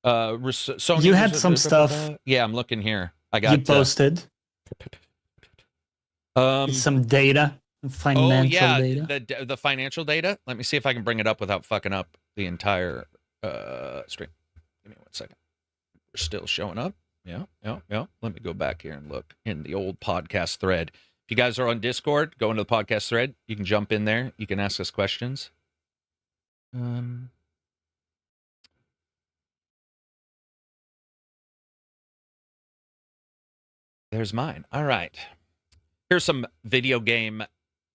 Sony, you had some stuff. Yeah, I'm looking here. I got you posted. Some data, financial data. The financial data. Let me see if I can bring it up without fucking up the entire stream. Give me 1 second. We're still showing up. Yeah. Let me go back here and look in the old podcast thread. If you guys are on Discord, go into the podcast thread. You can jump in there. You can ask us questions. There's mine. All right. Here's some video game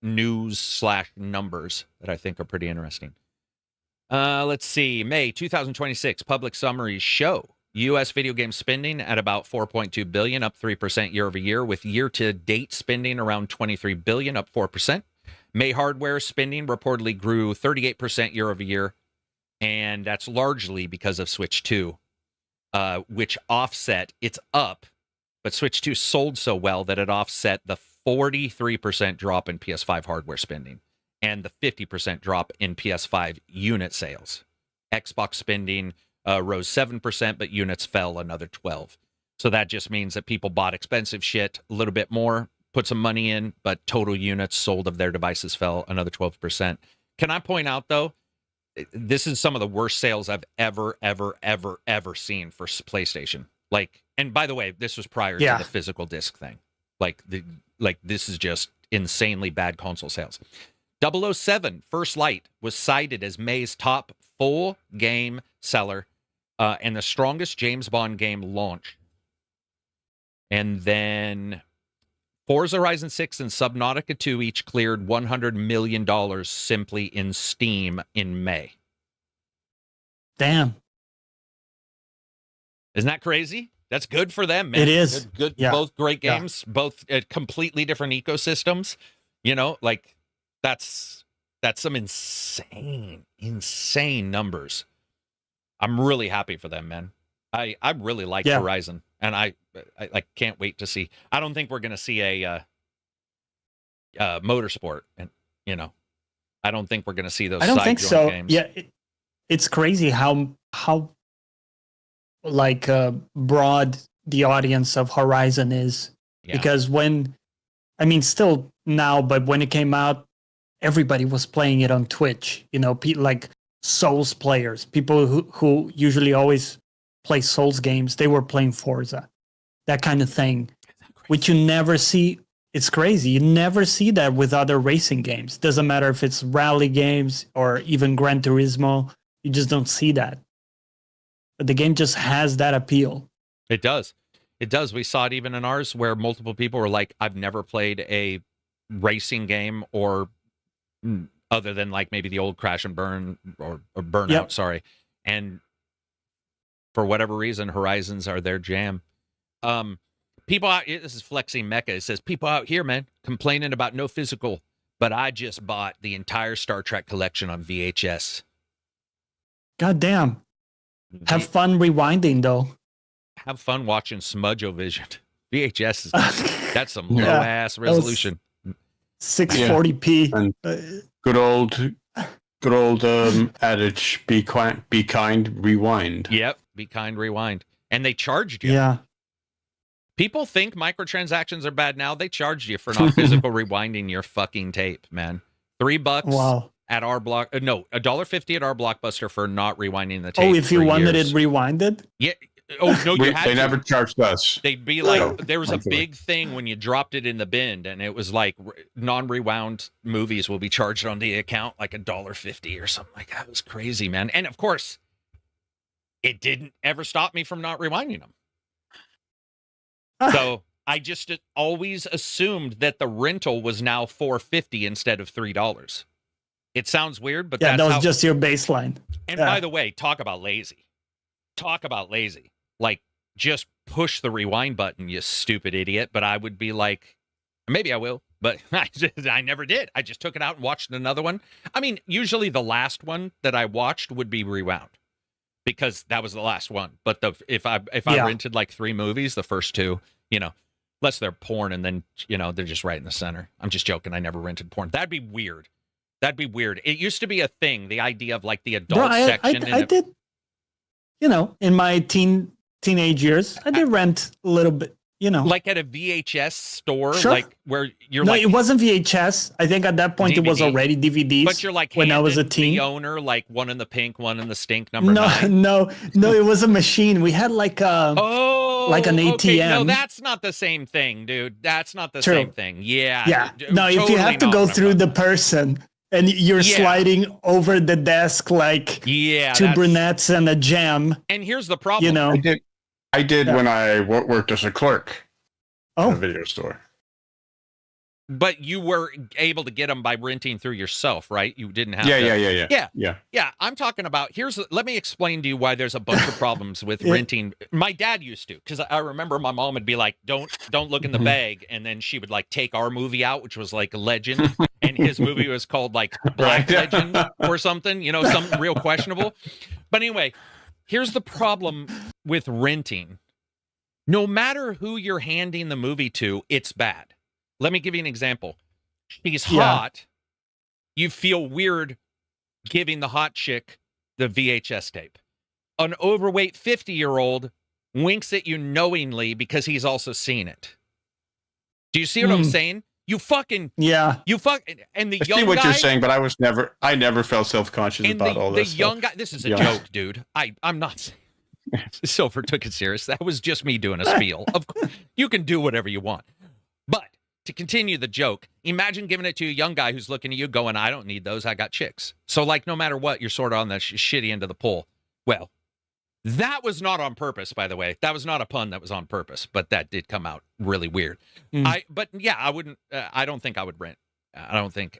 news / numbers that I think are pretty interesting. Let's see. May 2026 public summaries show U.S. video game spending at about $4.2 billion, up 3% year over year, with year-to-date spending around $23 billion, up 4%. May hardware spending reportedly grew 38% year over year, and that's largely because of Switch 2, which offset, it's up, but Switch 2 sold so well that it offset the 43% drop in PS5 hardware spending and the 50% drop in PS5 unit sales. Xbox spending rose 7%, but units fell another 12%. So that just means that people bought expensive shit a little bit more, put some money in, but total units sold of their devices fell another 12%. Can I point out, though, this is some of the worst sales I've ever seen for PlayStation. Like, and by the way, this was prior to the physical disc thing. Like this is just insanely bad console sales. 007 First Light was cited as May's top full game seller and the strongest James Bond game launch. And then Forza Horizon 6 and Subnautica 2 each cleared $100 million simply in Steam in May. Damn. Isn't that crazy? That's good for them, man. It is. Good. Yeah. Both great games, both completely different ecosystems. Like that's some insane numbers. I'm really happy for them, man. I really like Horizon, and I can't wait to see. I don't think we're going to see a motorsport, and I don't think we're going to see those. I don't think so. Games. Yeah, it's crazy how like broad the audience of Horizon is, because still now, but when it came out, everybody was playing it on Twitch. Like Souls players, people who usually always play Souls games, they were playing Forza, that kind of thing, which you never see. It's crazy. You never see that with other racing games. Doesn't matter if it's rally games or even Gran Turismo. You just don't see that. But the game just has that appeal. It does. It does. We saw it even in ours where multiple people were like, I've never played a racing game or other than like maybe the old Crash and Burn or Burnout, sorry. And for whatever reason, Horizons are their jam. People out here, this is Flexing Mecha. It says, people out here, man, complaining about no physical, but I just bought the entire Star Trek collection on VHS. God damn. Have fun rewinding, though. Have fun watching Smudge-O-Vision. VHS is that's some low ass resolution. 640p. And good old adage: be kind, rewind. Yep, be kind, rewind. And they charged you. Yeah. People think microtransactions are bad now. They charged you for not physical rewinding your fucking tape, man. $3. Wow. At our block, $1.50 at our Blockbuster for not rewinding the tape. Oh, if you wanted it rewinded? Yeah. Oh no, you had they never charged us. They'd be like, there was a big thing when you dropped it in the bin, and it was like non-rewound movies will be charged on the account like $1.50 or something like that. It was crazy, man. And of course, it didn't ever stop me from not rewinding them. So I just always assumed that the rental was now $4.50 instead of $3. It sounds weird, but yeah, that's that was just your baseline. And by the way, talk about lazy. Talk about lazy. Like, just push the rewind button, you stupid idiot. But I would be like, maybe I will, but I never did. I just took it out and watched another one. I mean, usually the last one that I watched would be rewound because that was the last one. But if I rented like 3 movies, the first 2, unless they're porn and then, they're just right in the center. I'm just joking. I never rented porn. That'd be weird. It used to be a thing, the idea of like the adult section. I did, in my teenage years, I did rent a little bit, like at a VHS store, sure. Like where you're no, like, it wasn't VHS. I think at that point DVD. It was already DVDs. But you're like, when I was a teen, the owner, like one in the pink, one in the stink, number 9. No, it was a machine. We had like an ATM. Okay. No, that's not the same thing, dude. That's not the same thing. Yeah. No, if you have to go through the person and you're sliding over the desk like 2 brunettes and a jam. And here's the problem. I did when I worked as a clerk in a video store. But you were able to get them by renting through yourself, right? You didn't have Yeah, I'm talking about, let me explain to you why there's a bunch of problems with renting. My dad used to, because I remember my mom would be like, don't look in the bag. And then she would like take our movie out, which was like Legend. And his movie was called like Black Legend or something, something real questionable. But anyway, here's the problem with renting. No matter who you're handing the movie to, it's bad. Let me give you an example. She's hot. You feel weird giving the hot chick the VHS tape. An overweight 50-year-old winks at you knowingly because he's also seen it. Do you see what I'm saying? You fucking and the I young see what guy, you're saying, but I never felt self-conscious about all this. The young guy. This is a joke, dude. I'm not. Silver took it serious. That was just me doing a spiel. Of course, you can do whatever you want, but to continue the joke, imagine giving it to a young guy who's looking at you going, I don't need those. I got chicks. So like, no matter what, you're sort of on the shitty end of the pole. Well, that was not on purpose, by the way. That was not a pun that was on purpose, but that did come out really weird. I wouldn't, I don't think I would rent. I think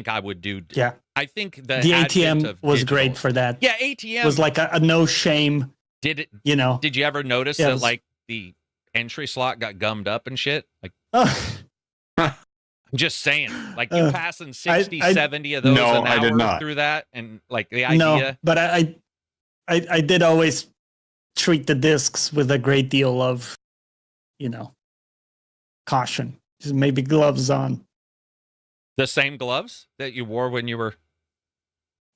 I would do. Yeah. I think the ATM was great for that. Yeah. ATM was like a no shame. Did it, did you ever notice that like the entry slot got gummed up and shit? Like, I'm just saying, like you passing 60, 70 of those an hour through that, and like the idea. No, but I did always treat the discs with a great deal of, caution. Just maybe gloves on. The same gloves that you wore when you were.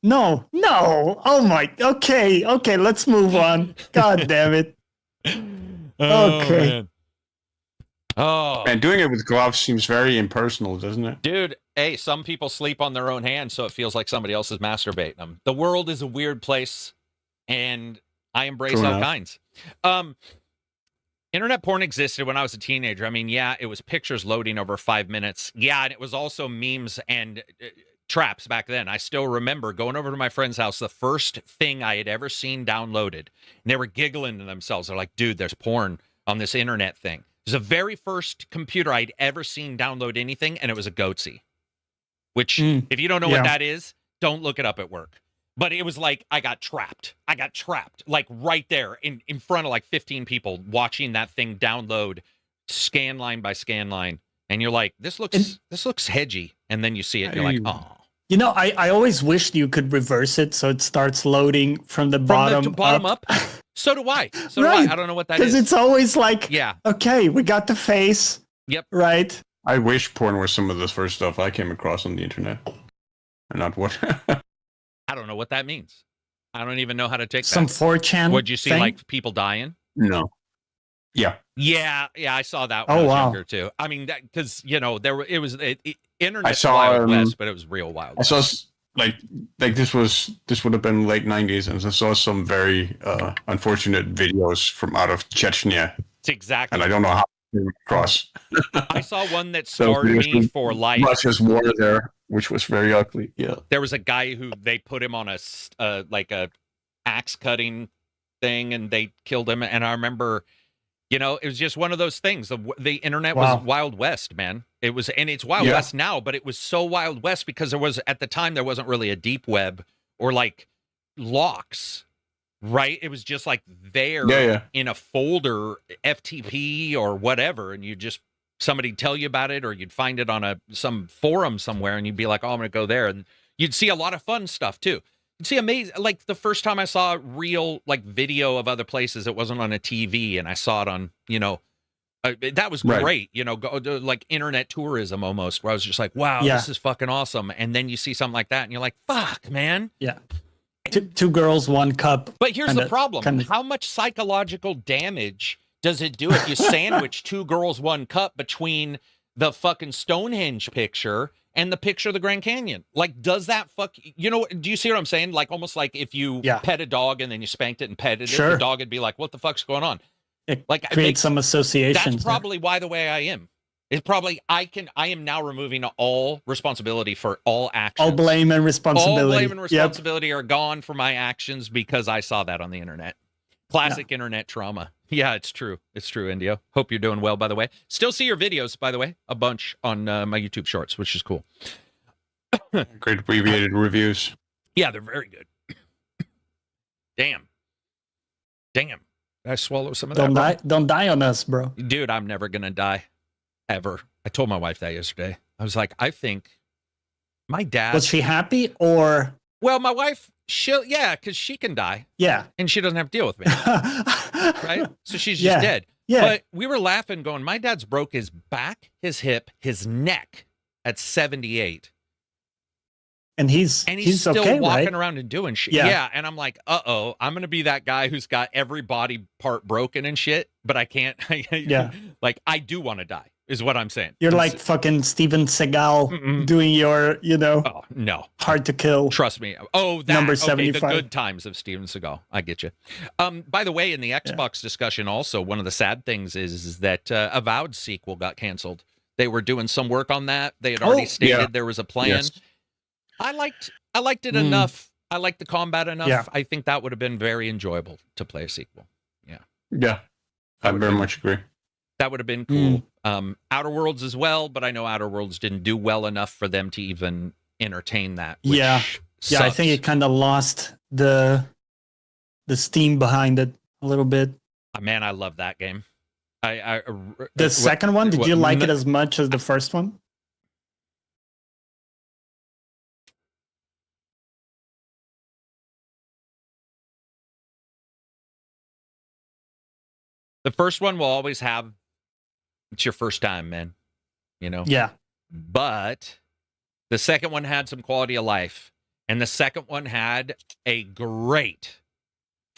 No. Oh my. Okay. Let's move on. God damn it. Okay. Man. Oh, and doing it with gloves seems very impersonal, doesn't it? Dude, hey, some people sleep on their own hands, so it feels like somebody else is masturbating them. The world is a weird place, and I embrace all kinds. Internet porn existed when I was a teenager. I mean, yeah, it was pictures loading over 5 minutes. Yeah, and it was also memes and traps back then. I still remember going over to my friend's house, the first thing I had ever seen downloaded, and they were giggling to themselves. They're like, dude, there's porn on this internet thing. It was the very first computer I'd ever seen download anything, and it was a Goatsy, which, if you don't know what that is, don't look it up at work. But it was like, I got trapped, like right there in front of like 15 people watching that thing download scan line by scan line. And you're like, this looks hedgy. And then you see it, and you're like, oh. I always wished you could reverse it so it starts loading from the bottom up. So do I. I don't know what that is. Because it's always like, okay, we got the face. Yep. Right. I wish porn was some of the first stuff I came across on the internet. And not what. I don't know what that means. I don't even know how to take some that. 4chan. Would you see like people dying? No. Yeah. Yeah, I saw that when I was younger too. I mean, because internet Wild West, but it was real Wild West. I saw like this would have been late 90s, and I saw some very unfortunate videos from out of Chechnya. It's exactly. And I don't know how to came across. I saw one that scarred me for life. Russia's war there, which was very ugly. Yeah. There was a guy who they put him on a axe cutting thing, and they killed him. And I remember You know, it was just one of those things. The internet Wow. was Wild West, man. It was, and it's Wild West now, but it was so Wild West because at the time, there wasn't really a deep web or like locks, right? It was just like there in a folder, FTP or whatever, and somebody'd tell you about it, or you'd find it on some forum somewhere, and you'd be like, oh, I'm going to go there. And you'd see a lot of fun stuff too. You'd see amazing, like the first time I saw real like video of other places, it wasn't on a TV, and I saw it on, that was great, like internet tourism almost, where I was just like, wow, this is fucking awesome. And then you see something like that, and you're like, fuck, man. Yeah. Two girls, one cup. But here's the problem. How much psychological damage does it do if you sandwich 2 girls, 1 cup between the fucking Stonehenge picture and the picture of the Grand Canyon? Like, does that do you see what I'm saying? Like, almost like if you pet a dog and then you spanked it and petted it, the dog would be like, what the fuck's going on? It creates some associations. That's probably why the way I am. It's probably, I am now removing all responsibility for all actions. All blame and responsibility. All blame and responsibility are gone for my actions because I saw that on the internet. Classic internet trauma. Yeah, it's true. It's true, Indio. Hope you're doing well, by the way. Still see your videos, by the way, a bunch on my YouTube shorts, which is cool. Great abbreviated reviews. Yeah, they're very good. Damn. Did I swallow some of that? Don't die on us, bro. Dude, I'm never going to die. Ever. I told my wife that yesterday. I was like, I think my dad... Was she happy or... Well, my wife, because she can die. Yeah. And she doesn't have to deal with me. Right? So she's just dead. Yeah. But we were laughing going, my dad's broke his back, his hip, his neck at 78. And he's still okay, walking right? around and doing shit. Yeah. And I'm like, I'm going to be that guy who's got every body part broken and shit, but I can't. Like, I do want to die, is what I'm saying. You're like fucking Steven Seagal doing your, Oh, no. Hard to Kill. Trust me. Oh, that. Number okay, 75. the good times of Steven Seagal. I get you. By the way, in the Xbox discussion also, one of the sad things is that Avowed sequel got canceled. They were doing some work on that. They had already stated there was a plan. Yes. I liked it enough. I liked the combat enough. Yeah. I think that would have been very enjoyable to play a sequel. Yeah. I very much agree. That would have been cool. Outer Worlds as well, but I know Outer Worlds didn't do well enough for them to even entertain that. Yeah. I think it kind of lost the steam behind it a little bit. Man, I love that game. The second one, did you like it as much as the first one? The first one will always have, it's your first time, man. Yeah. But the second one had some quality of life. And the second one had a great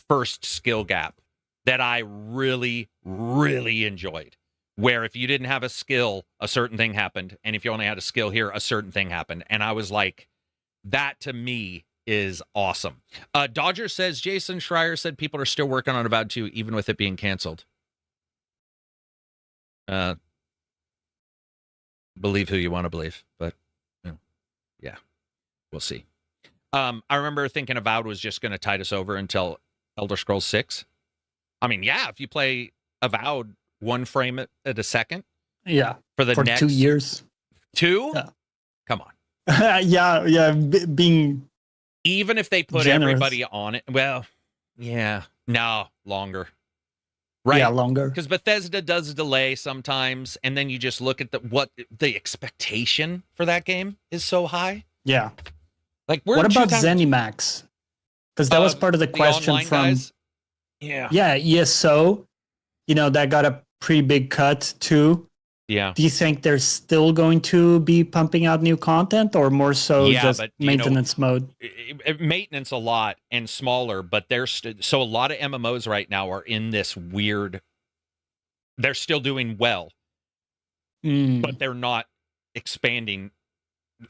first skill gap that I really, really enjoyed. Where if you didn't have a skill, a certain thing happened. And if you only had a skill here, a certain thing happened. And I was like, that to me is awesome. Dodger says, Jason Schreier said people are still working on Avowed 2, even with it being canceled. Believe who you want to believe, but yeah, we'll see. I remember thinking Avowed was just going to tide us over until Elder Scrolls 6. I mean, yeah, if you play Avowed 1 frame at a second, for next 2 years, 2, come on, being even if they put generous. Everybody on it, well, no, longer. Right. Yeah, longer. Because Bethesda does delay sometimes, and then you just look at what the expectation for that game is so high. Yeah. Like, what about ZeniMax? Because that was part of the question from guys? Yeah, ESO. That got a pretty big cut too. Yeah. Do you think they're still going to be pumping out new content, or more so just maintenance mode? Maintenance a lot and smaller, but so a lot of MMOs right now are in this weird. They're still doing well, but they're not expanding.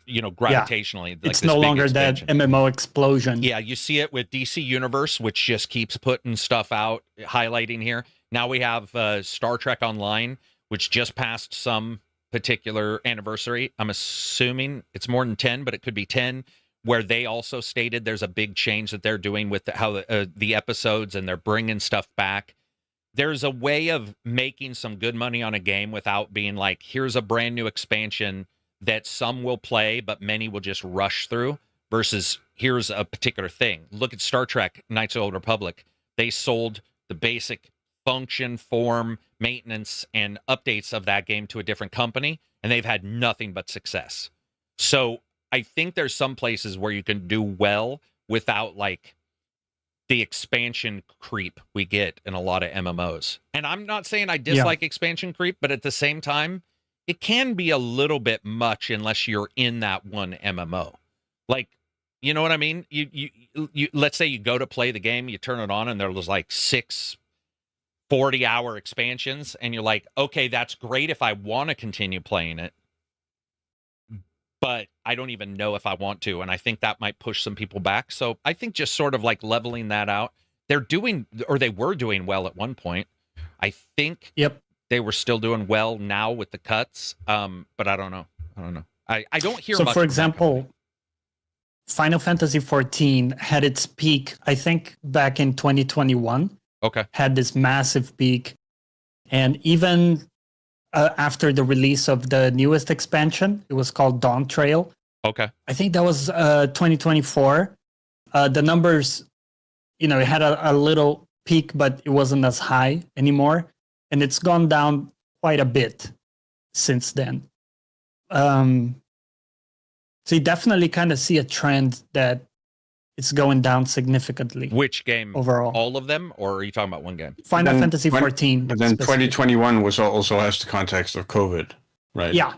Gravitationally. Like it's no longer that MMO explosion. Yeah, you see it with DC Universe, which just keeps putting stuff out, highlighting here. Now we have Star Trek Online, which just passed some particular anniversary. I'm assuming it's more than 10, but it could be 10, where they also stated there's a big change that they're doing with how the episodes, and they're bringing stuff back. there's a way of making some good money on a game without being like, here's a brand new expansion that some will play, but many will just rush through, versus here's a particular thing. Look at Star Trek Knights of the Old Republic. They sold the basic function, form, maintenance, and updates of that game to a different company, and they've had nothing but success. So I think there's some places where you can do well without like the expansion creep we get in a lot of MMOs. And I'm not saying I dislike expansion creep, but at the same time, it can be a little bit much unless you're in that one MMO. Like, you know what I mean? You let's say you go to play the game, you turn it on, and there's like 6 40-hour expansions, and you're like, okay, that's great if I want to continue playing it, but I don't even know if I want to, and I think that might push some people back. So I think just sort of like leveling that out. They were doing well at one point. I think they were still doing well now with the cuts, but I don't know. I don't hear much. So, for example, Final Fantasy XIV had its peak, I think, back in 2021. Okay. Had this massive peak. And even after the release of the newest expansion, it was called Dawn Trail. Okay. I think that was 2024. The numbers, it had a little peak, but it wasn't as high anymore. And it's gone down quite a bit since then. So you definitely kind of see a trend that it's going down significantly. Which game? Overall. All of them? Or are you talking about one game? Final Fantasy XIV. But then 2021 was also has the context of COVID, right? Yeah.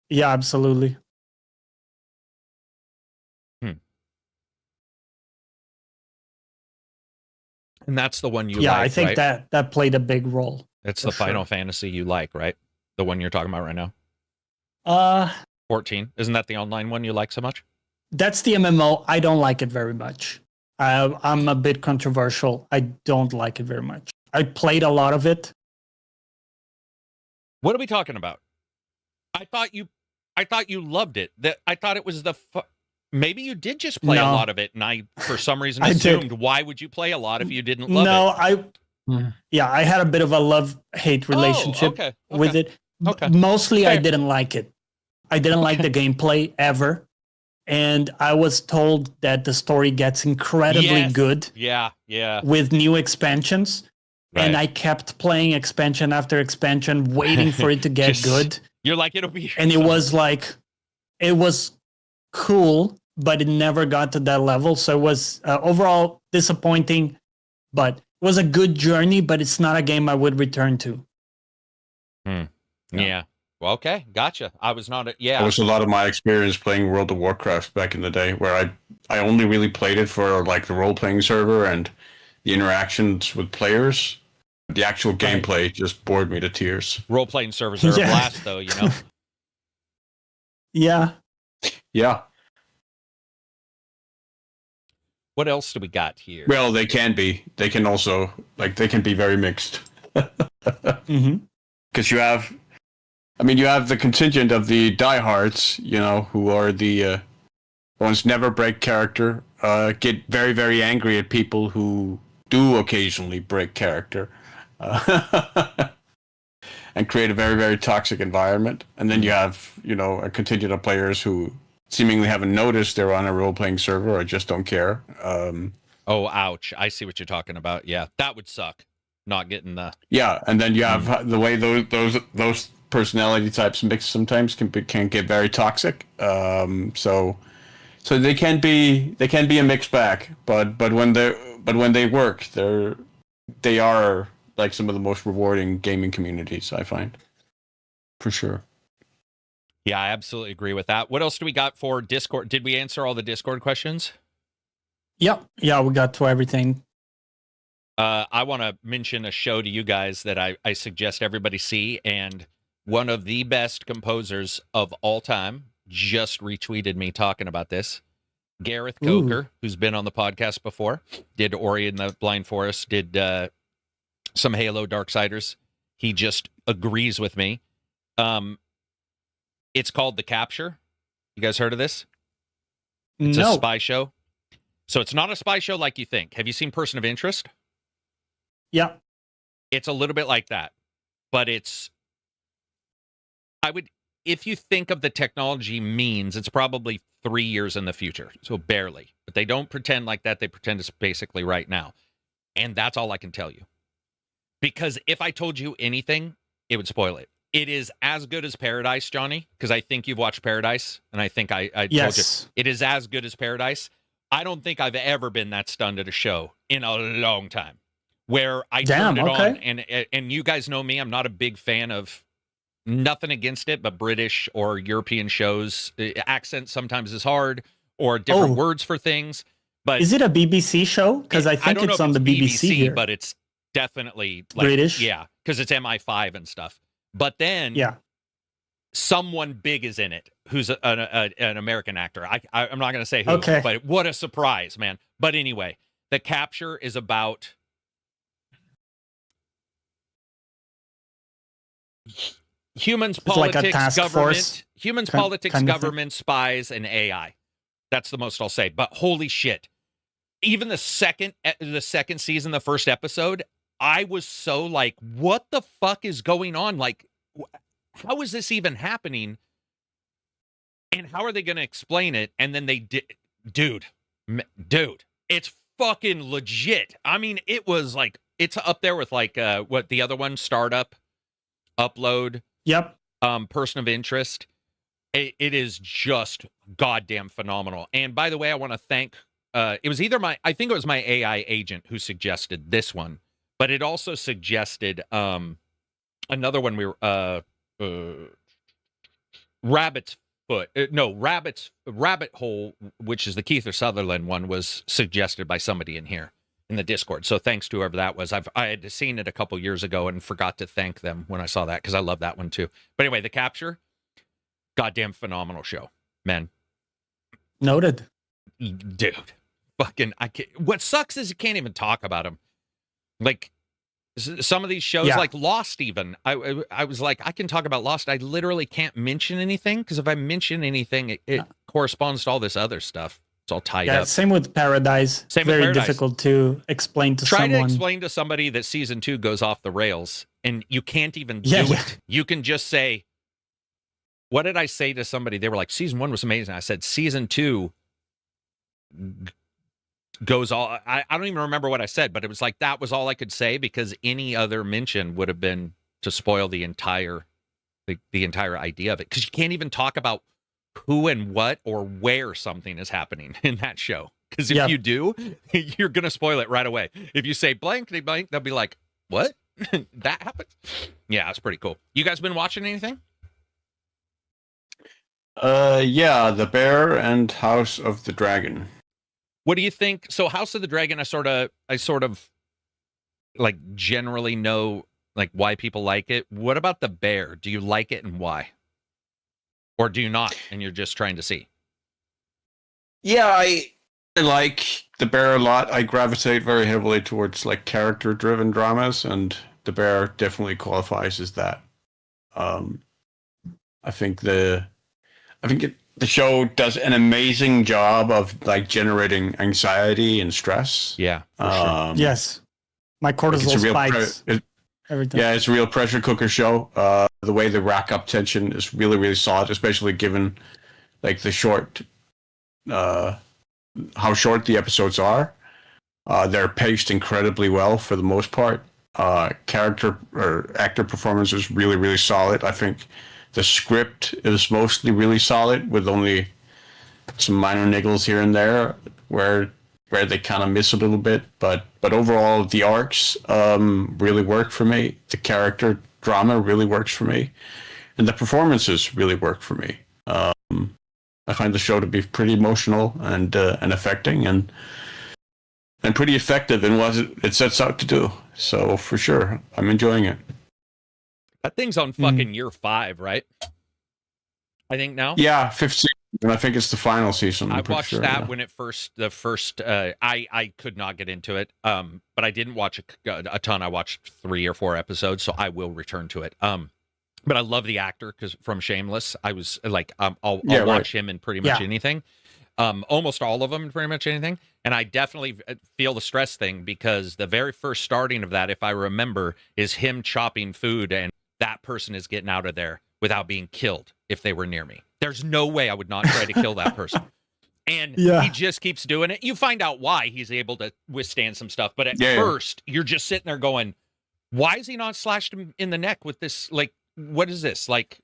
Yeah, absolutely. And that's the one you like, Yeah, I think right? that played a big role. It's the Final Fantasy you like, right? The one you're talking about right now? 14. Isn't that the online one you like so much? That's the MMO. I don't like it very much. I'm a bit controversial. I don't like it very much. I played a lot of it. What are we talking about? I thought you loved it. I thought it was maybe you did just play a lot of it, and I, for some reason, assumed why would you play a lot if you didn't love it? I had a bit of a love-hate relationship with it. Okay. Mostly, fair. I didn't like it. I didn't like the gameplay ever. And I was told that the story gets incredibly good. Yeah. With new expansions. Right. And I kept playing expansion after expansion, waiting for it to get good. You're like, it'll be... And it was cool, but it never got to that level. So it was overall disappointing, but it was a good journey, but it's not a game I would return to. Yeah. Well, okay, gotcha. I was not. That was a lot of my experience playing World of Warcraft back in the day, where I only really played it for like the role-playing server and the interactions with players. The actual gameplay just bored me to tears. Role-playing servers are a blast, though, you know. Yeah. What else do we got here? Well, they can be. They can also they can be very mixed. Because you have the contingent of the diehards, who are the ones never break character, get very, very angry at people who do occasionally break character, and create a very, very toxic environment. And then you have, a contingent of players who seemingly haven't noticed they're on a role-playing server or just don't care. Oh, ouch. I see what you're talking about. Yeah, that would suck. Not getting the... Yeah, and then you have the way those personality types mix sometimes can get very toxic. So they can be a mixed bag, but when they work, they are like some of the most rewarding gaming communities, I find. For sure. Yeah, I absolutely agree with that. What else do we got for Discord? Did we answer all the Discord questions? Yeah, we got to everything. I want to mention a show to you guys that I suggest everybody see, and one of the best composers of all time just retweeted me talking about this. Gareth Coker, who's been on the podcast before, did Ori and the Blind Forest, did some Halo Darksiders. He just agrees with me. It's called The Capture. You guys heard of this? It's a spy show. So it's not a spy show like you think. Have you seen Person of Interest? Yeah. It's a little bit like that, but if you think of the technology means, it's probably 3 years in the future, so barely. But they don't pretend like that. They pretend it's basically right now. And that's all I can tell you. Because if I told you anything, it would spoil it. It is as good as Paradise, Johnny, because I think you've watched Paradise, and I think I told you. It is as good as Paradise. I don't think I've ever been that stunned at a show in a long time. Where I turned it on, and you guys know me, I'm not a big fan of, nothing against it, but British or European shows. Accent sometimes is hard, or different words for things. But is it a BBC show? Because I think it's on the BBC here. But it's definitely like, British. Yeah, because it's MI5 and stuff. But then, someone big is in it who's an American actor. I'm not going to say who, but what a surprise, man. But anyway, The Capture is about humans, politics, government, government, spies, and AI. That's the most I'll say. But holy shit. Even the second season, the first episode, I was so like, what the fuck is going on? Like, how is this even happening? And how are they going to explain it? And then they did, dude, it's fucking legit. I mean, it was like, it's up there with like, what the other one, Startup, Upload. Yep. Person of Interest. It is just goddamn phenomenal. And by the way, I want to thank, it was either I think it was my AI agent who suggested this one, but it also suggested another one. Rabbit Hole, which is the Keith Sutherland one, was suggested by somebody in here in the Discord. So thanks to whoever that was. I had seen it a couple years ago and forgot to thank them when I saw that, because I love that one too. But anyway, The Capture, goddamn phenomenal show, man. Noted. Dude, fucking, what sucks is you can't even talk about them. Like, some of these shows, like Lost even, I was like, I can talk about Lost. I literally can't mention anything, because if I mention anything, it corresponds to all this other stuff. It's all tied up. Same with Paradise. Very difficult to explain to someone. Try to explain to somebody that season 2 goes off the rails, and you can't even do it. You can just say, what did I say to somebody? They were like, season 1 was amazing. I said, season 2 goes all, I don't even remember what I said, but it was like, that was all I could say, because any other mention would have been to spoil the entire idea of it. Because you can't even talk about who and what or where something is happening in that show. Because if you do, you're going to spoil it right away. If you say blankety blank, they'll be like, what? That happens? Yeah, it's pretty cool. You guys been watching anything? The Bear and House of the Dragon. What do you think? So House of the Dragon, I sort of like generally know like why people like it. What about The Bear? Do you like it, and why? Or do you not, and you're just trying to see? Yeah, I like The Bear a lot. I gravitate very heavily towards like character-driven dramas, and The Bear definitely qualifies as that. I think the show does an amazing job of like generating anxiety and stress. Yeah. Sure. Yes. My cortisol spikes. Yeah, it's a real pressure cooker show. The way they rack up tension is really, really solid, especially given like the short, how short the episodes are. They're paced incredibly well for the most part. Character or actor performance is really, really solid. I think the script is mostly really solid, with only some minor niggles here and there where they kind of miss a little bit, but overall the arcs really work for me. The character drama really works for me, and the performances really work for me. I find the show to be pretty emotional and affecting, and pretty effective in what it sets out to do. So for sure, I'm enjoying it. That thing's on fucking year 5, right? I think now. Yeah, 15. And I think it's the final season. I watched that when it first, I could not get into it. But I didn't watch a ton. I watched 3 or 4 episodes, so I will return to it. But I love the actor from Shameless. I was like, I'll watch him in pretty much anything. Almost all of them in pretty much anything. And I definitely feel the stress thing because the very first starting of that, if I remember, is him chopping food and that person is getting out of there without being killed if they were near me. There's no way I would not try to kill that person. And he just keeps doing it. You find out why he's able to withstand some stuff. But at first, you're just sitting there going, why is he not slashed him in the neck with this? Like, what is this? Like,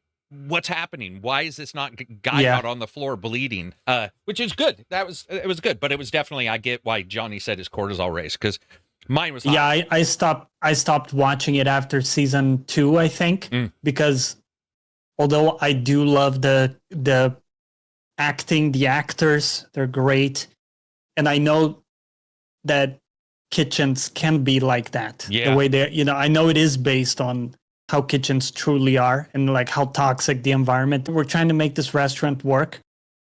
what's happening? Why is this not guy out on the floor bleeding? Which is good. It was good. But it was definitely, I get why Johnny said his cortisol raised because mine was high. Yeah, I stopped watching it after season 2, I think, because although I do love the acting, the actors, they're great. And I know that kitchens can be like that. Yeah. The way they, I know it is based on how kitchens truly are and like how toxic the environment. We're trying to make this restaurant work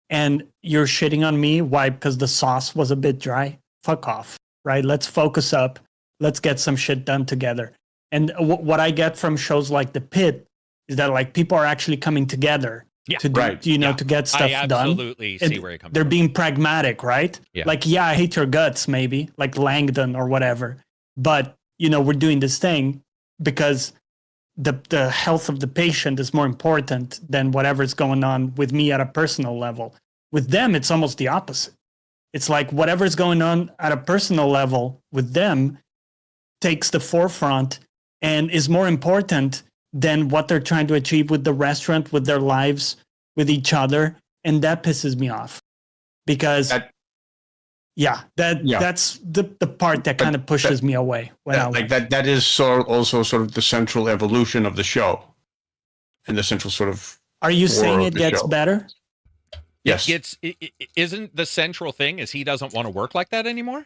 and you're shitting on me. Why? Because the sauce was a bit dry. Fuck off, right? Let's focus up. Let's get some shit done together. And what I get from shows like The Pit is that like people are actually coming together to do, to get stuff done. I absolutely see where you're coming They're from. being pragmatic, right? Yeah. Like, I hate your guts, maybe, like Langdon or whatever. But, we're doing this thing because the health of the patient is more important than whatever's going on with me at a personal level. With them, it's almost the opposite. It's like whatever's going on at a personal level with them takes the forefront and is more important than what they're trying to achieve with the restaurant, with their lives, with each other. And that pisses me off because that's the part that kind of pushes me away. That is also sort of the central evolution of the show and the central sort of. Are you saying it gets better? Yes. Isn't the central thing is he doesn't want to work like that anymore?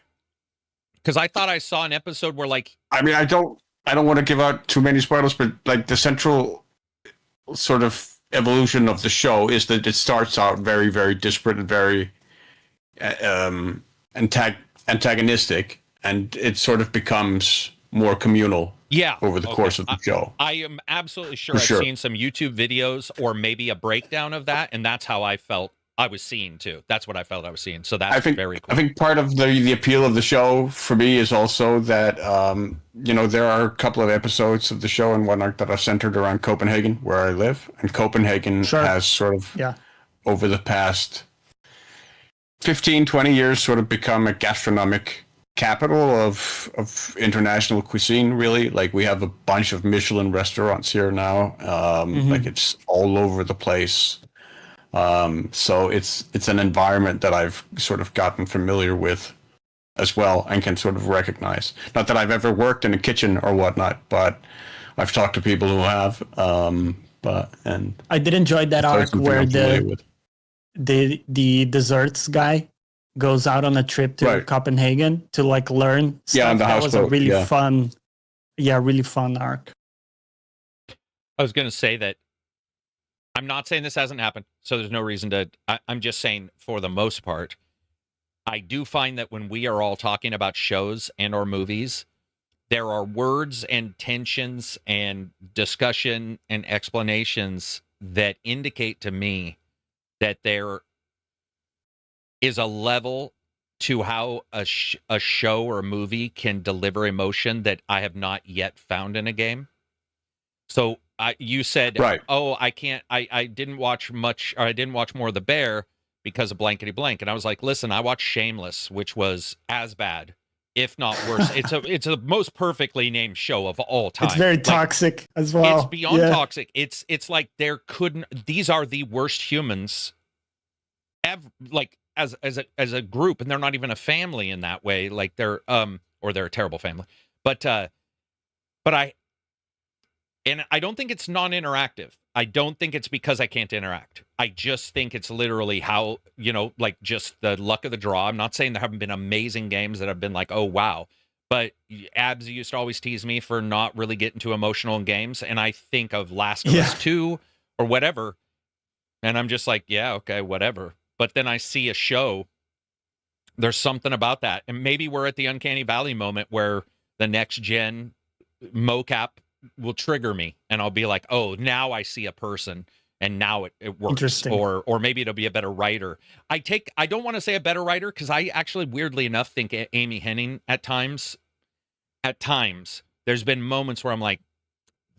Because I thought I saw an episode where I don't want to give out too many spoilers, but like the central sort of evolution of the show is that it starts out very, very disparate and very antagonistic, and it sort of becomes more communal over the course of the show. I am absolutely sure I've seen some YouTube videos or maybe a breakdown of that, and that's how I felt I was seeing too. That's what I felt I was seeing. So that's very cool. I think part of the appeal of the show for me is also that there are a couple of episodes of the show and whatnot that are centered around Copenhagen, where I live, and Copenhagen has sort of over the past 15, 20 years sort of become a gastronomic capital of international cuisine, really. Like we have a bunch of Michelin restaurants here now. Like it's all over the place. So it's an environment that I've sort of gotten familiar with as well and can sort of recognize. Not that I've ever worked in a kitchen or whatnot, but I've talked to people who have. I did enjoy that arc where the desserts guy goes out on a trip to Copenhagen to like learn stuff. Yeah, on the that houseboat. Was a really fun, really fun arc. I was going to say that I'm not saying this hasn't happened, so there's no reason to. I'm just saying for the most part, I do find that when we are all talking about shows and or movies, there are words and tensions and discussion and explanations that indicate to me that there is a level to how a show or a movie can deliver emotion that I have not yet found in a game. So you said, oh, I can't, I didn't watch much, or I didn't watch more of The Bear because of blankety blank. And I was like, listen, I watched Shameless, which was as bad, if not worse. It's a most perfectly named show of all time. It's very toxic as well. It's beyond toxic. It's like these are the worst humans ever, like as a group, and they're not even a family in that way. Like they're a terrible family. But I don't think it's non-interactive. I don't think it's because I can't interact. I just think it's literally how, like just the luck of the draw. I'm not saying there haven't been amazing games that have been like, oh, wow. But Abs used to always tease me for not really getting too emotional in games. And I think of Last of Us 2 or whatever. And I'm just like, yeah, okay, whatever. But then I see a show. There's something about that. And maybe we're at the Uncanny Valley moment where the next gen mocap will trigger me and I'll be like, oh, now I see a person and now it works. Or maybe it'll be a better writer. I don't want to say a better writer, because I actually, weirdly enough, think Amy Hennig at times, there's been moments where I'm like,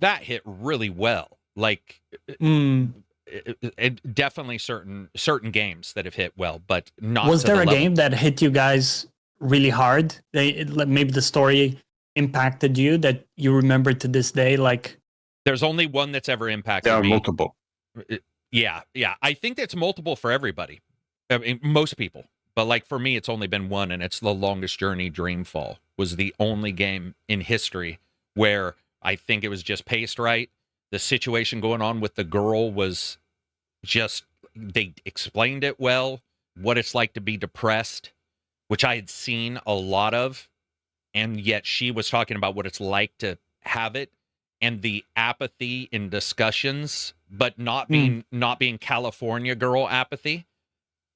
that hit really well. Like, it definitely certain games that have hit well, but not. Was there a game that hit you guys really hard? Maybe the story impacted you that you remember to this day? Like, there's only one that's ever impacted me. There are multiple. Yeah. I think it's multiple for everybody. I mean, most people. But like for me, it's only been one, and it's The Longest Journey. Dreamfall was the only game in history where I think it was just paced right. The situation going on with the girl was just, they explained it well, what it's like to be depressed, which I had seen a lot of, and yet she was talking about what it's like to have it, and the apathy in discussions, but not being California girl apathy.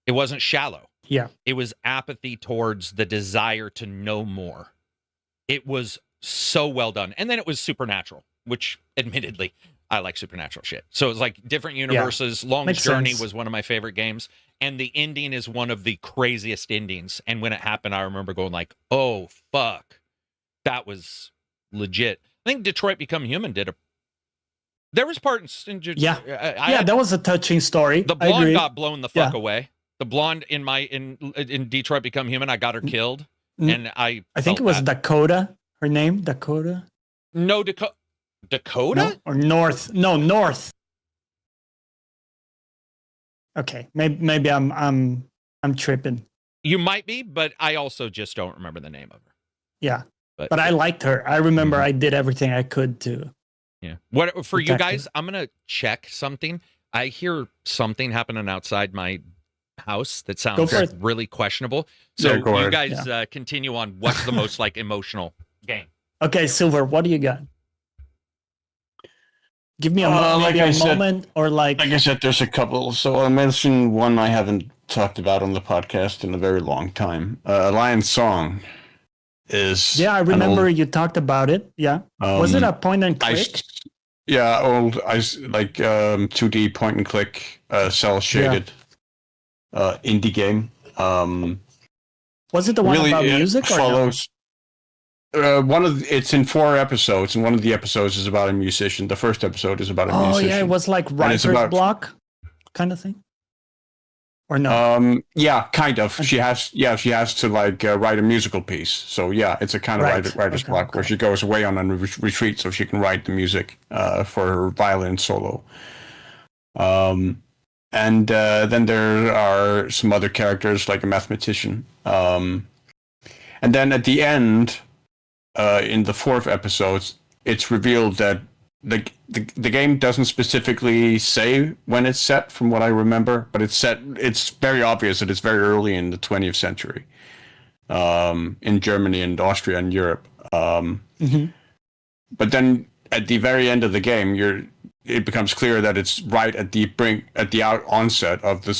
It wasn't shallow. Yeah. It was apathy towards the desire to know more. It was so well done. And then it was supernatural, which admittedly, I like supernatural shit. So it was like different universes. Yeah. Longest Journey was one of my favorite games. And the ending is one of the craziest endings. And when it happened, I remember going like, oh, fuck. That was legit. I think Detroit Become Human did a... There was parts in... that was a touching story. The blonde got blown the fuck away. The blonde in Detroit Become Human, I got her killed. And I think it was Dakota. Her name? Dakota? No, Dakota? No? Or North. No, North. Okay. Maybe I'm tripping. You might be, but I also just don't remember the name of her. Yeah. But I liked her. I remember I did everything I could to. Yeah. What for you guys? I'm gonna check something. I hear something happening outside my house that sounds really questionable. So you guys continue on. What's the most like emotional game? Okay, Silver. What do you got? Give me a moment or like I said, there's a couple. So I mentioned one I haven't talked about on the podcast in a very long time. Lion Song is... Yeah, I remember you talked about it. Yeah. Was it a point and click? Old 2D point and click, cell shaded indie game. Was it the one really, about music or follows? It's in 4 episodes, and one of the episodes is about a musician. The first episode is about a musician. Oh yeah, it was like writer's block kind of thing. Or no? Yeah, kind of. She has to like write a musical piece. So yeah, it's a kind of writer's block where she goes away on a retreat so she can write the music for her violin solo. And then there are some other characters like a mathematician. And then at the end, in the 4th episode, it's revealed that the game doesn't specifically say when it's set, from what I remember, but it's set. It's very obvious that it's very early in the 20th century, in Germany and Austria and Europe. But then at the very end of the game, it becomes clear that it's right at the onset of the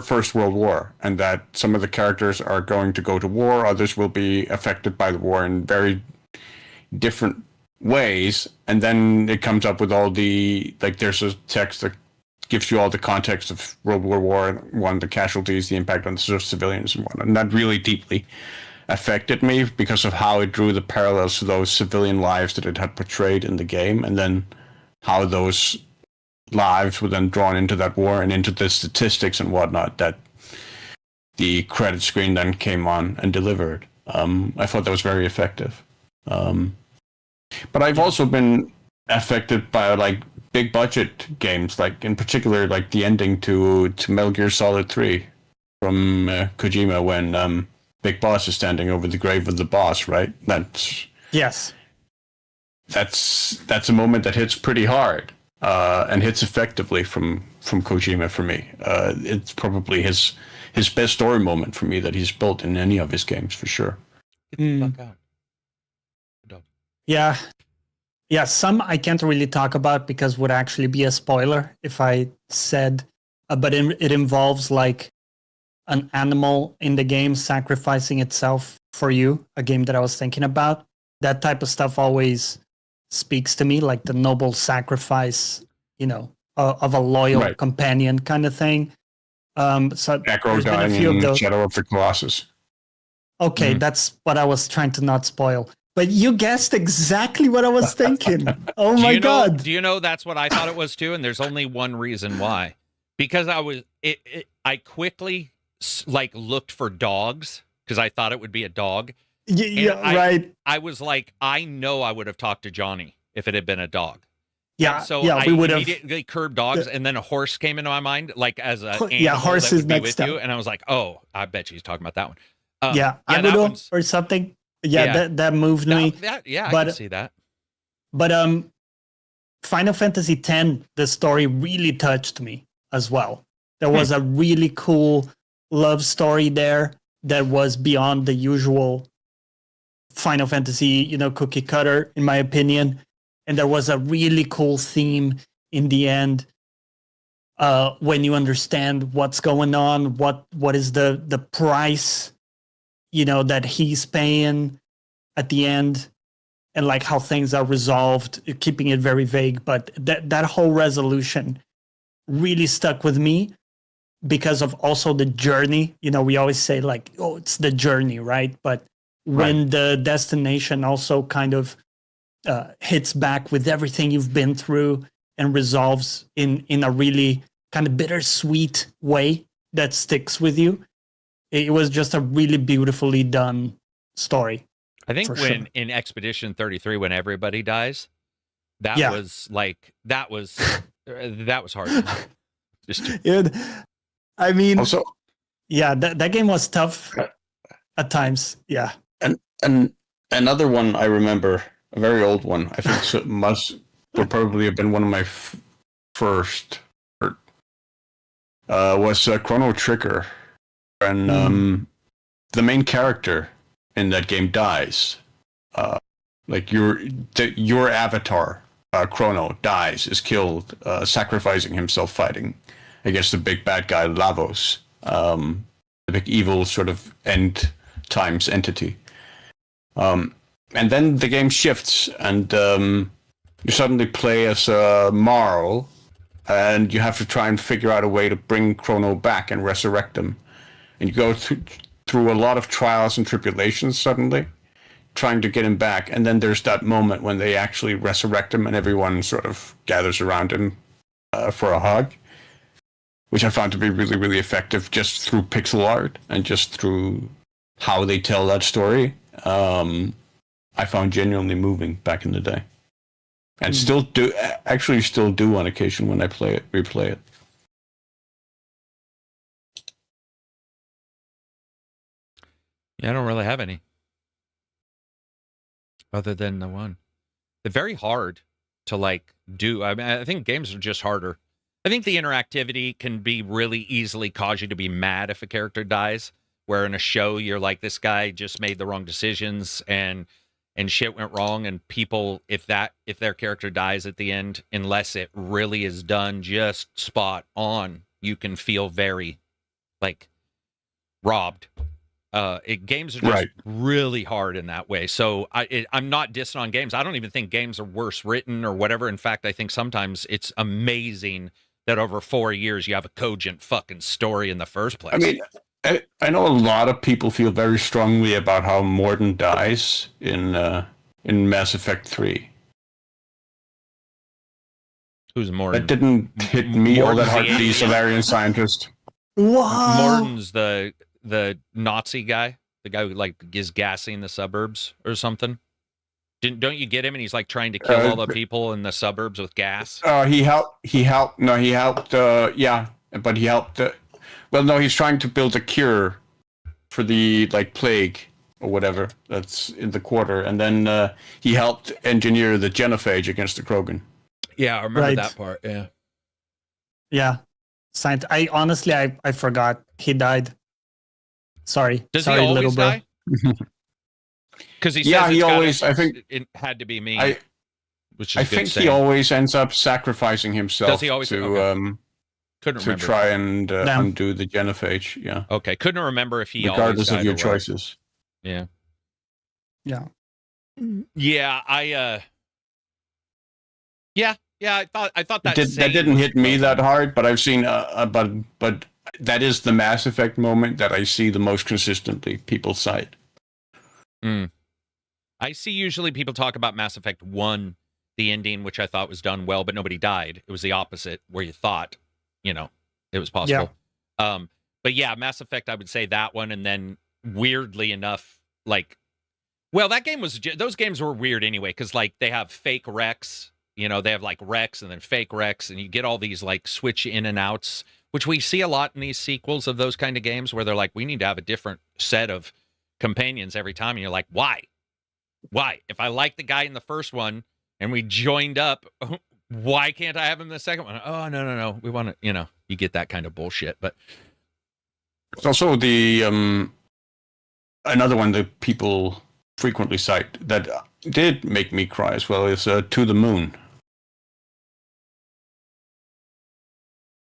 First World War, and that some of the characters are going to go to war, others will be affected by the war in very different ways. And then it comes up with all the, like, there's a text that gives you all the context of World War I, the casualties, the impact on the civilians and whatnot. And that really deeply affected me because of how it drew the parallels to those civilian lives that it had portrayed in the game, and then how those lives were then drawn into that war and into the statistics and whatnot that the credit screen then came on and delivered. I thought that was very effective. But I've also been affected by like big budget games, like in particular like the ending to Metal Gear Solid 3 from Kojima, when Big Boss is standing over the grave of the boss, right? That's a moment that hits pretty hard and hits effectively from Kojima for me. It's probably his best story moment for me that he's built in any of his games, for sure. Get the fuck out. Yeah, some I can't really talk about because would actually be a spoiler if I said, but it involves like an animal in the game sacrificing itself for you, a game that I was thinking about. That type of stuff always speaks to me, like the noble sacrifice, of a loyal companion kind of thing. So Necro dying in Shadow of the Colossus. Okay, that's what I was trying to not spoil. But you guessed exactly what I was thinking. Oh my god! Do you know that's what I thought it was too? And there's only one reason why. Because I quickly like looked for dogs because I thought it would be a dog. Right. I was like, I know I would have talked to Johnny if it had been a dog. Yeah. And so yeah, I we would immediately curbed dogs, and then a horse came into my mind, like as a animal horse that is would be next with you, and I was like, oh, I bet she's talking about that one. Aguro or something. That moved me. I can see that. But Final Fantasy X, the story really touched me as well. There was a really cool love story there that was beyond the usual Final Fantasy, cookie cutter, in my opinion. And there was a really cool theme in the end when you understand what's going on, what is the price, that he's paying at the end, and like how things are resolved, keeping it very vague. But that whole resolution really stuck with me because of also the journey. We always say like, oh, it's the journey, right? But when the destination also kind of hits back with everything you've been through and resolves in a really kind of bittersweet way that sticks with you, it was just a really beautifully done story. I think in Expedition 33, when everybody dies, that was hard. I mean, also, that game was tough at times. Yeah. And another one I remember, a very old one, I think would probably have been one of my first, was Chrono Trigger. And the main character in that game dies. Like your avatar, Chrono, dies, is killed, sacrificing himself fighting against the big bad guy, Lavos, the big evil sort of end times entity. And then the game shifts, and you suddenly play as Marl, and you have to try and figure out a way to bring Chrono back and resurrect him. And you go through a lot of trials and tribulations suddenly, trying to get him back. And then there's that moment when they actually resurrect him, and everyone sort of gathers around him for a hug, which I found to be really, really effective just through pixel art and just through how they tell that story. I found genuinely moving back in the day, and still do on occasion when I replay it. Yeah, I don't really have any other than the one. They're very hard to do. I mean, I think games are just harder. I think the interactivity can be really easily cause you to be mad if a character dies, where in a show you're like, this guy just made the wrong decisions and shit went wrong, and people, if their character dies at the end, unless it really is done just spot on, you can feel very robbed. Games are just really hard in that way. So I'm not dissing on games. I don't even think games are worse written or whatever. In fact, I think sometimes it's amazing that over 4 years you have a cogent fucking story in the first place. I mean, I know a lot of people feel very strongly about how Mordin dies in Mass Effect 3. Who's Mordin? That didn't hit me all that hard. The Solarian scientist. Wow. Mordin's the Nazi guy, the guy who is gassing the suburbs or something. Don't you get him? And he's trying to kill all the people in the suburbs with gas. He helped. No, he helped. Yeah, but he helped. Well, no, he's trying to build a cure for the plague or whatever that's in the quarter, and then he helped engineer the genophage against the Krogan. Yeah, I remember that part. Yeah. Yeah. I honestly forgot he died. Sorry. Does Sorry, he always little die? Because he says he always. I think it had to be me. I think he always ends up sacrificing himself. Does he always? To couldn't remember. Try and undo the genophage. Yeah. Okay, couldn't remember if he regardless always of your choices. Yeah. Yeah. Yeah. Yeah, I thought that That didn't hit me that hard, but I've seen, but that is the Mass Effect moment that I see the most consistently people cite. I see usually people talk about Mass Effect 1, the ending, which I thought was done well, but nobody died. It was the opposite, where you thought, it was possible. Yeah. But yeah, Mass Effect, I would say that one, and then weirdly enough, that game was, those games were weird anyway, because they have fake Rex, they have Rex and then fake Rex, and you get all these switch in and outs, which we see a lot in these sequels of those kind of games where they're we need to have a different set of companions every time, and you're like, why? If I like the guy in the first one and we joined up, why can't I have him in the second one? Oh, no. We want to, you get that kind of bullshit. But it's also the another one that people frequently cite that did make me cry as well is To the Moon.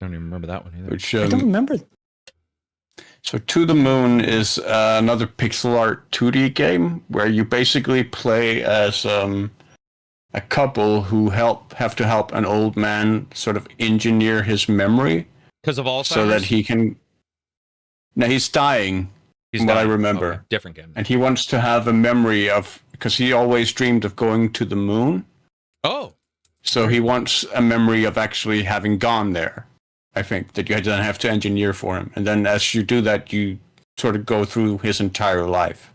I don't even remember that one either. I don't remember. So To the Moon is another pixel art 2D game where you basically play as a couple who have to help an old man sort of engineer his memory. Because of Alzheimer's? So that he can... Now, he's dying, from what I remember. Okay. Different game. And he wants to have a memory of... Because he always dreamed of going to the moon. Oh. So he wants a memory of actually having gone there. I think that you then have to engineer for him, and then as you do that, you sort of go through his entire life.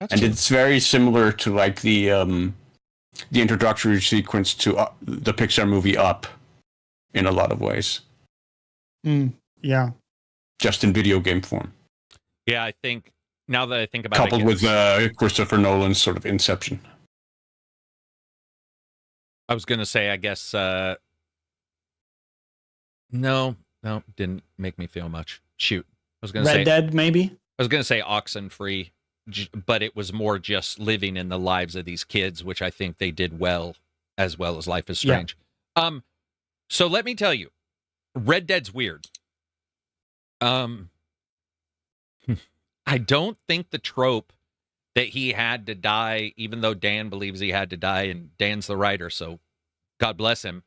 And it's very similar to the introductory sequence to the Pixar movie Up, in a lot of ways. Yeah. Just in video game form. Yeah, I think now that I think about coupled with Christopher Nolan's sort of Inception. I was going to say, I guess. No, didn't make me feel much. Shoot. I was going to say Red Dead, maybe? I was going to say Oxenfree, but it was more just living in the lives of these kids, which I think they did well as Life is Strange. Yeah. So let me tell you, Red Dead's weird. I don't think the trope that he had to die, even though Dan believes he had to die, and Dan's the writer, so God bless him.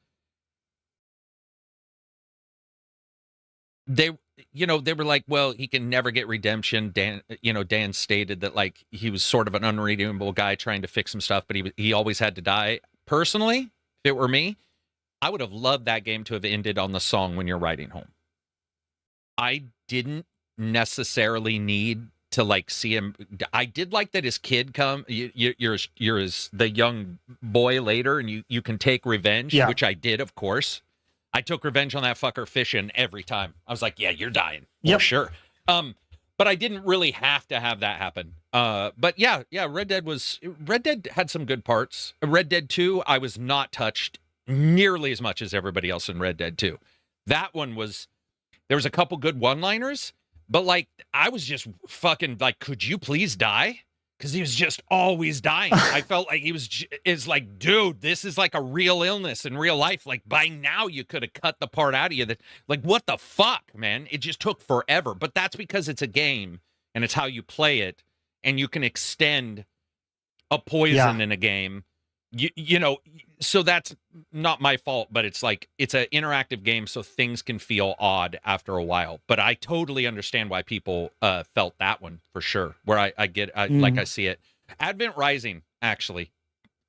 They were like, well, he can never get redemption. Dan stated that he was sort of an unredeemable guy trying to fix some stuff, but he always had to die. Personally, if it were me, I would have loved that game to have ended on the song When You're Riding Home. I didn't necessarily need to see him. I did like that his kid you're the young boy later, and you can take revenge, which I did, of course. I took revenge on that fucker fishing every time. I was like, yeah, you're dying. For sure. But I didn't really have to have that happen. But yeah, Red Dead had some good parts. Red Dead 2, I was not touched nearly as much as everybody else in Red Dead 2. That one there was a couple good one-liners, but I was just fucking could you please die? Because he was just always dying. I felt like dude, this is a real illness in real life. By now you could have cut the part out of you that, what the fuck, man? It just took forever. But that's because it's a game and it's how you play it, and you can extend a poison in a game. So that's not my fault, but it's it's an interactive game, so things can feel odd after a while. But I totally understand why people felt that one for sure. Where I get, I see it. Advent Rising, actually.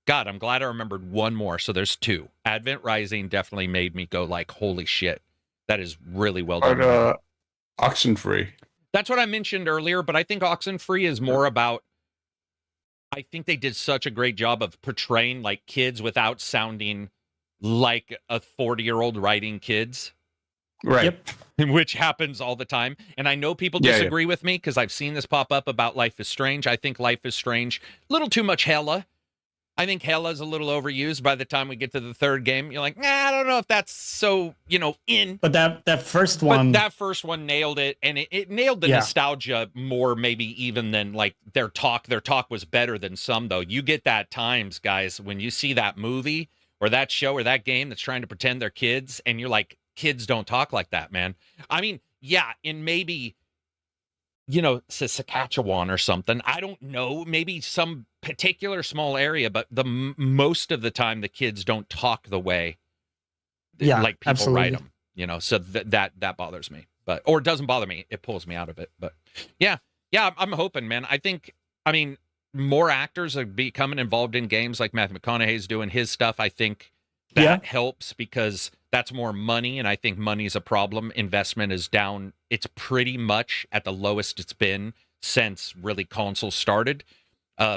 God, I'm glad I remembered one more. So there's two. Advent Rising definitely made me go holy shit, that is really well done. Oxenfree. That's what I mentioned earlier, but I think Oxenfree is more about. I think they did such a great job of portraying kids without sounding like a 40-year-old writing kids. Right. Yep. Which happens all the time. And I know people disagree with me because I've seen this pop up about Life is Strange. I think Life is Strange, a little too much hella. I think Hella's a little overused by the time we get to the third game. You're like, I don't know if that's so, in. But that first one. But that first one nailed it. And it nailed the nostalgia more maybe even than their talk. Their talk was better than some, though. You get that times, guys, when you see that movie or that show or that game that's trying to pretend they're kids. And you're like, kids don't talk like that, man. I mean, yeah, in maybe, Saskatchewan or something. I don't know. Maybe some particular small area, but most of the time the kids don't talk the way like people absolutely. write them, you know. So that bothers me, or it doesn't bother me. It pulls me out of it. But yeah, I'm hoping, man. I mean, more actors are becoming involved in games, like Matthew McConaughey's doing his stuff. I think that helps because that's more money, and I think money's a problem. Investment is down. It's pretty much at the lowest it's been since really consoles started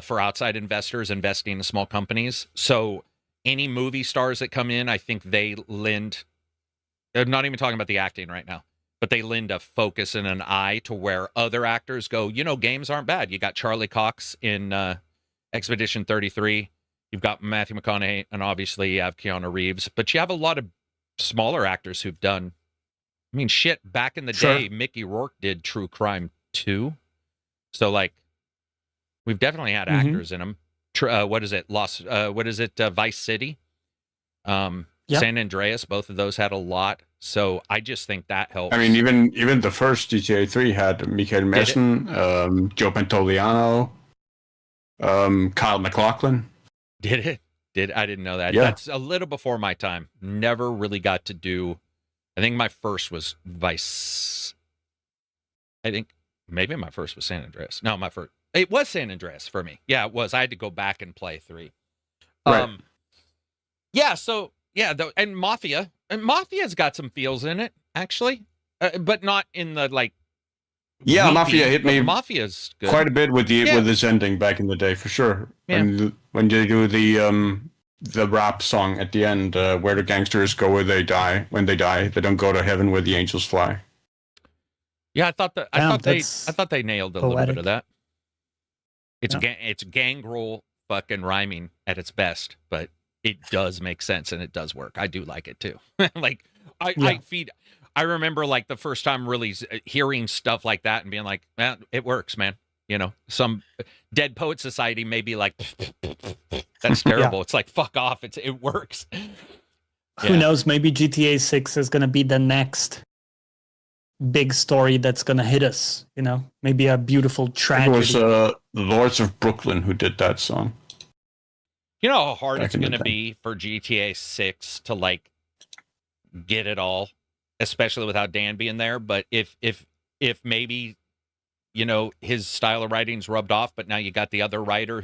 for outside investors investing in small companies. So any movie stars that come in, I think they lend, I'm not even talking about the acting right now, but they lend a focus and an eye to where other actors go, you know, games aren't bad. You got Charlie Cox in Expedition 33. You've got Matthew McConaughey, and obviously you have Keanu Reeves. But you have a lot of smaller actors who've done, I mean, shit, back in the day, Mickey Rourke did True Crime 2. So, like, we've definitely had actors in them. What is it? Vice City? San Andreas, both of those had a lot. So I just think that helps. I mean, even the first GTA 3 had Michael Madsen, Joe Pantoliano, Kyle MacLachlan. Did it? I didn't know that. Yeah. That's a little before my time. Never really got to do. I think my first was Vice. I think maybe my first was San Andreas. No, it was San Andreas for me. Yeah, it was. I had to go back and play 3. Right. Yeah. So yeah, and Mafia's got some feels in it actually, but not in the like. Yeah, Mafia hit me. Mafia's good. Quite a bit with this ending back in the day, for sure. Yeah. When they do the rap song at the end, where the gangsters go where they die. When they die, they don't go to heaven where the angels fly. Yeah, I thought they nailed a little bit of that. It's gangrel fucking rhyming at its best, but it does make sense and it does work. I do like it too. Like I remember like the first time really hearing stuff like that and being like, man, it works, man. You know, some Dead Poet Society may be like, that's terrible. It's like, fuck off. It works. Who knows? Maybe GTA 6 is going to be the next big story that's going to hit us. You know, maybe a beautiful tragedy. It was the Lords of Brooklyn who did that song. You know how hard it's going to be for GTA 6 to like get it all, especially without Dan being there. But if maybe, you know, his style of writing's rubbed off, but now you got the other writer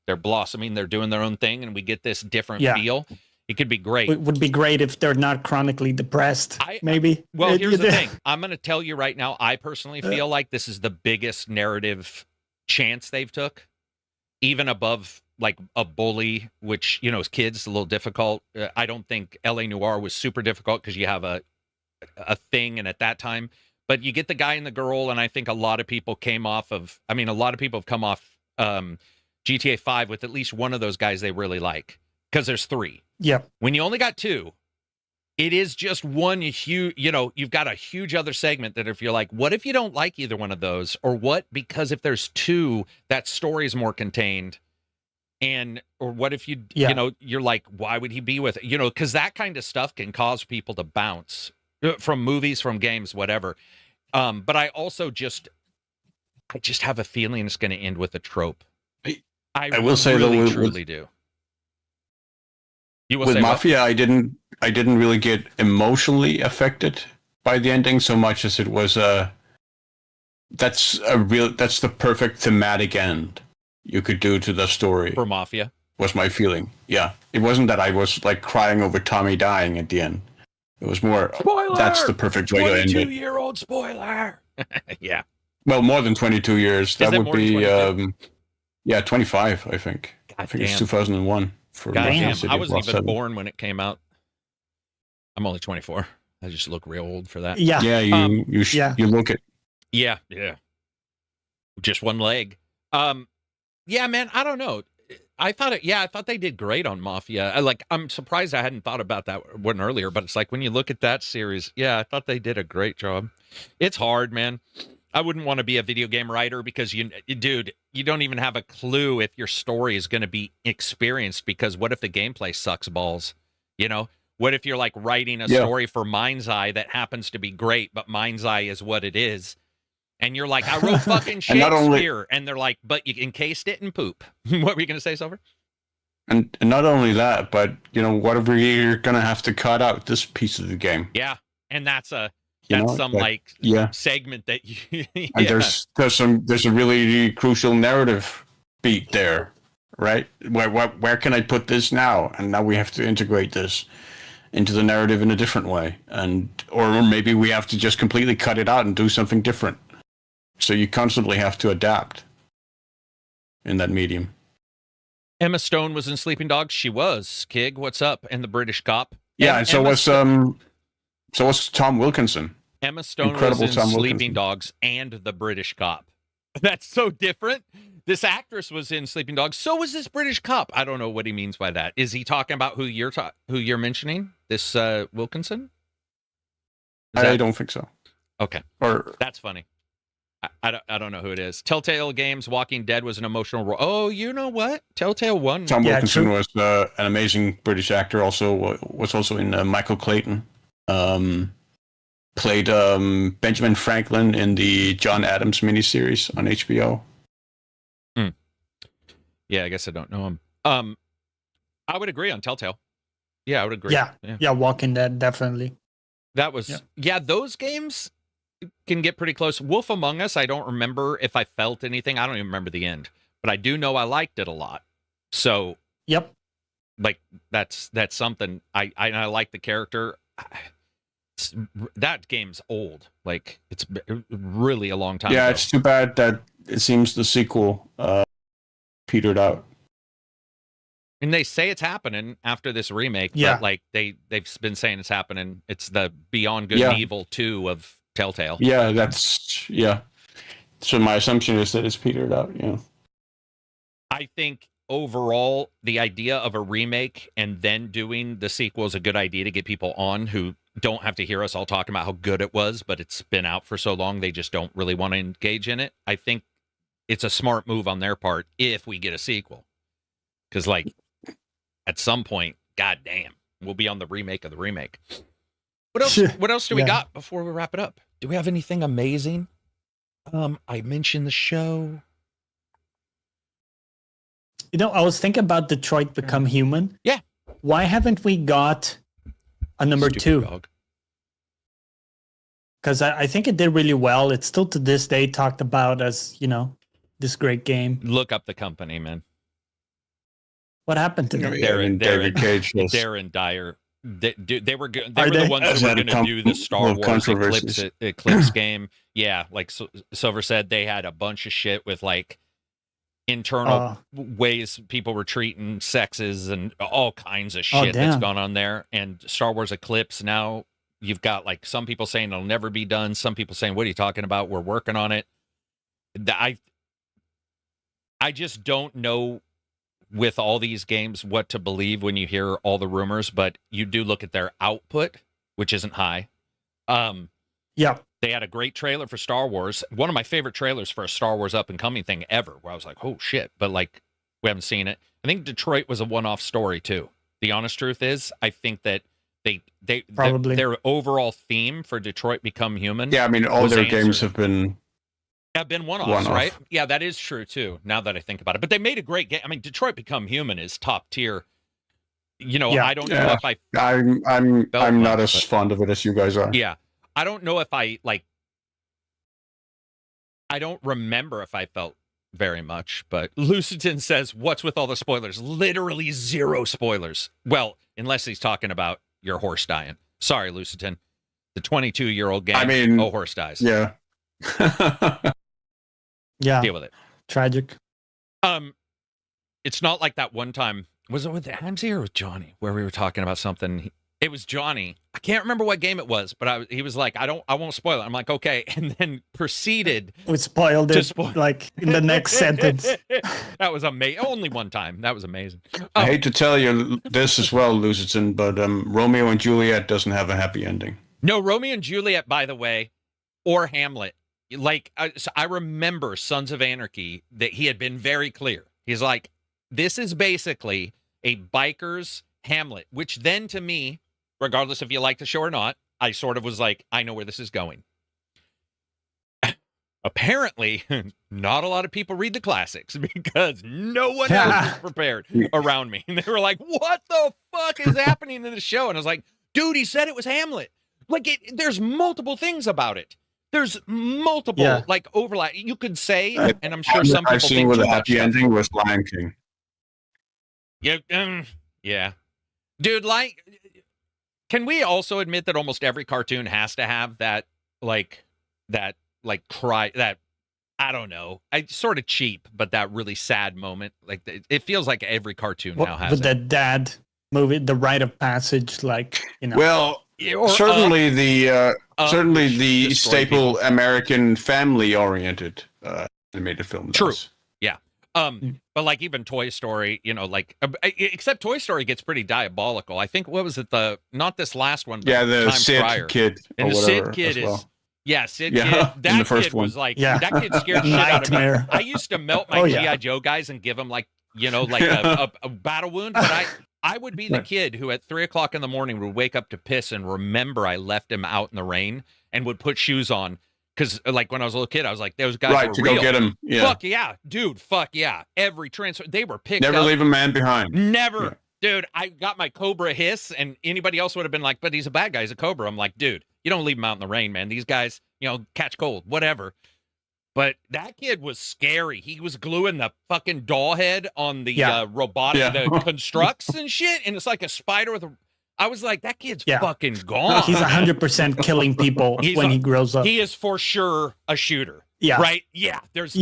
they're blossoming, they're doing their own thing, and we get this different feel. It could be great. It would be great if they're not chronically depressed, maybe. Well, here's the thing. I'm going to tell you right now, I personally feel like this is the biggest narrative chance they've took, even above like a Bully, which, you know, as kids, a little difficult. I don't think LA Noire was super difficult because you have a thing, and at that time, but you get the guy and the girl, and I think a lot of people have come off GTA 5 with at least one of those guys they really like, because there's 3. Yeah. When you only got 2, it is just one huge, you know, you've got a huge other segment that if you're like, what if you don't like either one of those? Or what? Because if there's 2, that story is more contained. Or what if you know, you're like, why would he be with it? You know, because that kind of stuff can cause people to bounce from movies, from games, whatever. But I also just have a feeling it's going to end with a trope. I will say really, truly do. With Mafia, I didn't really get emotionally affected by the ending so much as it was that's the perfect thematic end you could do to the story. For Mafia? Was my feeling. Yeah. It wasn't that I was like crying over Tommy dying at the end. It was more, spoiler! That's the perfect way to end it. 22-year-old spoiler! Yeah. Well, more than 22 years. That would be, 25, I think. I think it's 2001. Goddamn, I wasn't even born when it came out. I'm only 24. I just look real old for that. Yeah. Yeah, you look it. Yeah. Just one leg. Yeah, man, I don't know. I thought they did great on Mafia. I'm surprised I hadn't thought about that one earlier, but it's like when you look at that series, I thought they did a great job. It's hard, man. I wouldn't want to be a video game writer because you don't even have a clue if your story is going to be experienced, because what if the gameplay sucks balls? You know, what if you're like writing a story for Mind's Eye that happens to be great, but Mind's Eye is what it is. And you're like, I wrote fucking Shakespeare. And they're like, but you encased it in poop. What were you going to say, Silver? And not only that, but, whatever you're going to have to cut out this piece of the game. Yeah. And that's segment that you... Yeah. And there's a really crucial narrative beat there, right? Where can I put this now? And now we have to integrate this into the narrative in a different way. Or maybe we have to just completely cut it out and do something different. So you constantly have to adapt in that medium. Emma Stone was in Sleeping Dogs. She was. Kig, what's up? And the British cop. Yeah, and so was Tom Wilkinson. Emma Stone was in Sleeping Dogs and the British cop. That's so different. This actress was in Sleeping Dogs. So was this British cop. I don't know what he means by that. Is he talking about who you're mentioning? This Wilkinson? I don't think so. Okay. Or that's funny. I don't know who it is. Telltale Games, Walking Dead was an emotional role. Oh, you know what? Telltale won. Tom Wilkinson was an amazing British actor. Also was also in Michael Clayton. Played Benjamin Franklin in the John Adams miniseries on HBO. Yeah, I guess I don't know him. I would agree on Telltale. Yeah, I would agree. Yeah, Walking Dead, definitely. That was those games can get pretty close. Wolf Among Us, I don't remember if I felt anything. I don't even remember the end, but I do know I liked it a lot. So, like that's something. I like the character. That game's old. Like it's really a long time ago. It's too bad that it seems the sequel petered out. And they say it's happening after this remake, but like they've been saying it's happening. It's the Beyond Good and Evil 2 of Telltale. So my assumption is that it's petered out. I think overall the idea of a remake and then doing the sequel is a good idea to get people on who don't have to hear us all talking about how good it was, but it's been out for so long they just don't really want to engage in it. I think it's a smart move on their part if we get a sequel, because like at some point, goddamn, we'll be on the remake of the remake. What else do we got before we wrap it up? Do we have anything amazing? I mentioned the show. I was thinking about Detroit Become Human. Yeah. Why haven't we got a number Stupid 2? Dog. Because I think it did really well. It's still to this day talked about as, this great game. Look up the company, man. What happened to them? David Cage. Darren Dyer. They were the ones who were going to do the Star Wars Eclipse game. Yeah, like Silver said, they had a bunch of shit with like internal ways people were treating sexes and all kinds of shit that's gone on there. And Star Wars Eclipse, now you've got like some people saying it'll never be done. Some people saying, what are you talking about? We're working on it. I just don't know with all these games what to believe when you hear all the rumors, but you do look at their output, which isn't high. They had a great trailer for Star Wars. One of my favorite trailers for a Star Wars up and coming thing ever, where I was like, oh shit, but like we haven't seen it. I think Detroit was a one-off story too. The honest truth is, I think that their overall theme for Detroit Become Human. Yeah, I mean, all their games have been one-offs, right? Yeah, that is true too. Now that I think about it, but they made a great game. I mean, Detroit Become Human is top tier. I don't know if I'm not as fond of it as you guys are. Yeah, I don't know if I don't remember if I felt very much. But Luciton says, "What's with all the spoilers? Literally zero spoilers." Well, unless he's talking about your horse dying. Sorry, Luciton. The 22-year-old game. I mean, horse dies. Yeah. Deal with it. Tragic. It's not like that one time. Was it with Hamzy or with Johnny where we were talking about something? It was Johnny. I can't remember what game it was, but he was like, I won't spoil it. I'm like, okay, and then proceeded. We spoiled it like in the next sentence. That was amazing. Only one time. That was amazing. I hate to tell you this as well, Luciton, but Romeo and Juliet doesn't have a happy ending. No, Romeo and Juliet, by the way, or Hamlet. Like, I remember Sons of Anarchy that he had been very clear. He's like, this is basically a biker's Hamlet, which then to me, regardless if you like the show or not, I sort of was like, I know where this is going. apparently not a lot of people read the classics because no one else was prepared around me. And they were like, what the fuck is happening in the show? And I was like, dude, he said it was Hamlet. Like, there's multiple things about it. There's multiple, like, overlap. You could say, and I'm sure some people I've seen think with too a much happy stuff. ending was Lion King. Yeah. Dude, like, can we also admit that almost every cartoon has to have that cry, that, I don't know, sort of cheap, but that really sad moment. Like, it feels like every cartoon now has with the dad movie, the rite of passage, like, you know. Well, certainly the staple people. American family-oriented animated film does. True. Yeah. But like even Toy Story, you know, like except Toy Story gets pretty diabolical. I think what was it, not this last one, but the Sid kid, and the Sid kid is Sid kid. That kid was like that kid scared shit out of me. I used to melt my G.I. Joe guys and give them like, you know, like a battle wound, but I would be the kid who at 3:00 in the morning would wake up to piss and remember I left him out in the rain and would put shoes on. Because, like, when I was a little kid, I was like, those guys were real. Go get him. Yeah. Fuck yeah. Dude, fuck yeah. Every transfer, they were picked up. Never leave a man behind. Never. Yeah. Dude, I got my Cobra hiss, and anybody else would have been like, but he's a bad guy. He's a Cobra. I'm like, dude, you don't leave him out in the rain, man. These guys, you know, catch cold, whatever. But that kid was scary. He was gluing the fucking doll head on the robotic, the constructs and shit, and it's like a spider with a... I was like, that kid's fucking gone. He's 100% killing people when he grows up. He is for sure a shooter. Yeah. Right? Yeah. There's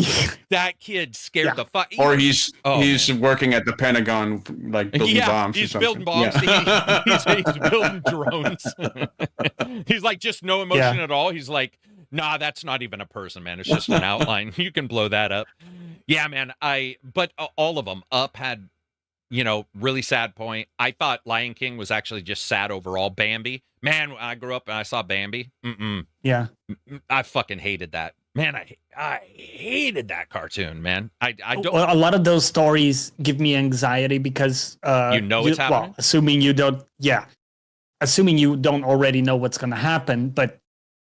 that kid scared the fuck. Or he's working at the Pentagon, like building bombs. He's building bombs. Yeah. He's building drones. He's like just no emotion at all. He's like, nah, that's not even a person, man. It's just an outline. You can blow that up. Yeah, man. But all of them. Up had, you know, really sad point. I thought Lion King was actually just sad overall. Bambi, man, when I grew up and I saw Bambi, I fucking hated that. Man, I hated that cartoon, man. I don't. Well, a lot of those stories give me anxiety because it's happening. Well, assuming you don't already know what's going to happen, but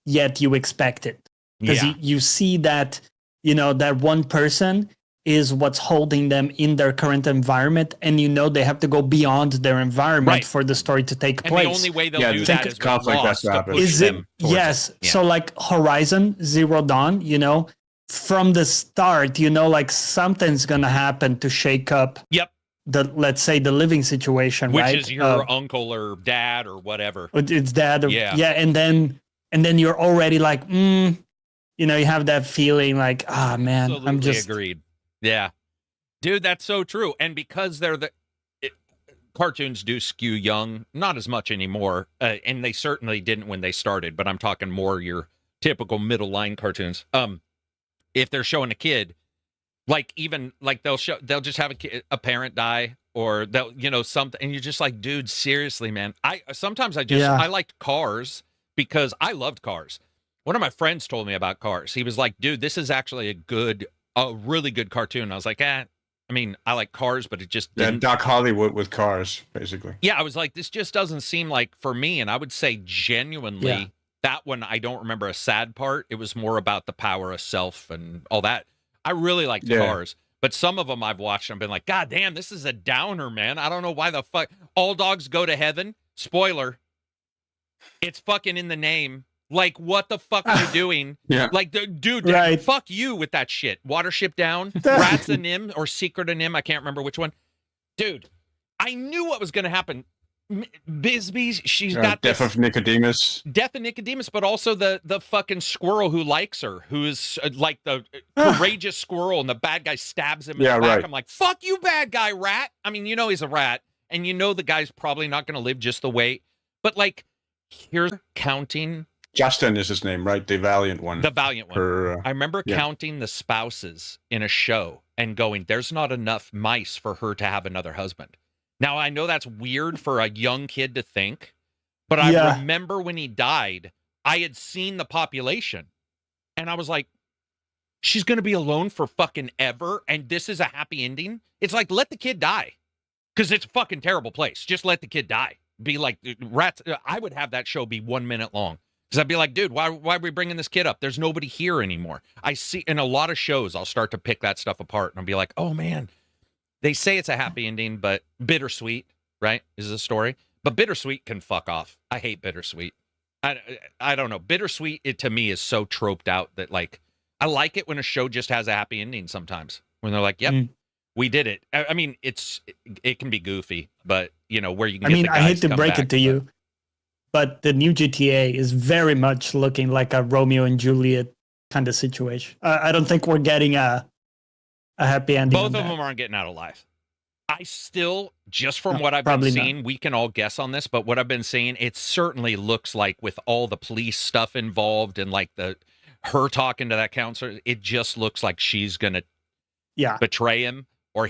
yet you expect it because you see that, you know, that one person is what's holding them in their current environment, and you know they have to go beyond their environment for the story to take place. And the only way they'll do that is conflict that's happened. Is it? Yes. Yeah. So like Horizon Zero Dawn, you know, from the start, you know, like something's gonna happen to shake up. Let's say the living situation, which right? is your uncle or dad or whatever. It's dad. And then you're already like, you know, you have that feeling like, man, absolutely I'm just agreed. Yeah. Dude, that's so true. And because cartoons do skew young, not as much anymore, and they certainly didn't when they started, but I'm talking more your typical middle line cartoons. If they're showing a kid, like even like they'll just have a parent die, or they'll, you know, something, and you're just like, dude, seriously, man. I liked Cars because I loved Cars. One of my friends told me about Cars. He was like, dude, this is actually a really good cartoon. I was like, I mean, I like Cars, but it just didn't. Doc Hollywood with Cars, basically. Yeah, I was like, this just doesn't seem like for me. And I would say genuinely, that one, I don't remember a sad part. It was more about the power of self and all that. I really liked Cars, but some of them I've watched and been like, God damn, this is a downer, man. I don't know why the fuck. All Dogs Go to Heaven. Spoiler. It's fucking in the name. Like, what the fuck are you doing? Like, dude, fuck you with that shit. Watership Down, Rats and Nim, or Secret of Nim. I can't remember which one. Dude, I knew what was going to happen. Bisbee, she's got Death of Nicodemus. Death of Nicodemus, but also the fucking squirrel who likes her, who is like the courageous squirrel, and the bad guy stabs him in the back. Right. I'm like, fuck you, bad guy, rat. I mean, you know he's a rat, and you know the guy's probably not going to live just the way. But, like, here's counting... Justin is his name, right? The Valiant one. The Valiant one. I remember counting the spouses in a show and going, there's not enough mice for her to have another husband. Now, I know that's weird for a young kid to think, but I remember when he died, I had seen the population, and I was like, she's going to be alone for fucking ever, and this is a happy ending? It's like, let the kid die, because it's a fucking terrible place. Just let the kid die. Be like, Rats. I would have that show be 1 minute long. Because I'd be like, dude, why are we bringing this kid up? There's nobody here anymore. I see in a lot of shows, I'll start to pick that stuff apart and I'll be like, oh man, they say it's a happy ending, but bittersweet, right? Is the story. But bittersweet can fuck off. I hate bittersweet. I don't know. Bittersweet, it to me is so troped out that like, I like it when a show just has a happy ending sometimes. When they're like, yep, we did it. I mean, it can be goofy, but you know, where you can get the guys I hate to come break back, it to you, but the new GTA is very much looking like a Romeo and Juliet kind of situation. I don't think we're getting a happy ending. Both of them aren't getting out alive. I still, just from what I've been seeing, we can all guess on this, but what I've been seeing, it certainly looks like with all the police stuff involved and like her talking to that counselor, it just looks like she's going to betray him or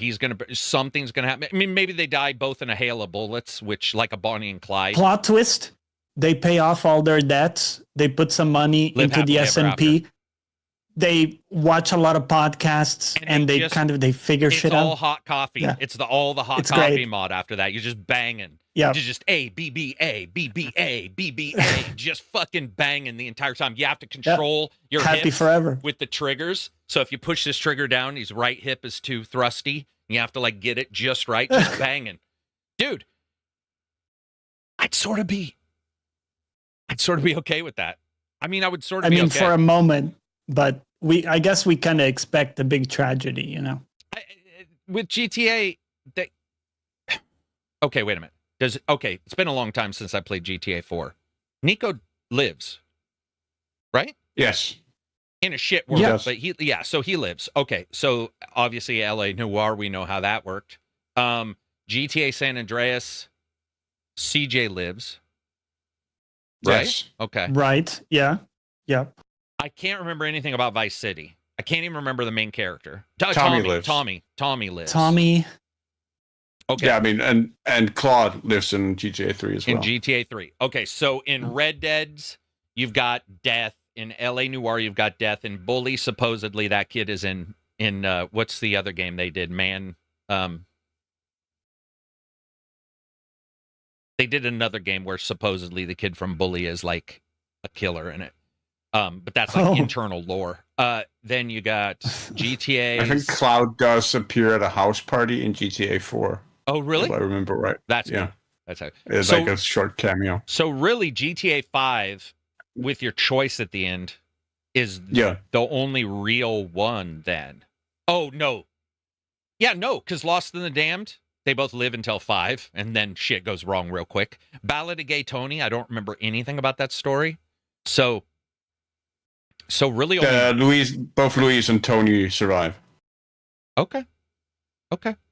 something's going to happen. I mean, maybe they die both in a hail of bullets, which like a Bonnie and Clyde. Plot twist. They pay off all their debts. They put some money into the S&P. They watch a lot lot of podcasts and they figure shit out. It's all hot coffee. Yeah. It's all the hot coffee mod after that. You're just banging. Yeah. You're just A, B, B, A, B, B, A, B, B, A, just fucking banging the entire time. You have to control your hips forever with the triggers. So if you push this trigger down, his right hip is too thrusty. You have to like get it just right, just banging. Dude, I'd sort of be okay with that. I mean, I would sort of be okay. For a moment, but I guess we kind of expect a big tragedy, you know. With GTA, okay, wait a minute. It's been a long time since I played GTA 4. Nico lives, right? Yes. In a shit world, but so he lives. Okay, so obviously LA Noire, we know how that worked. GTA San Andreas, CJ lives. Right? Yes. Okay. Right. Yeah. Yep. I can't remember anything about Vice City. I can't even remember the main character. Tommy lives. Tommy lives. Tommy. Okay. Yeah, I mean, and Claude lives in GTA 3 as well. In GTA 3. Okay, so in Red Dead's, you've got Death. In LA Noire, you've got Death. In Bully, supposedly that kid is in what's the other game they did? They did another game where supposedly the kid from Bully is like a killer in it. But that's like internal lore. Then you got GTA. I think Cloud does appear at a house party in GTA 4. Oh, really? If I remember right. That's good. That's how. It's like a short cameo. So really, GTA 5, with your choice at the end, is the only real one then. Oh, no. Yeah, no, because Lost in the Damned, they both live until 5, and then shit goes wrong real quick. Ballad of Gay Tony, I don't remember anything about that story. So really only... both Louise and Tony survive. Okay.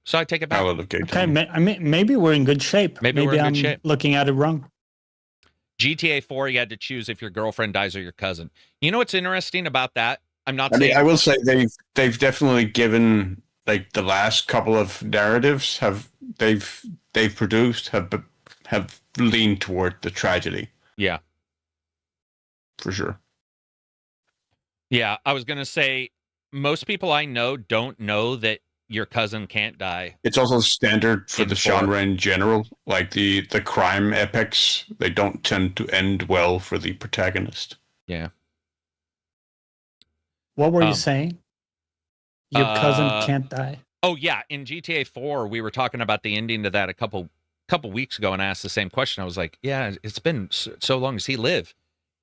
So I take it back. Ballad of Gay Tony. Okay, maybe we're in good shape. Maybe we're in good shape. Looking at it wrong. GTA 4, you had to choose if your girlfriend dies or your cousin. You know what's interesting about that? I will say they've definitely given like the last couple of narratives they've produced have leaned toward the tragedy. Yeah. For sure. Yeah, I was gonna say most people I know don't know that your cousin can't die. It's also standard for the genre in general. Like the crime epics, they don't tend to end well for the protagonist. Yeah. What were you saying? Your cousin can't die. Oh yeah, in GTA 4, we were talking about the ending to that a couple weeks ago, and I asked the same question. I was like, "Yeah, it's been so long. Does he live?"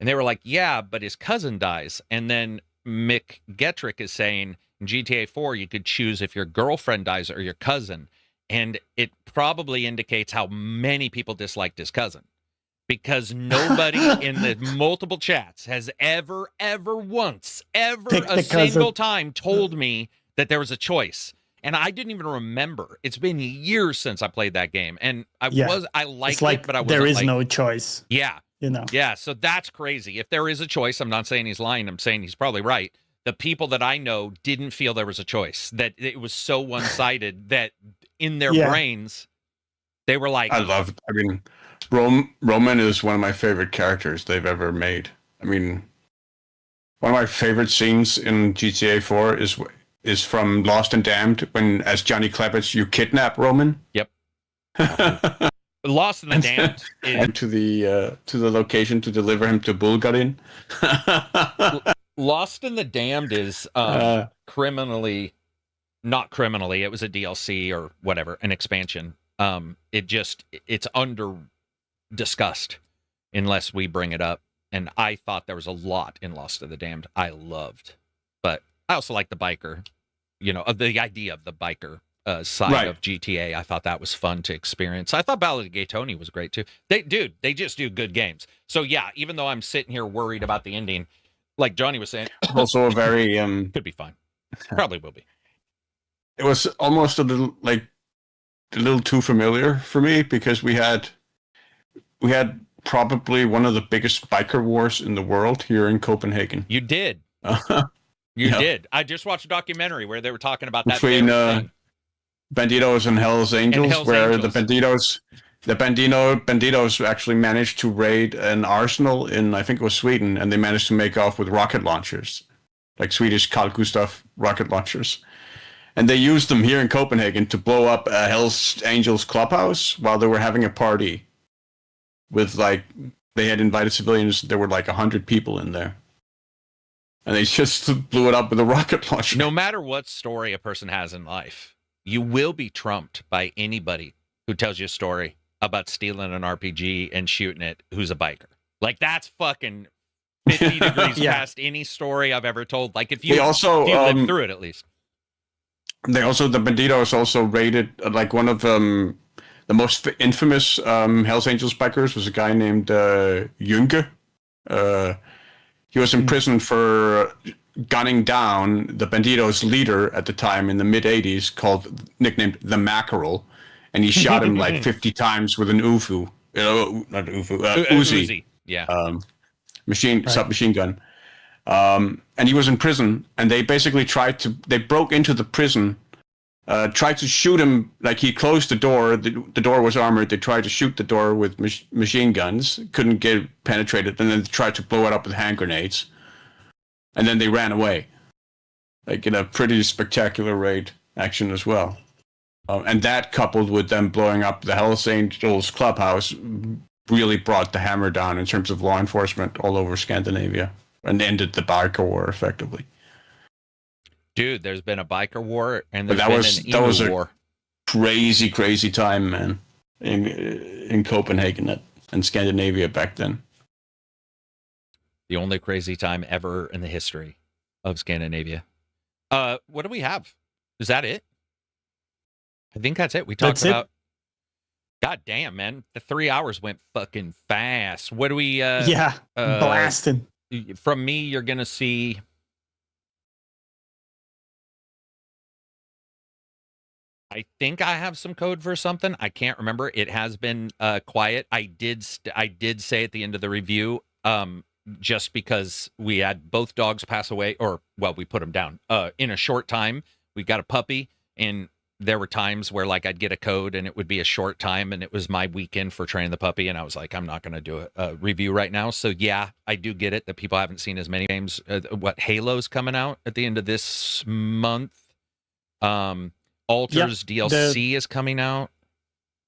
And they were like, "Yeah, but his cousin dies." And then Mick Gettrick is saying, in GTA 4, you could choose if your girlfriend dies or your cousin. And it probably indicates how many people disliked his cousin. Because nobody in the multiple chats has ever once, a single time told me that there was a choice. And I didn't even remember. It's been years since I played that game. And I liked it, but I wasn't there is no choice. Yeah. You know. Yeah, so that's crazy. If there is a choice, I'm not saying he's lying. I'm saying he's probably right. The people that I know didn't feel there was a choice, that it was so one-sided that in their brains, they were like... Roman is one of my favorite characters they've ever made. I mean, one of my favorite scenes in GTA 4 is from Lost and Damned, when, as Johnny Clappets, you kidnap Roman. Yep. Lost in the Damned. And to the location to deliver him to Bulgarin. Lost in the Damned is criminally, not criminally. It was a DLC or whatever, an expansion. It's under discussed unless we bring it up. And I thought there was a lot in Lost in the Damned I loved, but I also like the biker, the idea of the biker side of GTA. I thought that was fun to experience. I thought Ballad of Gay Tony was great too. They just do good games. So yeah, even though I'm sitting here worried about the ending, like Johnny was saying, also a very could be fine. Probably will be. It was almost a little too familiar for me because we had probably one of the biggest biker wars in the world here in Copenhagen. You did. You did. I just watched a documentary where they were talking about that between Bandidos and Hell's Angels, the Bandidos actually managed to raid an arsenal in, I think it was Sweden, and they managed to make off with rocket launchers, like Swedish Carl Gustaf rocket launchers. And they used them here in Copenhagen to blow up a Hell's Angels clubhouse while they were having a party with, they had invited civilians. There were 100 people in there. And they just blew it up with a rocket launcher. No matter what story a person has in life, you will be trumped by anybody who tells you a story about stealing an RPG and shooting it who's a biker. That's fucking 50 degrees past any story I've ever told. If you lived through it at least. The Bandidos also raided, one of the most infamous Hells Angels bikers was a guy named Jünke. He was in prison for gunning down the Bandidos' leader at the time in the mid-'80s, nicknamed the Mackerel, and he shot him 50 times with an Uzi. Yeah. Submachine gun. And he was in prison, and they basically they broke into the prison, tried to shoot him, he closed the door, the door was armored, they tried to shoot the door with machine guns, couldn't get penetrated, and then they tried to blow it up with hand grenades, and then they ran away. In a pretty spectacular raid action as well. And that, coupled with them blowing up the Hells Angels clubhouse, really brought the hammer down in terms of law enforcement all over Scandinavia. And ended the biker war effectively. Dude, there's been a biker war, and there's been an emu war. Crazy, crazy time, man, in Copenhagen and Scandinavia back then. The only crazy time ever in the history of Scandinavia. What do we have? Is that it? I think that's it. We talked about. God damn, man! The 3 hours went fucking fast. What do we? Blasting. From me, you're going to see... I think I have some code for something. I can't remember. It has been quiet. I did say at the end of the review, just because we had both dogs pass away, we put them down. In a short time, we got a puppy, and there were times where I'd get a code and it would be a short time, and it was my weekend for training the puppy, and I was like, I'm not going to do a review right now. So yeah, I do get it that people haven't seen as many games. Halo's coming out at the end of this month. Alters DLC is coming out.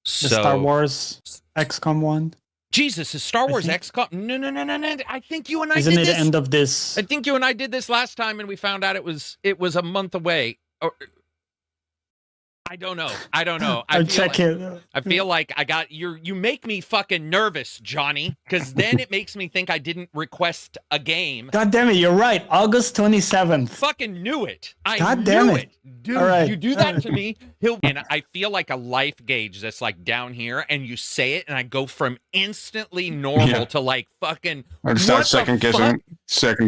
The Star Wars XCOM one. Jesus, is Star Wars XCOM? No. I think you and I Isn't did it this. The end of this? I think you and I did this last time, and we found out it was a month away. I don't know. I'm checking. I feel like I got you make me fucking nervous, Johnny, because then it makes me think I didn't request a game. God damn it, you're right. August 27th. Fucking knew it. God damn knew it. Dude, you do that to me, and I feel like a life gauge that's down here, and you say it, and I go from instantly normal to fucking. I start second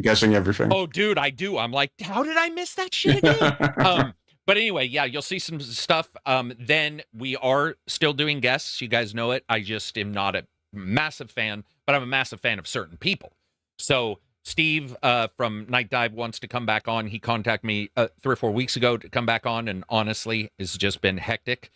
guessing everything. Oh, dude, I do. I'm like, how did I miss that shit again? But anyway, yeah, you'll see some stuff. Then we are still doing guests. You guys know it. I just am not a massive fan, but I'm a massive fan of certain people. So Steve from Night Dive wants to come back on. He contacted me 3 or 4 weeks ago to come back on, and honestly, it's just been hectic.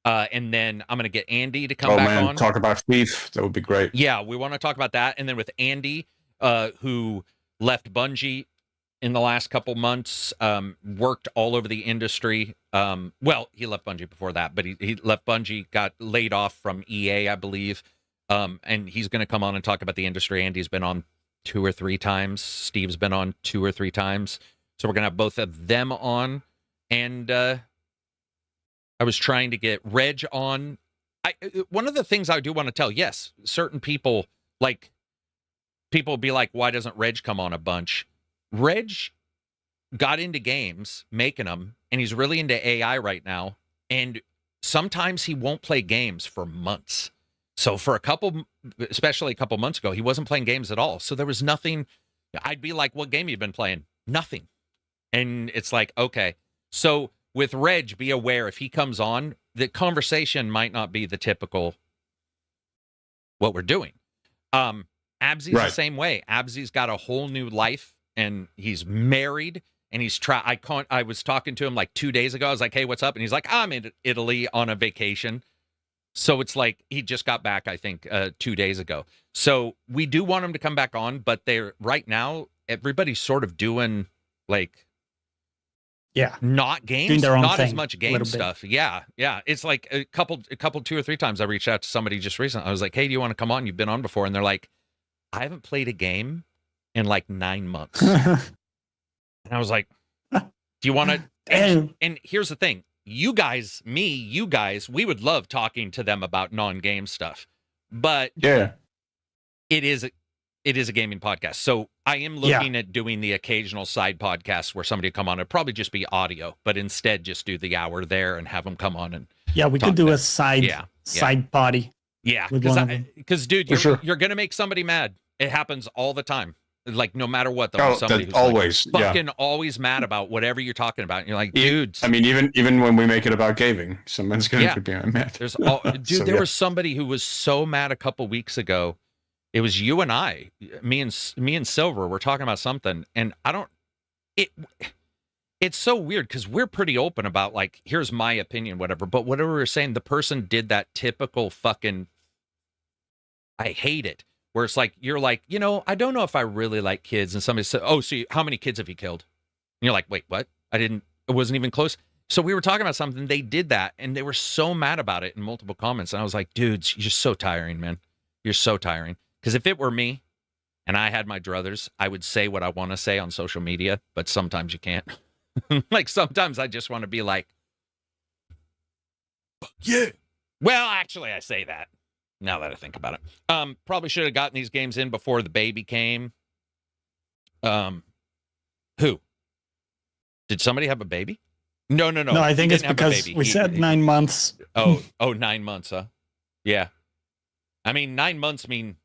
And then I'm going to get Andy to come back on. Talk about Thief. That would be great. Yeah, we want to talk about that. And then with Andy, who left Bungie in the last couple months, worked all over the industry. Well, he left Bungie before that, but he left Bungie, got laid off from EA, I believe. And he's going to come on and talk about the industry. Andy's been on 2 or 3 times. Steve's been on 2 or 3 times. So we're going to have both of them on. And I was trying to get Reg on. One of the things I do want to tell, yes, certain people, like, people be like, why doesn't Reg come on a bunch? Reg got into games, making them, and he's really into AI right now. And sometimes he won't play games for months. So for especially a couple months ago, he wasn't playing games at all. So there was nothing. I'd be like, what game have you been playing? Nothing. And it's like, okay. So with Reg, be aware if he comes on, the conversation might not be the typical what we're doing. Absy's the same way. Absy's got a whole new life, and he's married, and he's I was talking to him like 2 days ago. I was like, hey, what's up? And he's like, I'm in Italy on a vacation. So it's like he just got back, I think, 2 days ago. So we do want him to come back on, but right now, everybody's sort of doing like, not games, not as much game stuff. Yeah. It's like a couple, 2 or 3 times I reached out to somebody just recently. I was like, hey, do you want to come on? You've been on before. And they're like, I haven't played a game in like 9 months. And I was like, do you want to? And here's the thing. You guys, we would love talking to them about non-game stuff. But it is a gaming podcast. So I am looking at doing the occasional side podcast where somebody would come on. It'd probably just be audio, but instead just do the hour there and have them come on and we could do a side potty. Yeah, because dude, you're gonna make somebody mad. It happens all the time. Like no matter what, though, somebody who's always like, fucking always mad about whatever you're talking about. And you're like, dudes. I mean, even when we make it about gaming, someone's gonna be mad. There's there was somebody who was so mad a couple weeks ago. It was you and I, me and Silver were talking about something, and it's so weird because we're pretty open about like, here's my opinion, whatever. But whatever we were saying, the person did that typical fucking, I hate it. Where it's like, you're like, I don't know if I really like kids. And somebody said, oh, so how many kids have you killed? And you're like, wait, what? It wasn't even close. So we were talking about something. They did that. And they were so mad about it in multiple comments. And I was like, dudes, you're just so tiring, man. You're so tiring. Because if it were me and I had my druthers, I would say what I want to say on social media. But sometimes you can't. Like sometimes I just want to be like, yeah. Well, actually, I say that. Now that I think about it, probably should have gotten these games in before the baby came. Who? Did somebody have a baby? No. No, I think it's because we said 9 months. Oh, 9 months, huh? Yeah. I mean, 9 months mean,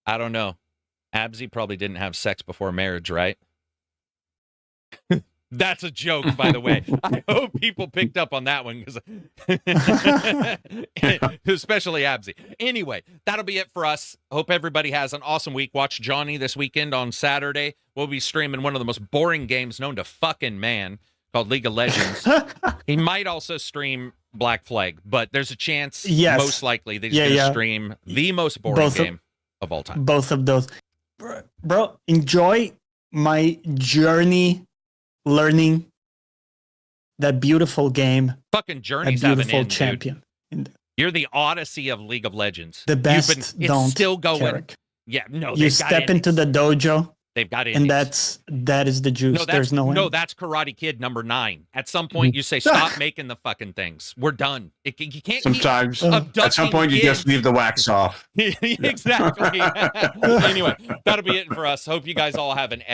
I don't know. Absy probably didn't have sex before marriage, right? That's a joke, by the way. I hope people picked up on that one, especially Absy. Anyway, that'll be it for us. Hope everybody has an awesome week. Watch Johnny this weekend on Saturday. We'll be streaming one of the most boring games known to fucking man called League of Legends. He might also stream Black Flag, but there's a chance, most likely, that he's going to stream the most boring game of all time. Both of those. Bro, enjoy my journey learning that beautiful game. Fucking journeys have an end, champion. Dude. You're the Odyssey of League of Legends. The best it's don't still going. Carrick. Yeah, no. You step into the dojo. They've got it, and that is the juice. No, there's no end. No, that's Karate Kid number 9. At some point, you say, "Stop making the fucking things. We're done." You can't. Sometimes, at some point, you just leave the wax off. Exactly. Anyway, that'll be it for us. Hope you guys all have an excellent